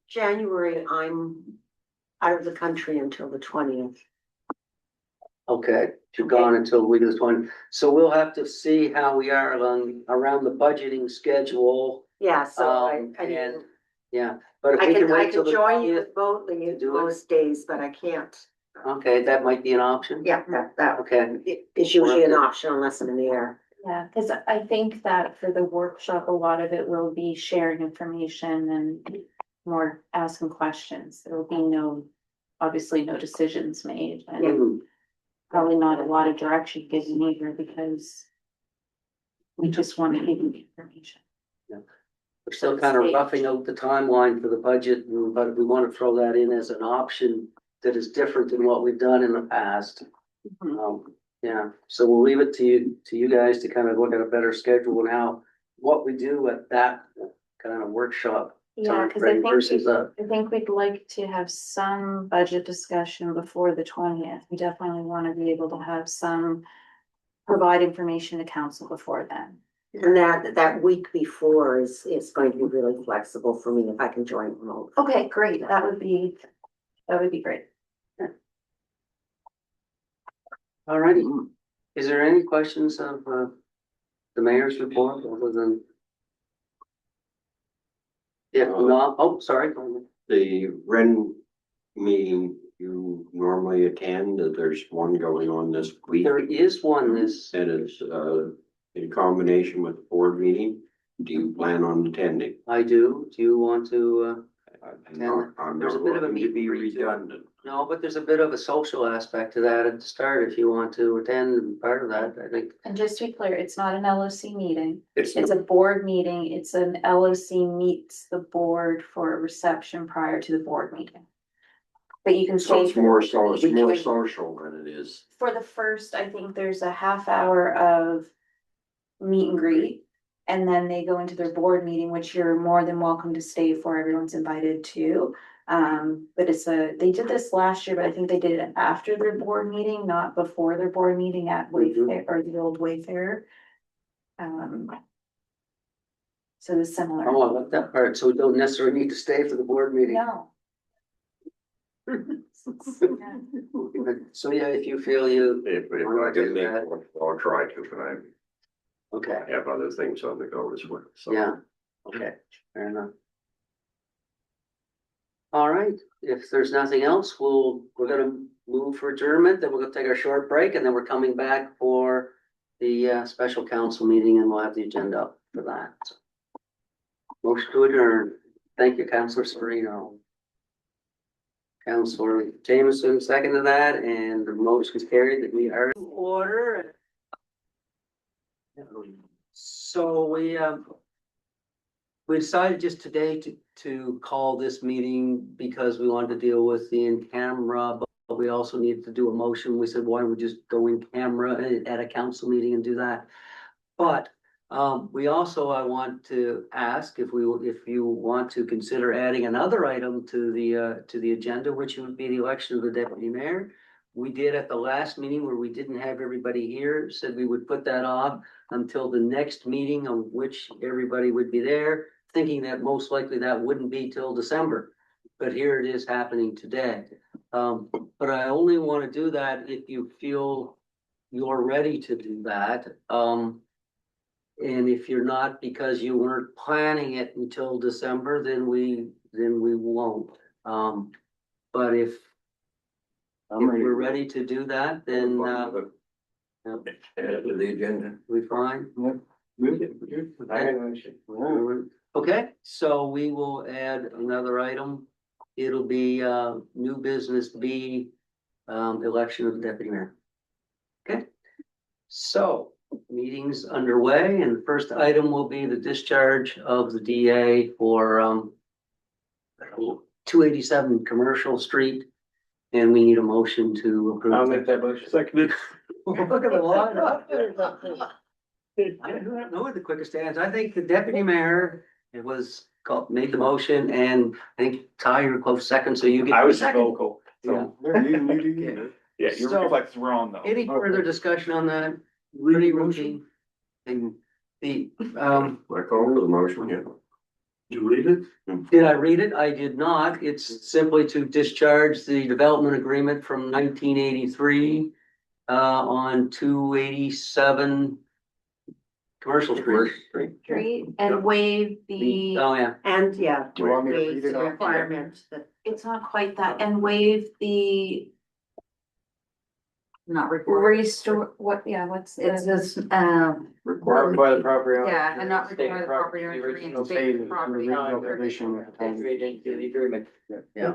January, I'm out of the country until the 20th. Okay, you're gone until the week of the 20th. So we'll have to see how we are around the budgeting schedule. Yeah, so And, yeah, but if I we can can wait till the join you 20th, remotely do it. most days, but I can't. okay, that might be an option. Yeah, that Okay, is usually an option unless I'm in the air. Yeah, because I think that for the workshop, a lot of it will be sharing information and more asking questions. There will be obviously no decisions made and Mhm. probably not a lot of direction given either because we just want to give you the information. We're still kind of roughing out the timeline for the budget, but we want to throw that in as an option that is different than what we've done in the past. Yeah, so we'll leave it to you guys to kind of look at a better schedule and what we do at that kind of workshop. Yeah, because I timeframe versus, think we'd like to have some budget discussion before the 20th. We definitely want to be able to have provide information to council before then. And that week before is going to be really flexible for me if I can join remote. Okay, great. That would be great. all righty. Is there any questions of the mayor's report other than? Yeah, no, oh, sorry. The Ren meeting you normally attend, there's one going on this week. There is one this. And it's in combination with the board meeting. Do you plan on attending? I do. Do you want to, I'm There's a not bit of a looking meet to be and greet, too. redundant. no, but there's a bit of a social aspect to that at the start if you want to attend and part of that, I think. And just to be clear, it's not an LOC meeting. It's It's a board meeting. It's an LOC meets the board for a reception prior to the board meeting. But you can so stay it's more for social than it is. the first, I think there's a half hour of meet and greet. And then they go into their board meeting, which you're more than welcome to stay for. Everyone's invited to. But they did this last year, but I think they did it after their board meeting, not before their board meeting at Wayfair or the old Wayfair. So it's similar. Oh, I like that part. So we don't necessarily need to stay for the board meeting. No. So yeah, if you feel you, If I can make one, I'll try to, but okay, I have other things on the go as well. So. yeah, okay, fair enough. All right, if there's nothing else, we're gonna move for adjournment, then we're gonna take our short break, and then we're coming back for the special council meeting, and we'll have the agenda up for that. Motion to adjourn. Thank you, Councilor Sereno. Councilor Jameson seconded that, and the motion is carried that we are in order. So we decided just today to call this meeting because we wanted to deal with the in-camera, but we also needed to do a motion. We said, why don't we just go in camera at a council meeting and do that? But we also, I want to ask if you want to consider adding another item to the agenda, which would be the election of the deputy mayor. We did at the last meeting where we didn't have everybody here, said we would put that off until the next meeting on which everybody would be there, thinking that most likely that wouldn't be till December. But here it is happening today. But I only want to do that if you feel you're ready to do that. And if you're not because you weren't planning it until December, then we won't. But if we're ready to do that, then Add to the agenda. We fine? I Okay, so we will add another item. It'll be new business B, election of the deputy mayor. Okay, so meeting's underway, and the first item will be the discharge of the DA for 287 Commercial Street. And we need a motion to approve. I'll make that motion. Seconded. Look at the line up there. I don't know what the quickest answer. I think the deputy mayor, it was called, made the motion, and I think Ty, you're close second, so you get. I was second. vocal. Yeah. Yeah, your So- reflex were on though. Any further discussion on that? Pretty routine. And the, I call for the motion, yeah. Did you read it? did I read it? I did not. It's simply to discharge the development agreement from 1983 on 287 Commercial Street. Street and waive the, Oh, yeah. And yeah. Do you want me to read waive it the off? requirement that it's not quite that, and waive the Not required. restore, what, yeah, what's It the, says, Required by the property owner. yeah, and not State require the property owner the to original reinstate the state property. Agreement to the agreement. Yeah.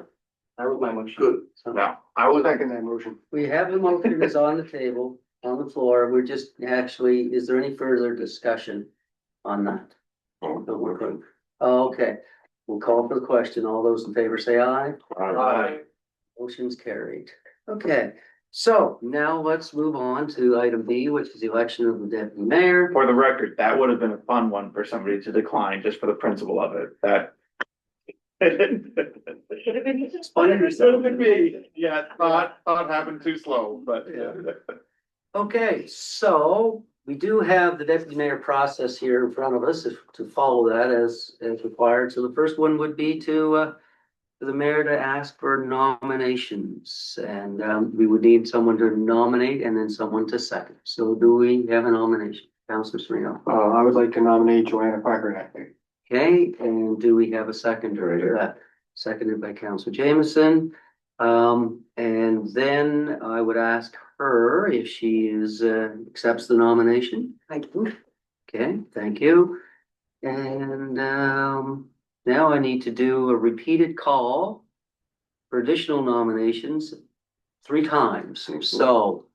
That was my motion. Good. No, I will second that motion. We have the motion that's on the table, on the floor. We're just actually, is there any further discussion on that? Okay, we'll call for the question. All those in favor say aye. Motion's carried. Okay, so now let's move on to item B, which is the election of the deputy mayor. for the record, that would have been a fun one for somebody to decline just for the principle of it, that. Yeah, thought happened too slow, but. Okay, so we do have the deputy mayor process here in front of us to follow that as required. So the first one would be to the mayor to ask for nominations, and we would need someone to nominate and then someone to second. So do we have a nomination? Councilor Sereno. I would like to nominate Joanna Quacker. Okay, and do we have a seconder to that? Seconded by Councilor Jameson. And then I would ask her if she is accepts the nomination. I do. Okay, thank you. And now I need to do a repeated call for additional nominations 3 times. So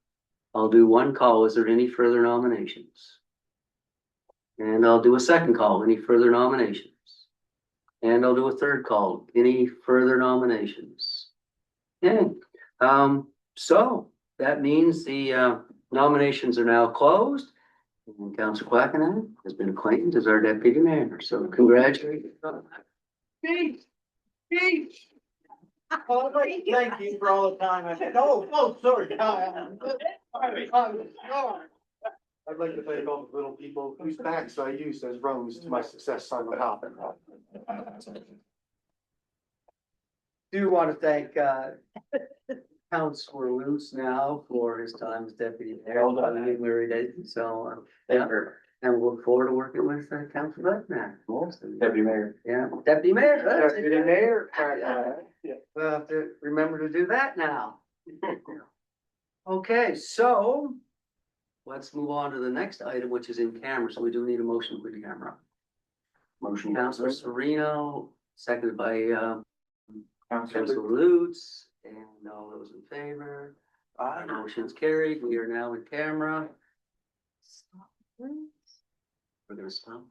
I'll do one call. Is there any further nominations? And I'll do a second call. Any further nominations? And I'll do a third call. Any further nominations? Okay, so that means the nominations are now closed. And Councilor Quackenham has been acclaimed as our deputy mayor, so congratulations. Oh, thank you for all the time. I said, oh, sorry. I'd like to thank all the little people whose backs I used as rungs to my success on the top. Do want to thank Councilor Luce now for his time as deputy mayor. Well done. Very good. So yeah, and we'll look forward to working with Councilor Beckman. Deputy mayor. Yeah, deputy mayor. That's it. Deputy mayor. We'll have to remember to do that now. Okay, so let's move on to the next item, which is in camera. So we do need a motion for the camera. Motion. Councilor Sereno, seconded by Councilor Councilor Lutz, and all those in favor. Motion's carried. We are now in camera. We're gonna stop.